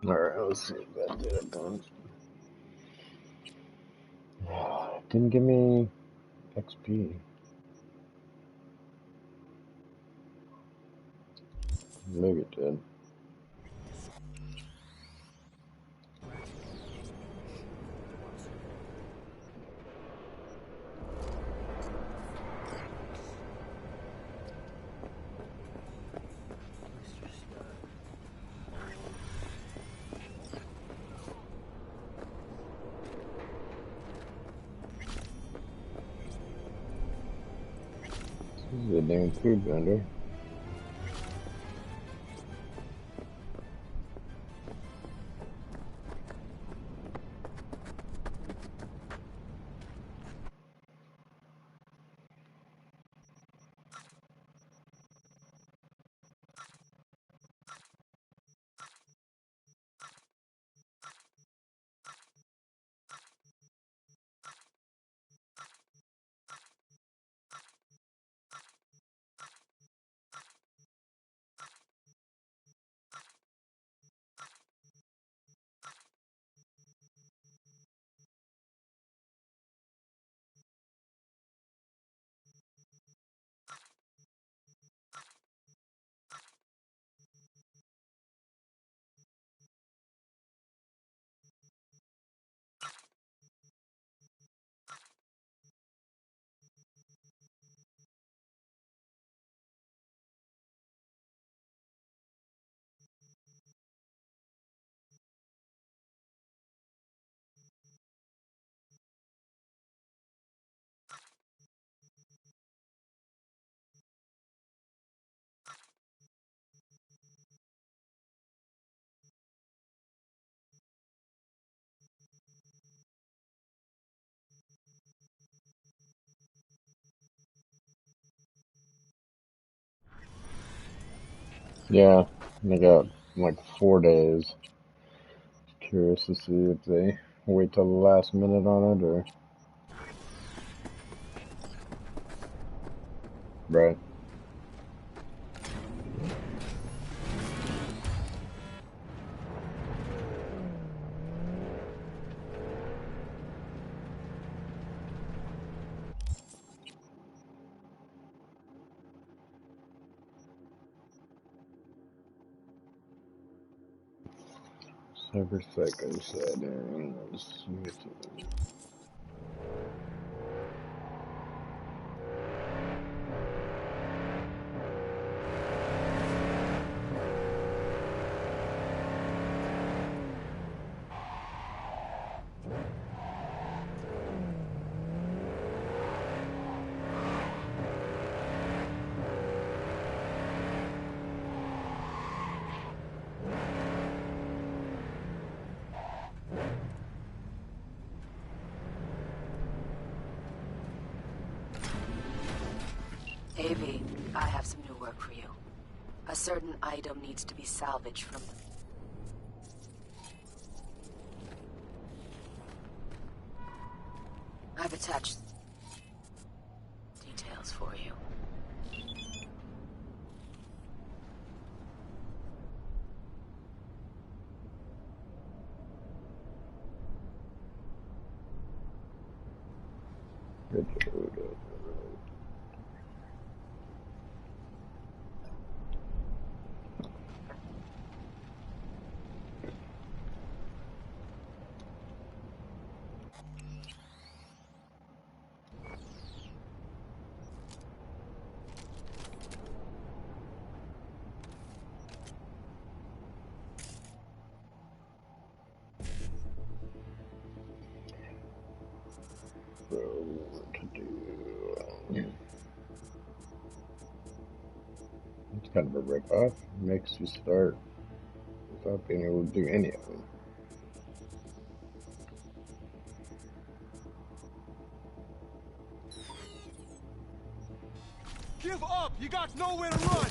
Alright, let's see if that did it done. Didn't give me XP. Maybe it did. This is a damn food vendor. Yeah, I got like 4 days. Curious to see if they wait till the last minute on it or. Right. Every second settings. AV, I have some new work for you. A certain item needs to be salvaged from the... I've attached details for you. It's kind of a rip-off. Makes you start without being able to do any of them. Give up! You got nowhere to run!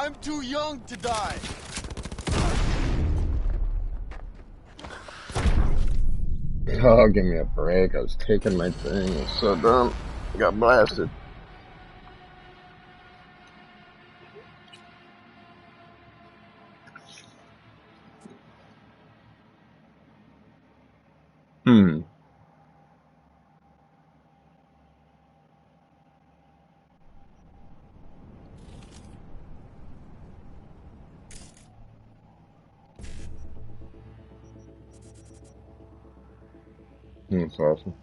I'm too young to die. Oh, give me a break. I was taking my thing. It was so dumb. Got blasted. Hmm. That's awesome.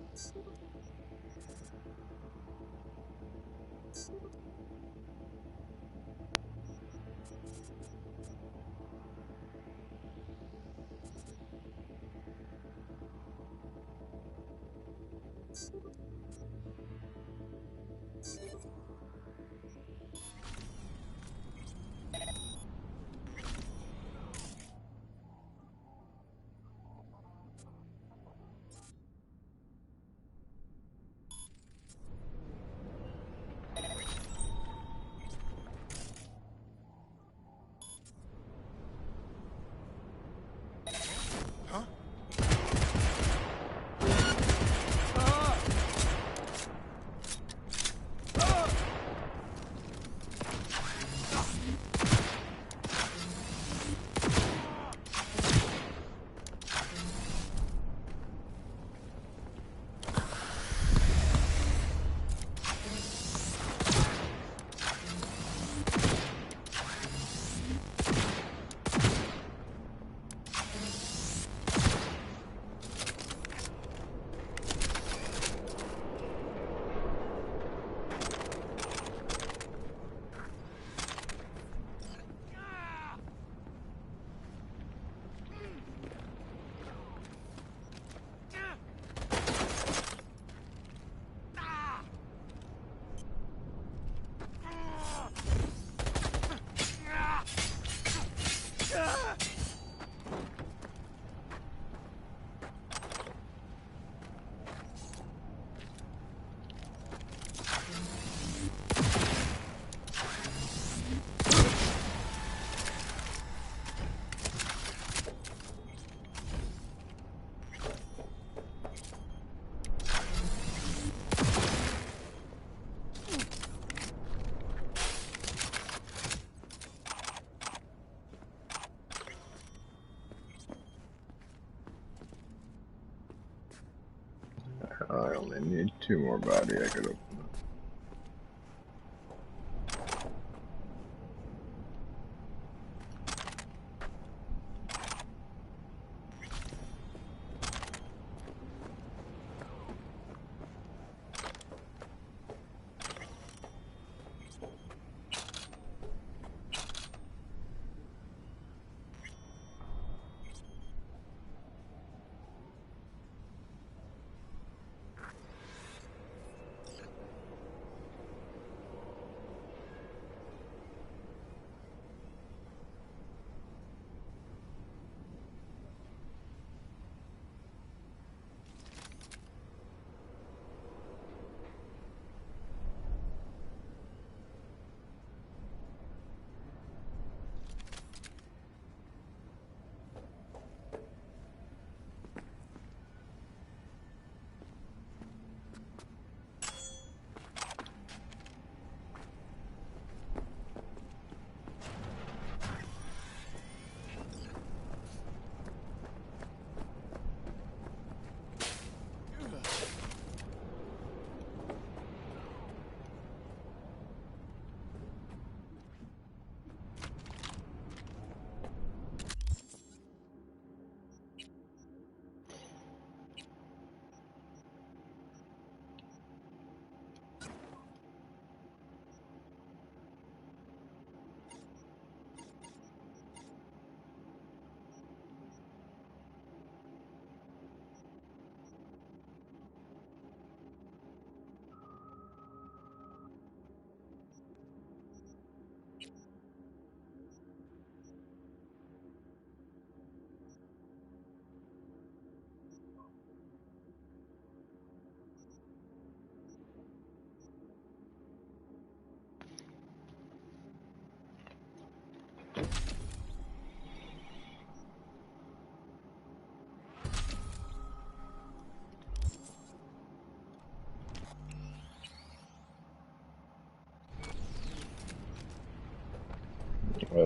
I only need 2 more body. I could open it.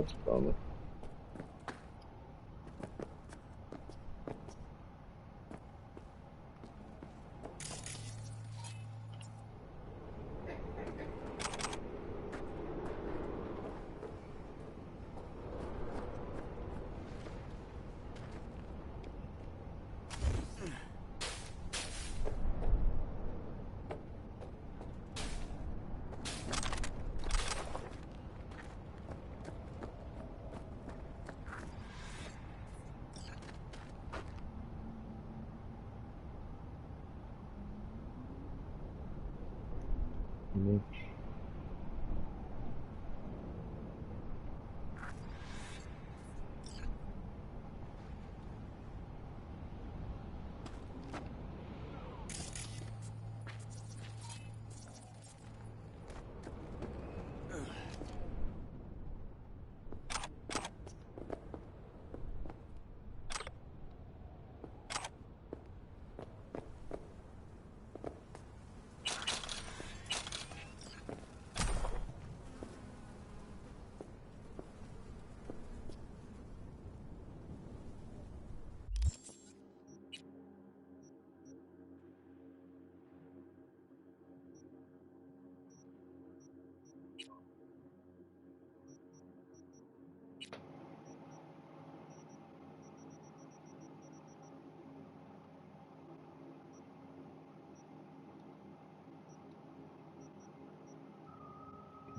that's a bummer.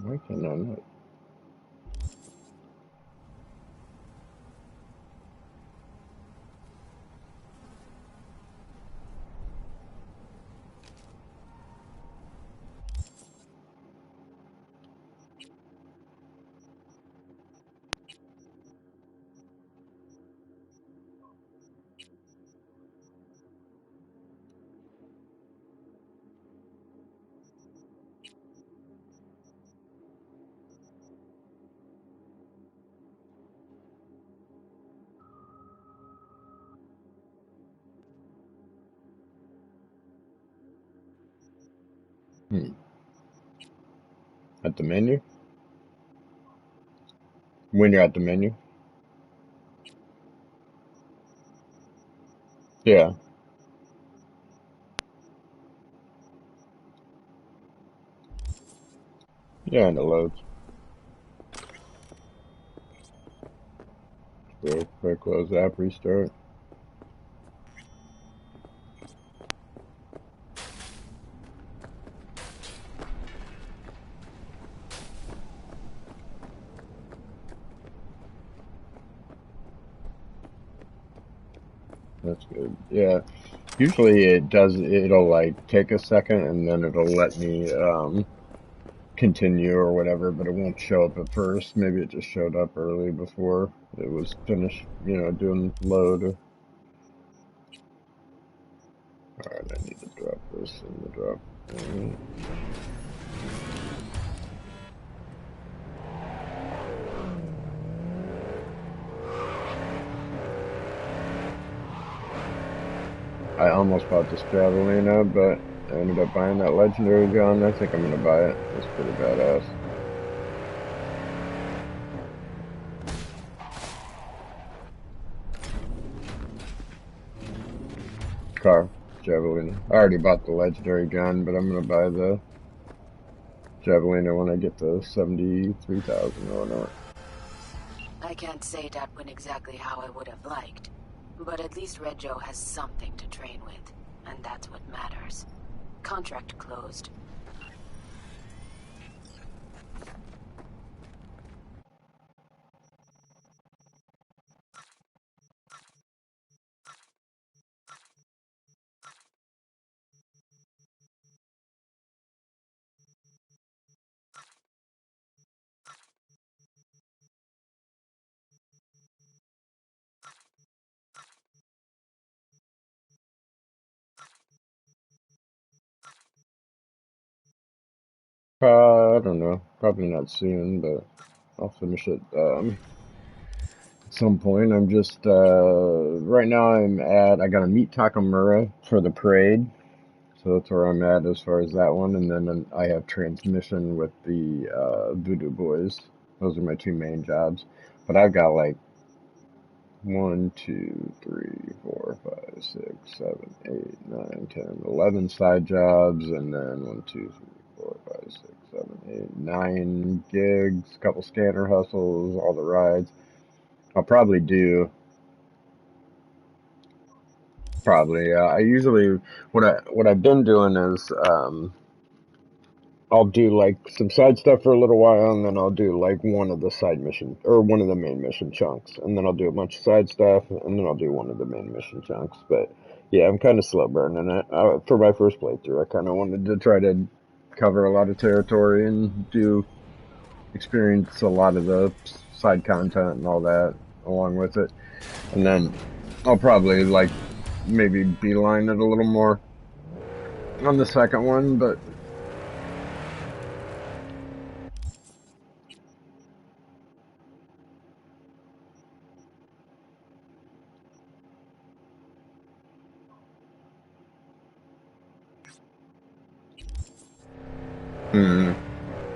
Why can I not? At the menu? When you're at the menu? Yeah. Yeah, and it loads. Quick close app, restart. That's good. Yeah. Usually it'll like take a second and then it'll let me continue or whatever, but it won't show up at first. Maybe it just showed up early before it was finished, doing load. Alright, I need to drop this in the drop. I almost bought this Javelina, but I ended up buying that legendary gun. I think I'm gonna buy it. It's pretty badass. Car, Javelina. I already bought the legendary gun, but I'm gonna buy the Javelina when I get to 73,000 or whatnot. I can't say that went exactly how I would have liked, but at least Red Joe has something to train with, and that's what matters. Contract closed. I don't know. Probably not soon, but I'll finish it at some point. I'm just right now I gotta meet Takamura for the parade, so that's where I'm at as far as that one, and then I have transmission with the Voodoo Boys. Those are my two main jobs. But I've got like 1, 2, 3, 4, 5, 6, 7, 8, 9, 10, 11 side jobs, and then 1, 2, 3, 4, 5, 6, 7, 8, 9 gigs, a couple scanner hustles, all the rides. I'll probably do I usually what I've been doing is I'll do like some side stuff for a little while, and then I'll do like one of the side mission or one of the main mission chunks, and then I'll do a bunch of side stuff, and then I'll do one of the main mission chunks. But yeah, I'm kind of slow burning it. For my first playthrough, I kind of wanted to try to cover a lot of territory and experience a lot of the side content and all that along with it, and then I'll probably like maybe beeline it a little more on the second one, but.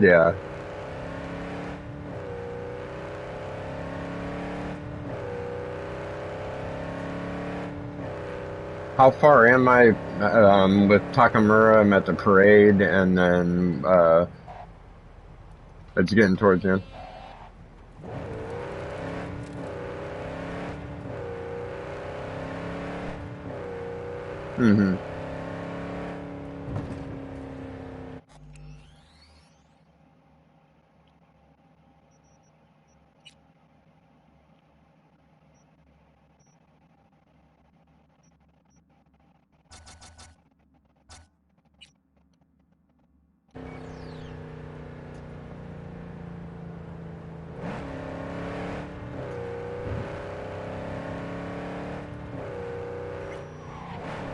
Yeah. How far am I with Takamura? I'm at the parade, and then it's getting towards the end. Mm-hmm.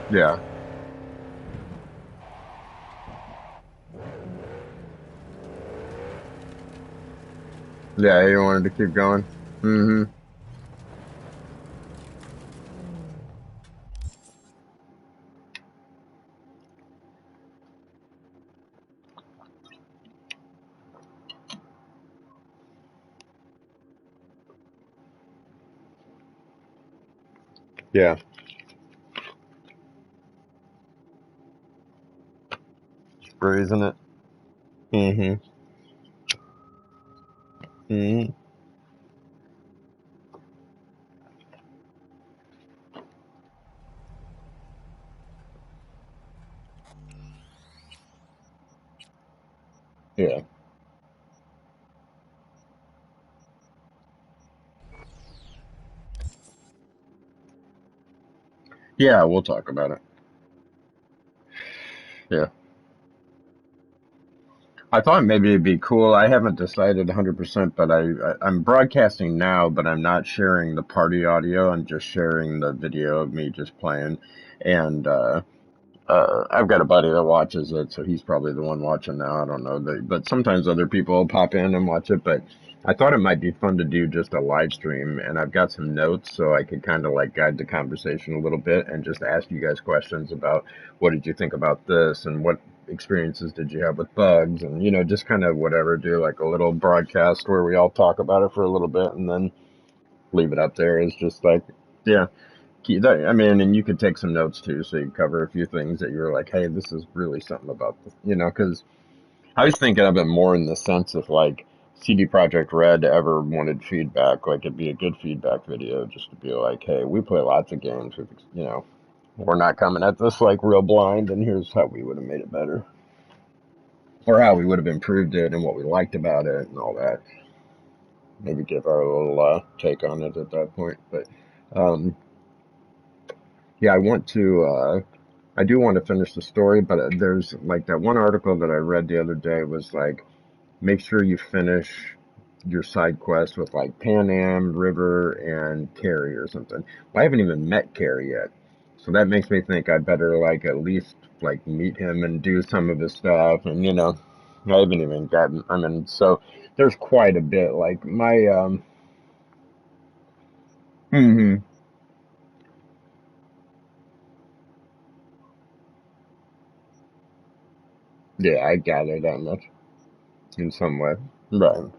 Yeah. Yeah, you wanted to keep going? Mm-hmm. Yeah. Isn't it? Mm-hmm. Mm-hmm. Yeah. Yeah, we'll talk about it. Yeah. I thought maybe it'd be cool. I haven't decided 100%, but I'm broadcasting now, but I'm not sharing the party audio. I'm just sharing the video of me just playing. And I've got a buddy that watches it, so he's probably the one watching now. I don't know, but sometimes other people will pop in and watch it. But I thought it might be fun to do just a live stream, and I've got some notes so I could kind of like guide the conversation a little bit and just ask you guys questions about what did you think about this and what experiences did you have with bugs, and just kind of whatever. Do like a little broadcast where we all talk about it for a little bit, and then leave it up there as just like, yeah. I mean, and you could take some notes too, so you cover a few things that you're like, hey, this is really something about this, because I was thinking of it more in the sense of like CD Projekt Red ever wanted feedback, like it'd be a good feedback video just to be like, hey, we play lots of games with, we're not coming at this like real blind, and here's how we would have made it better, or how we would have improved it, and what we liked about it, and all that. Maybe give our little take on it at that point, but. Um, Yeah, I do want to finish the story, but there's like that one article that I read the other day was like, make sure you finish your side quest with like Pan Am, River, and Carrie or something. Well, I haven't even met Carrie yet. So that makes me think I better like at least like meet him and do some of his stuff. And I haven't even gotten, I mean, so there's quite a bit. Like mhm. Yeah, I gather that much in some way. Right.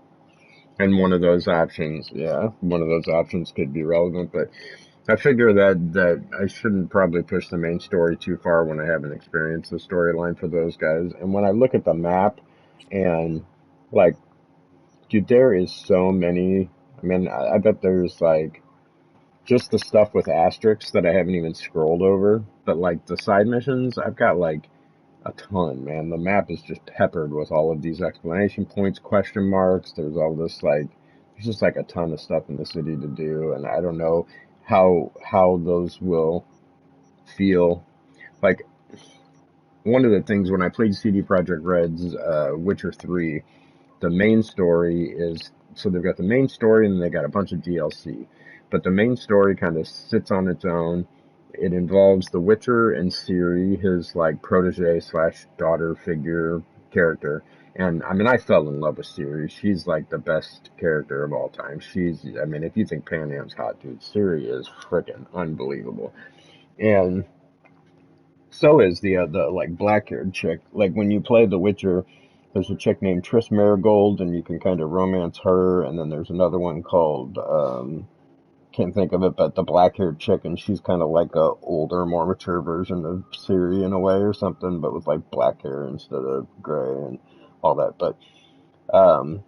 And one of those options, yeah, one of those options could be relevant, but I figure that I shouldn't probably push the main story too far when I haven't experienced the storyline for those guys. And when I look at the map and like, dude, there is so many. I mean, I bet there's like just the stuff with asterisks that I haven't even scrolled over. But like the side missions, I've got like a ton, man. The map is just peppered with all of these exclamation points, question marks. There's all this like, there's just like a ton of stuff in the city to do, and I don't know how those will feel. Like one of the things when I played CD Projekt Red's Witcher 3, the main story is, so they've got the main story and they got a bunch of DLC. But the main story kind of sits on its own. It involves the Witcher and Ciri, his like protege slash daughter figure character. And I mean, I fell in love with Ciri. She's like the best character of all time. I mean, if you think Pan Am's hot, dude, Ciri is freaking unbelievable. And so is the like black haired chick. Like when you play The Witcher, there's a chick named Triss Marigold, and you can kind of romance her. And then there's another one called can't think of it, but the black haired chick, and she's kind of like a older, more mature version of Ciri in a way or something, but with like black hair instead of gray and all that. But um,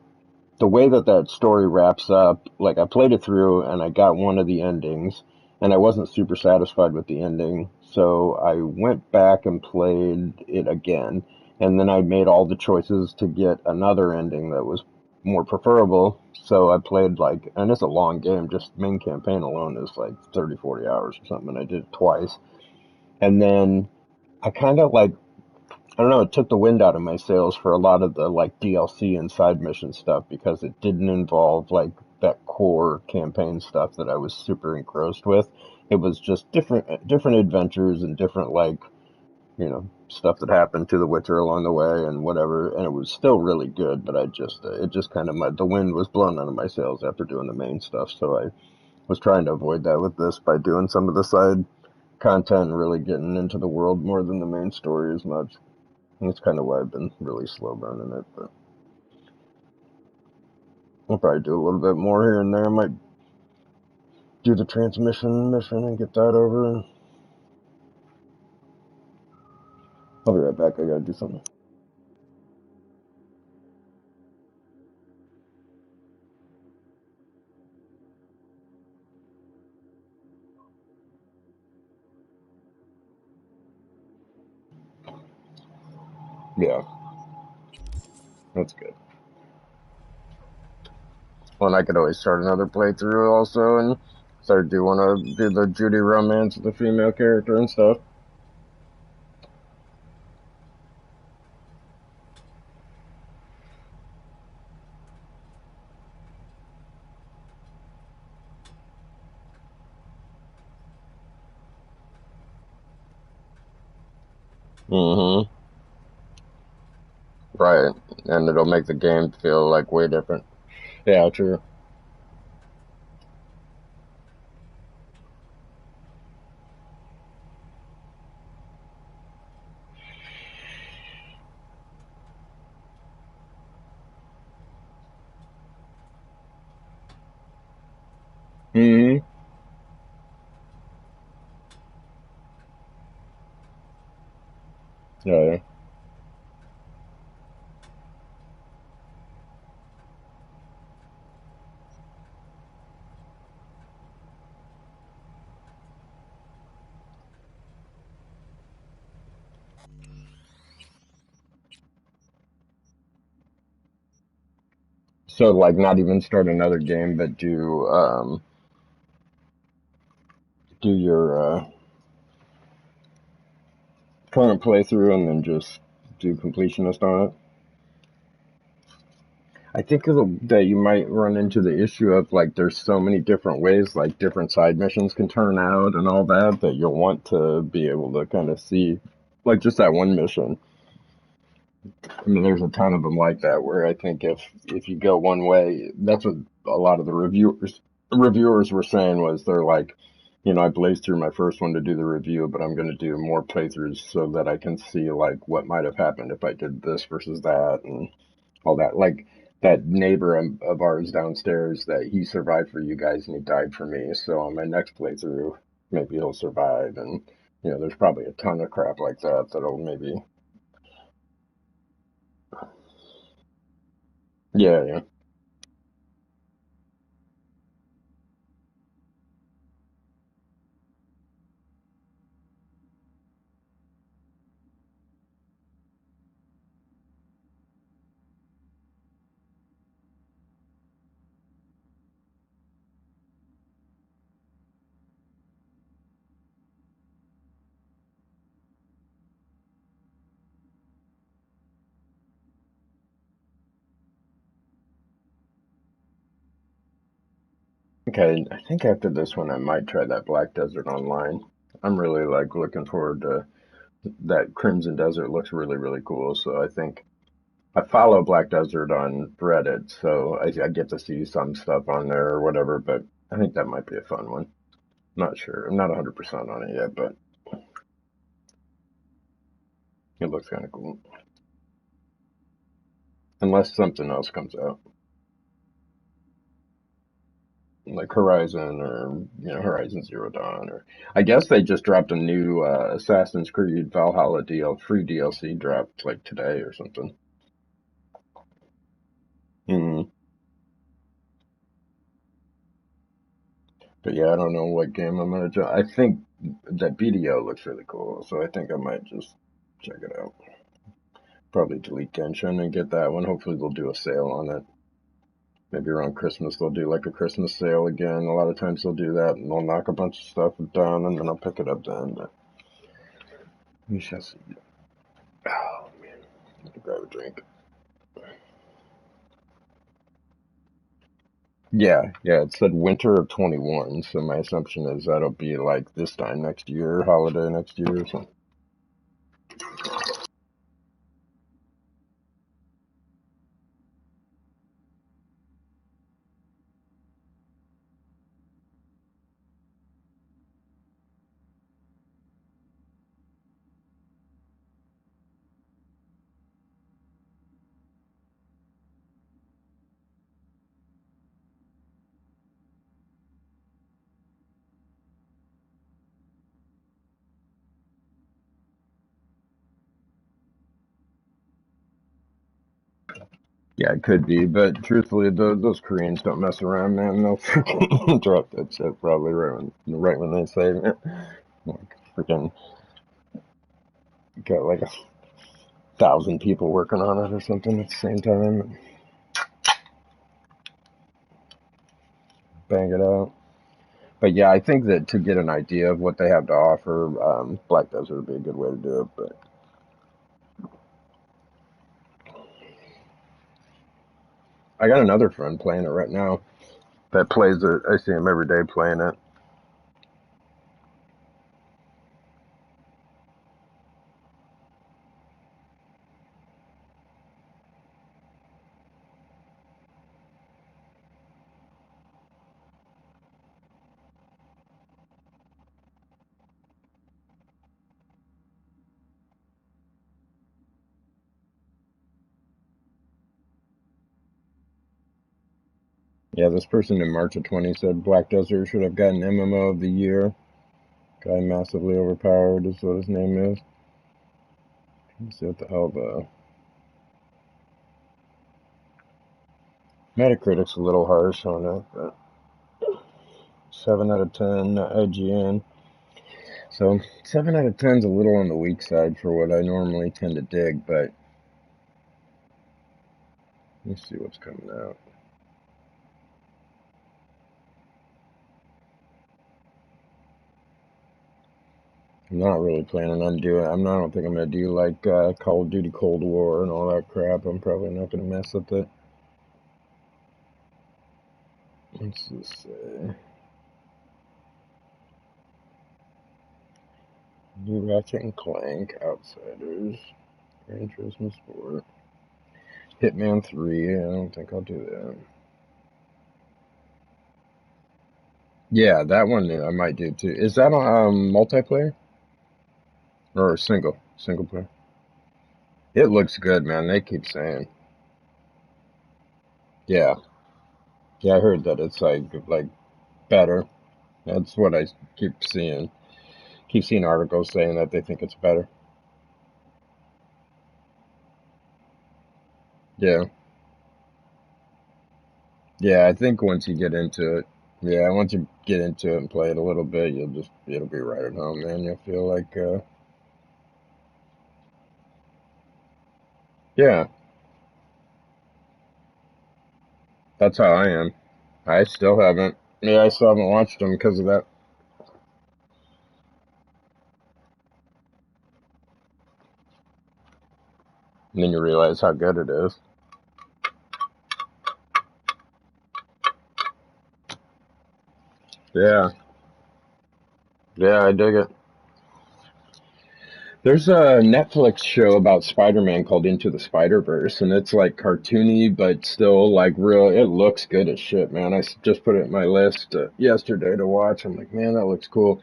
the way that story wraps up, like I played it through and I got one of the endings, and I wasn't super satisfied with the ending, so I went back and played it again, and then I made all the choices to get another ending that was more preferable. So I played like, and it's a long game, just main campaign alone is like 30, 40 hours or something, and I did it twice. And then I kind of like, I don't know, it took the wind out of my sails for a lot of the like DLC and side mission stuff because it didn't involve like that core campaign stuff that I was super engrossed with. It was just different adventures and different like, stuff that happened to the Witcher along the way and whatever, and it was still really good, but it just kind of, the wind was blown out of my sails after doing the main stuff, so I was trying to avoid that with this by doing some of the side content and really getting into the world more than the main story as much. That's kind of why I've been really slow burning it, but I'll probably do a little bit more here and there. I might do the transmission mission and get that over. I'll be right back. I gotta do something. Yeah, that's good. Well, and I could always start another playthrough also and start want to do the Judy romance with the female character and stuff. Mm-hmm. Right. And it'll make the game feel like way different. Yeah, true. Mm-hmm. Yeah, yeah. So, like, not even start another game, but do your current playthrough and then just do completionist on it. I think that you might run into the issue of like there's so many different ways like different side missions can turn out and all that that you'll want to be able to kind of see like just that one mission. I mean, there's a ton of them like that where I think if you go one way, that's what a lot of the reviewers were saying was they're like, I blazed through my first one to do the review, but I'm going to do more playthroughs so that I can see like what might have happened if I did this versus that and all that. Like that neighbor of ours downstairs, that he survived for you guys and he died for me. So on my next playthrough, maybe he'll survive. And there's probably a ton of crap like that that'll maybe. Yeah, yeah. Okay, I think after this one, I might try that Black Desert Online. I'm really like looking forward to that. Crimson Desert looks really, really cool. So I think I follow Black Desert on Reddit, so I get to see some stuff on there or whatever. But I think that might be a fun one. Not sure. I'm not 100% on it yet, but it looks kind of cool. Unless something else comes out, like Horizon or Horizon Zero Dawn, or I guess they just dropped a new Assassin's Creed Valhalla free DLC dropped like today or something. Hmm. But yeah, I don't know what game I'm gonna. I think that BDO looks really cool, so I think I might just check it out. Probably delete Genshin and get that one. Hopefully they'll do a sale on it. Maybe around Christmas they'll do like a Christmas sale again. A lot of times they'll do that and they'll knock a bunch of stuff down and then I'll pick it up then. But we shall see. Oh man, I have to grab a drink. Yeah, yeah, it said winter of 21, so my assumption is that'll be like this time next year, holiday next year or something. Yeah, it could be, but truthfully, those Koreans don't mess around, man. They'll freaking drop that shit probably right when they say it. Like, freaking got like 1,000 people working on it or something at the same time. Bang it out. But yeah, I think that to get an idea of what they have to offer, Black Desert would be a good way to do it. But I got another friend playing it right now that plays it. I see him every day playing it. Yeah, this person in March of 20 said Black Desert should have gotten MMO of the year. Guy massively overpowered is what his name is. Let's see what the hell the Metacritic's a little harsh on it, but 7 out of 10 IGN. So 7 out of 10 is a little on the weak side for what I normally tend to dig, but let's see what's coming out. I'm not really planning on doing. I don't think I'm gonna do like Call of Duty Cold War and all that crap. I'm probably not gonna mess with it. Let's just say New Ratchet and Clank, Outsiders, Gran Turismo Sport, Hitman 3. I don't think I'll do that. Yeah, that one I might do too. Is that on multiplayer or single player? It looks good, man. They keep saying. Yeah, yeah, I heard that it's like better. That's what I keep seeing. Keep seeing articles saying that they think it's better. Yeah, yeah. I think once you get into it, yeah, once you get into it and play it a little bit, it'll be right at home, man. You'll feel like, yeah, that's how I am. I still haven't. Yeah, I still haven't watched them because of that. And then you realize how good it is. Yeah, yeah, I dig it. There's a Netflix show about Spider-Man called Into the Spider-Verse, and it's like cartoony, but still like real. It looks good as shit, man. Just put it in my list yesterday to watch. I'm like, man, that looks cool.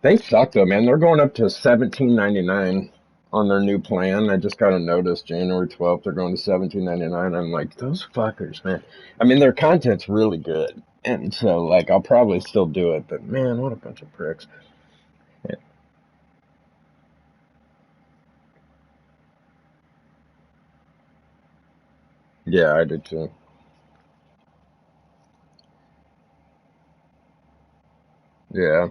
They suck though, man. They're going up to 17.99 on their new plan. I just got a notice January 12th. They're going to 17.99. I'm like, those fuckers, man. I mean, their content's really good, and so like I'll probably still do it. But man, what a bunch of pricks. Yeah, yeah, I did too. Yeah.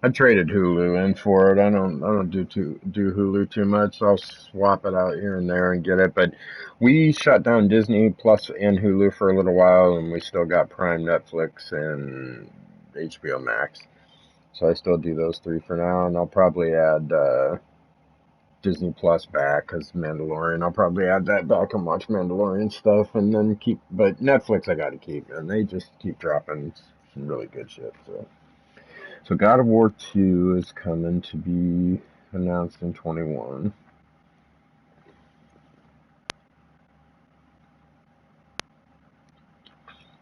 I traded Hulu in for it. I don't do Hulu too much. I'll swap it out here and there and get it. But we shut down Disney Plus and Hulu for a little while, and we still got Prime, Netflix, and HBO Max. So I still do those three for now, and I'll probably add Disney Plus back because Mandalorian. I'll probably add that back and watch Mandalorian stuff, and then keep. But Netflix I got to keep, and they just keep dropping some really good shit. So God of War 2 is coming to be announced in 21.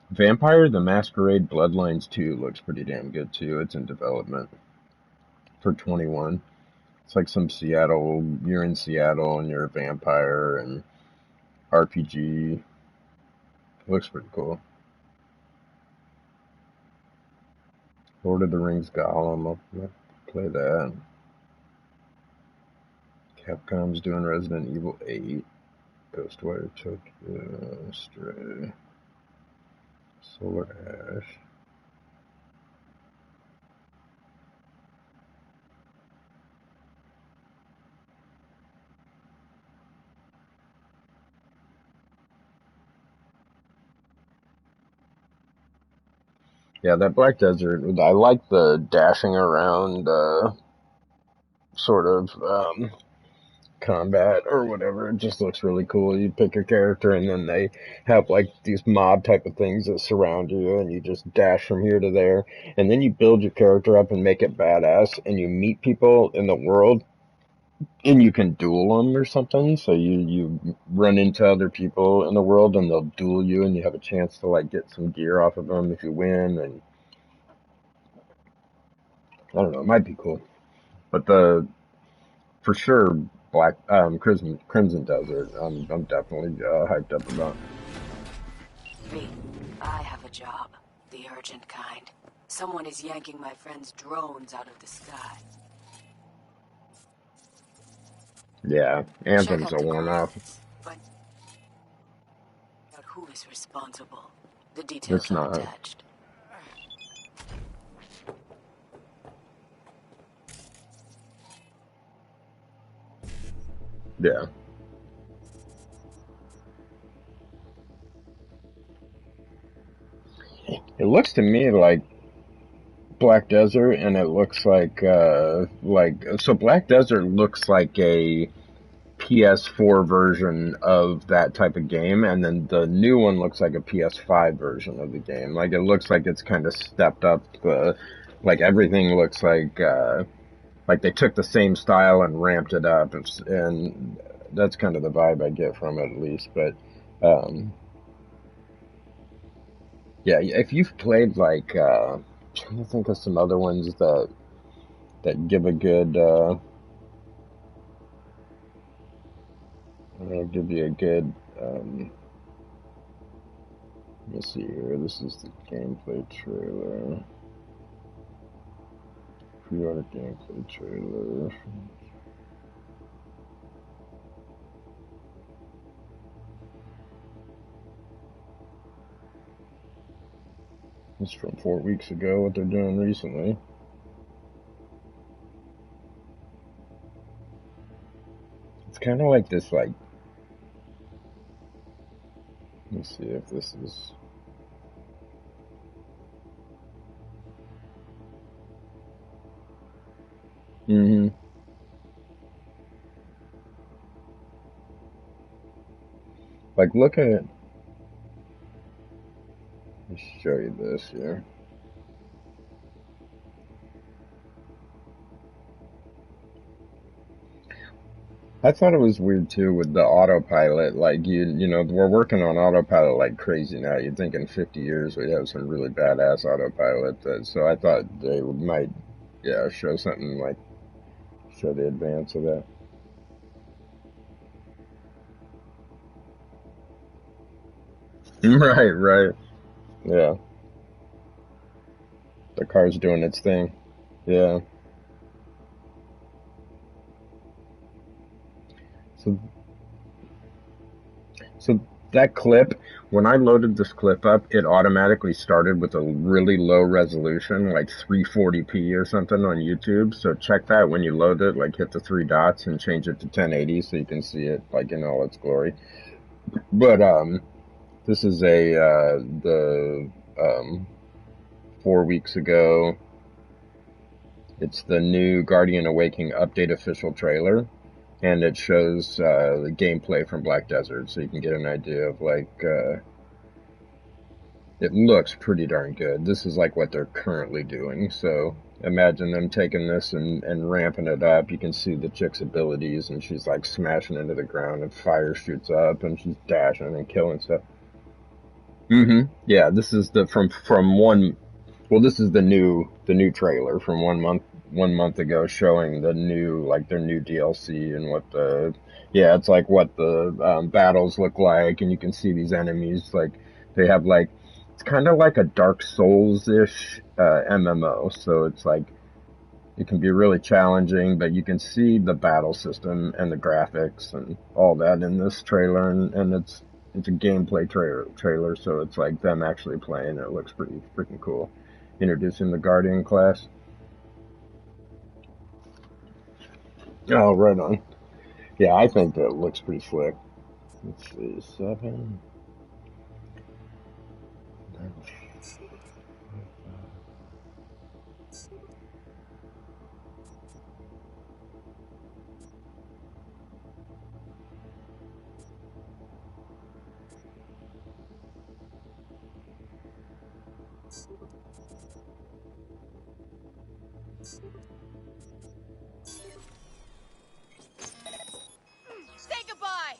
Vampire the Masquerade Bloodlines 2 looks pretty damn good too. It's in development for 21. It's like some Seattle, you're in Seattle and you're a vampire and RPG. Looks pretty cool. Lord of the Rings Gollum, I'll play that. Capcom's doing Resident Evil 8. Ghostwire Tokyo, Stray, Solar Ash. Yeah, that Black Desert, I like the dashing around sort of combat or whatever. It just looks really cool. You pick your character and then they have like these mob type of things that surround you and you just dash from here to there. And then you build your character up and make it badass and you meet people in the world and you can duel them or something. So you run into other people in the world and they'll duel you and you have a chance to like get some gear off of them if you win. And I don't know, it might be cool. But for sure, Crimson Desert, I'm definitely hyped up about. V, I have a job. The urgent kind. Someone is yanking my friend's drones out of the sky. Yeah, Check Anthem's out a the one-off. coordinates. Find out who is responsible. The It's details are not. attached. Yeah. It looks to me like Black Desert, and it looks like so Black Desert looks like a PS4 version of that type of game, and then the new one looks like a PS5 version of the game. Like it looks like it's kind of stepped up. Like everything looks like they took the same style and ramped it up, and that's kind of the vibe I get from it at least. But um, yeah, if you've played like trying to think of some other ones that give a good give you a good Let me see here. This is the gameplay trailer. Pre-order gameplay trailer. This is from 4 weeks ago, what they're doing recently. It's kind of like this, like, let's see if this is... Mm-hmm. Like, look at... Let's show you this here. I thought it was weird too with the autopilot. Like you know, we're working on autopilot like crazy now. You'd think in 50 years we have some really badass autopilot. So I thought they might, yeah, show something like show the advance of that. Right, right, yeah. The car's doing its thing. Yeah. So So that clip, when I loaded this clip up, it automatically started with a really low resolution, like 340p or something on YouTube. So check that when you load it, like hit the three dots and change it to 1080 so you can see it like in all its glory. But this is the 4 weeks ago. It's the new Guardian Awakening update official trailer. And it shows the gameplay from Black Desert, so you can get an idea of, like, it looks pretty darn good. This is, like, what they're currently doing, so imagine them taking this and ramping it up. You can see the chick's abilities, and she's, like, smashing into the ground, and fire shoots up, and she's dashing and killing stuff. Mm-hmm. Yeah, this is from one... Well, this is the new trailer from 1 month ago, showing the new, like, their new DLC and what the, yeah, it's like what the battles look like, and you can see these enemies, like, they have, like, it's kind of like a Dark Souls-ish MMO, so it's like, it can be really challenging, but you can see the battle system and the graphics and all that in this trailer, and it's a gameplay trailer, so it's like them actually playing. It looks pretty freaking cool. Introducing the Guardian class. Oh, right on. Yeah, I think that looks pretty slick. Let's see, 7. Say goodbye!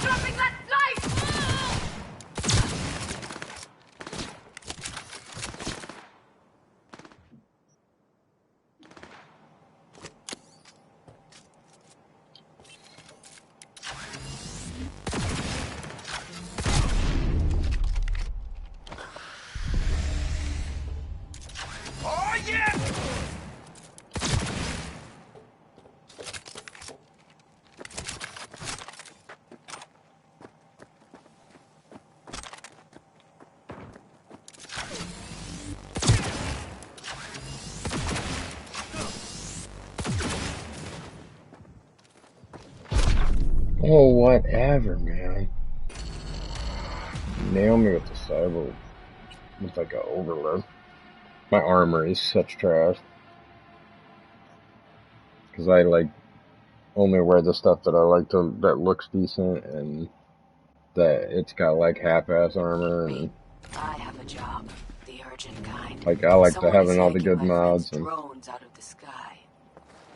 Dropping that light! Oh, yeah! Oh, whatever, man. Nail me with the cyber, with like an overload. My armor is such trash. because I like only wear the stuff that I like to that looks decent and that it's got like half-ass armor and I have a job, the urgent kind. like I like to Someone is having all the yanking good my friend's mods and drones out of the sky.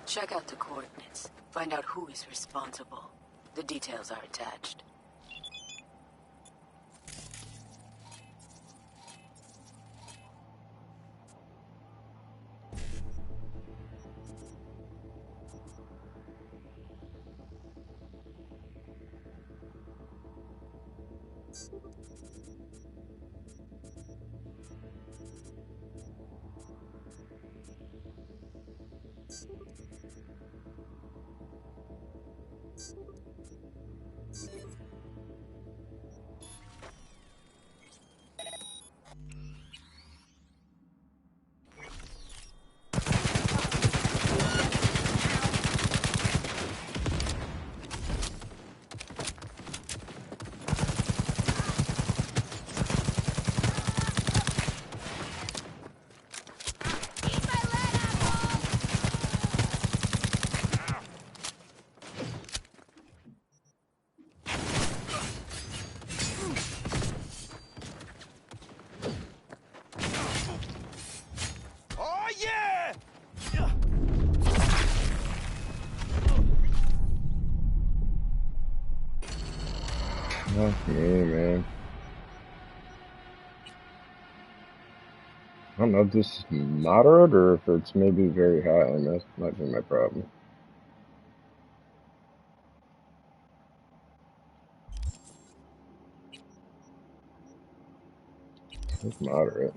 Check out the coordinates. Find out who is responsible. The details are attached. Oh, yeah! fuck me, man. I don't know if this is moderate or if it's maybe very high, and that might be my problem. It's moderate.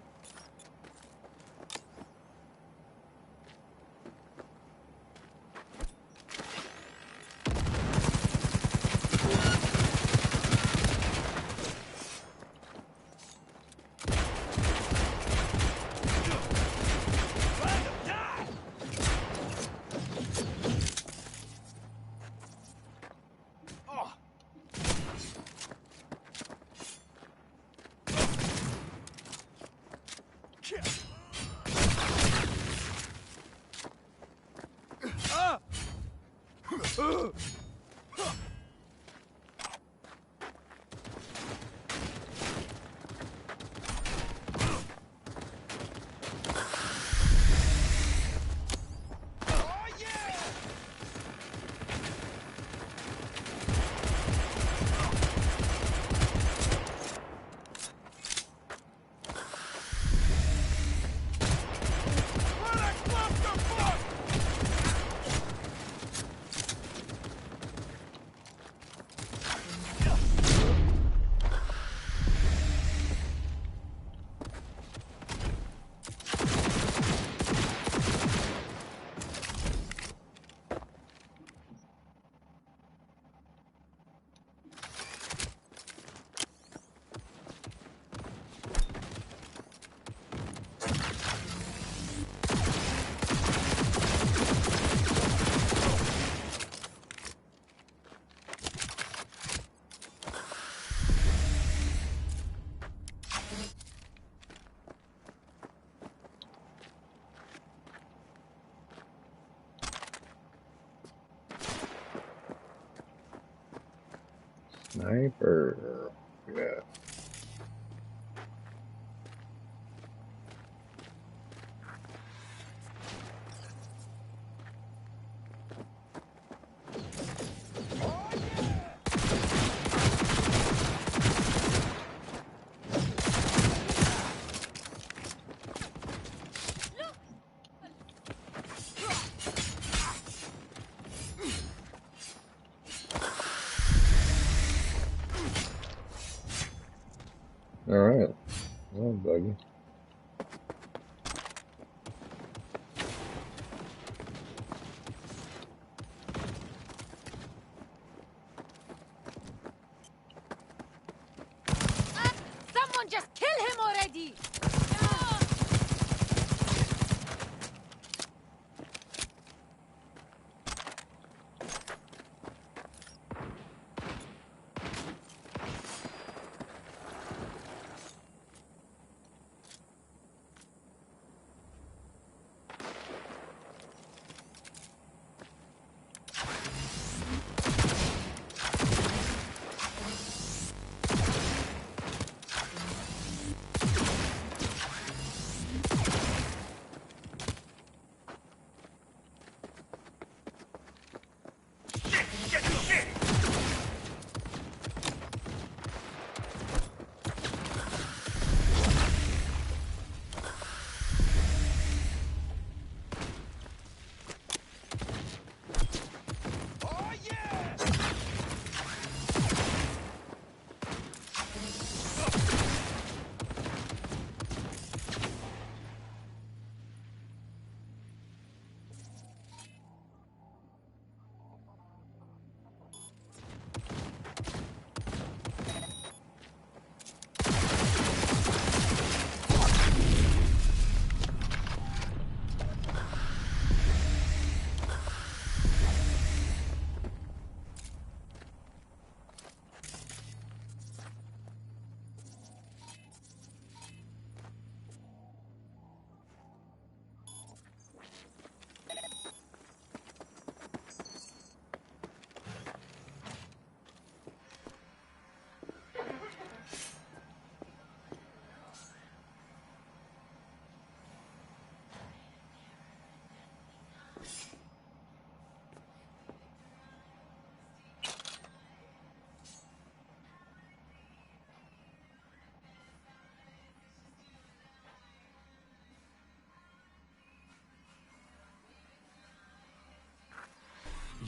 Sniper. Yeah. Alright. Well, buggy. Someone just kill him already!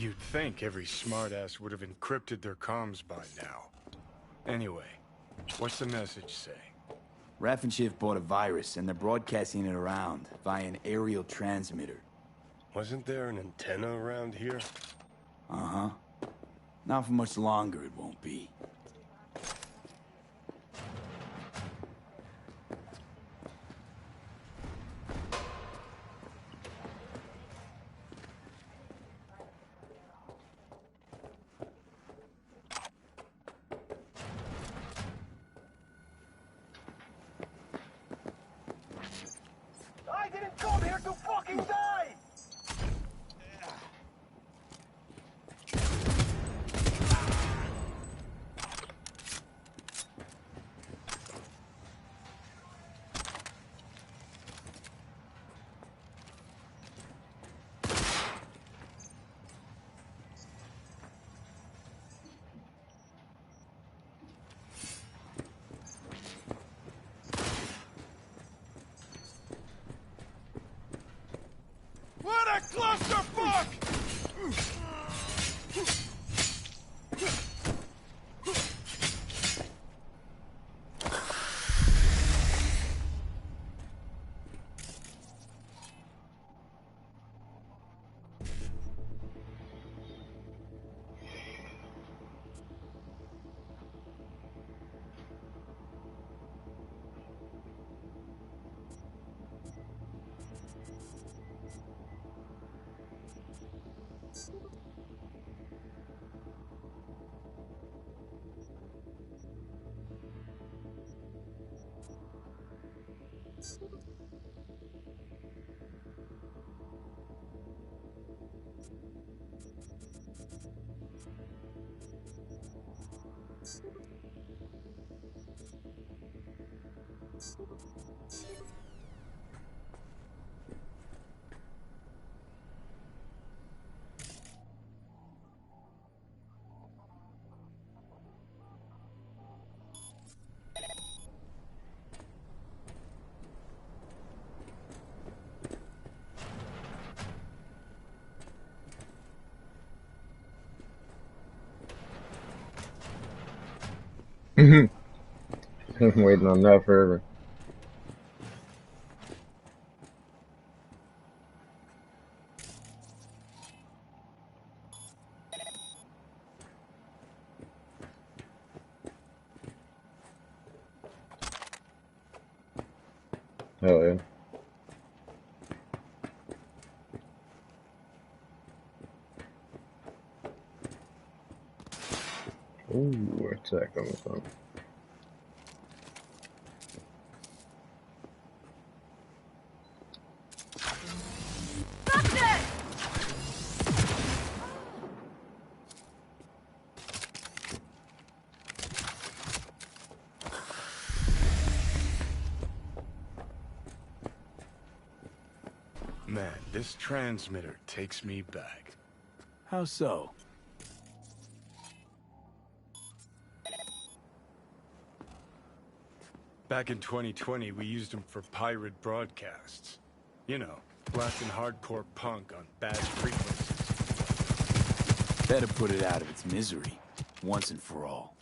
You'd think every smartass would have encrypted their comms by now. Anyway, what's the message say? Raff and Shiv bought a virus, and they're broadcasting it around via an aerial transmitter. Wasn't there an antenna around here? Uh-huh. Not for much longer, it won't be. I didn't come here to fucking die! What a clusterfuck! Been waiting on that forever. Hell yeah. Ooh, where's that coming from? Man, this transmitter takes me back. How so? Back in 2020, we used them for pirate broadcasts. You know, blasting hardcore punk on bad frequencies. Better put it out of its misery, once and for all.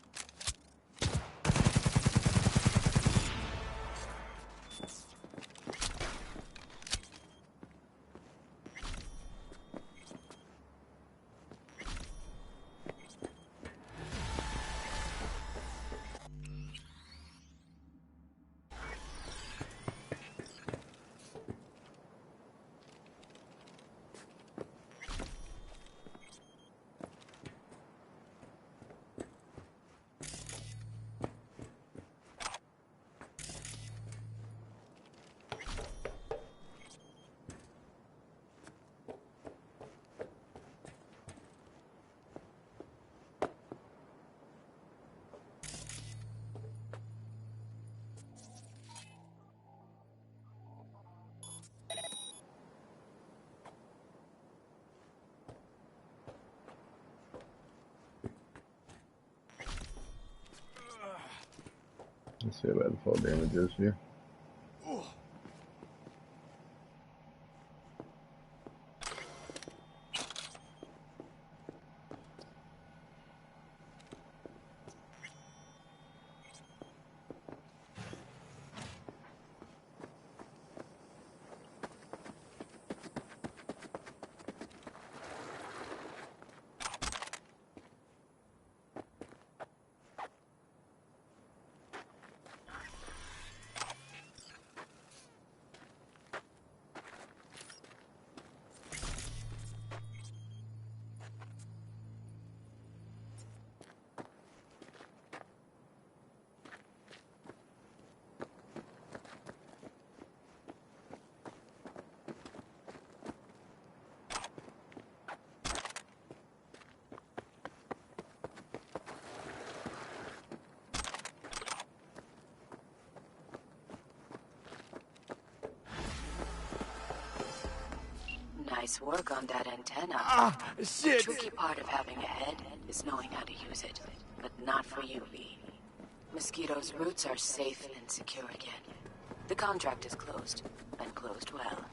Let's see about the fall damage is here. Nice work on that antenna. Ah, shit! The tricky part of having a head is knowing how to use it. But not for you, V. Mosquito's roots are safe and secure again. The contract is closed, and closed well.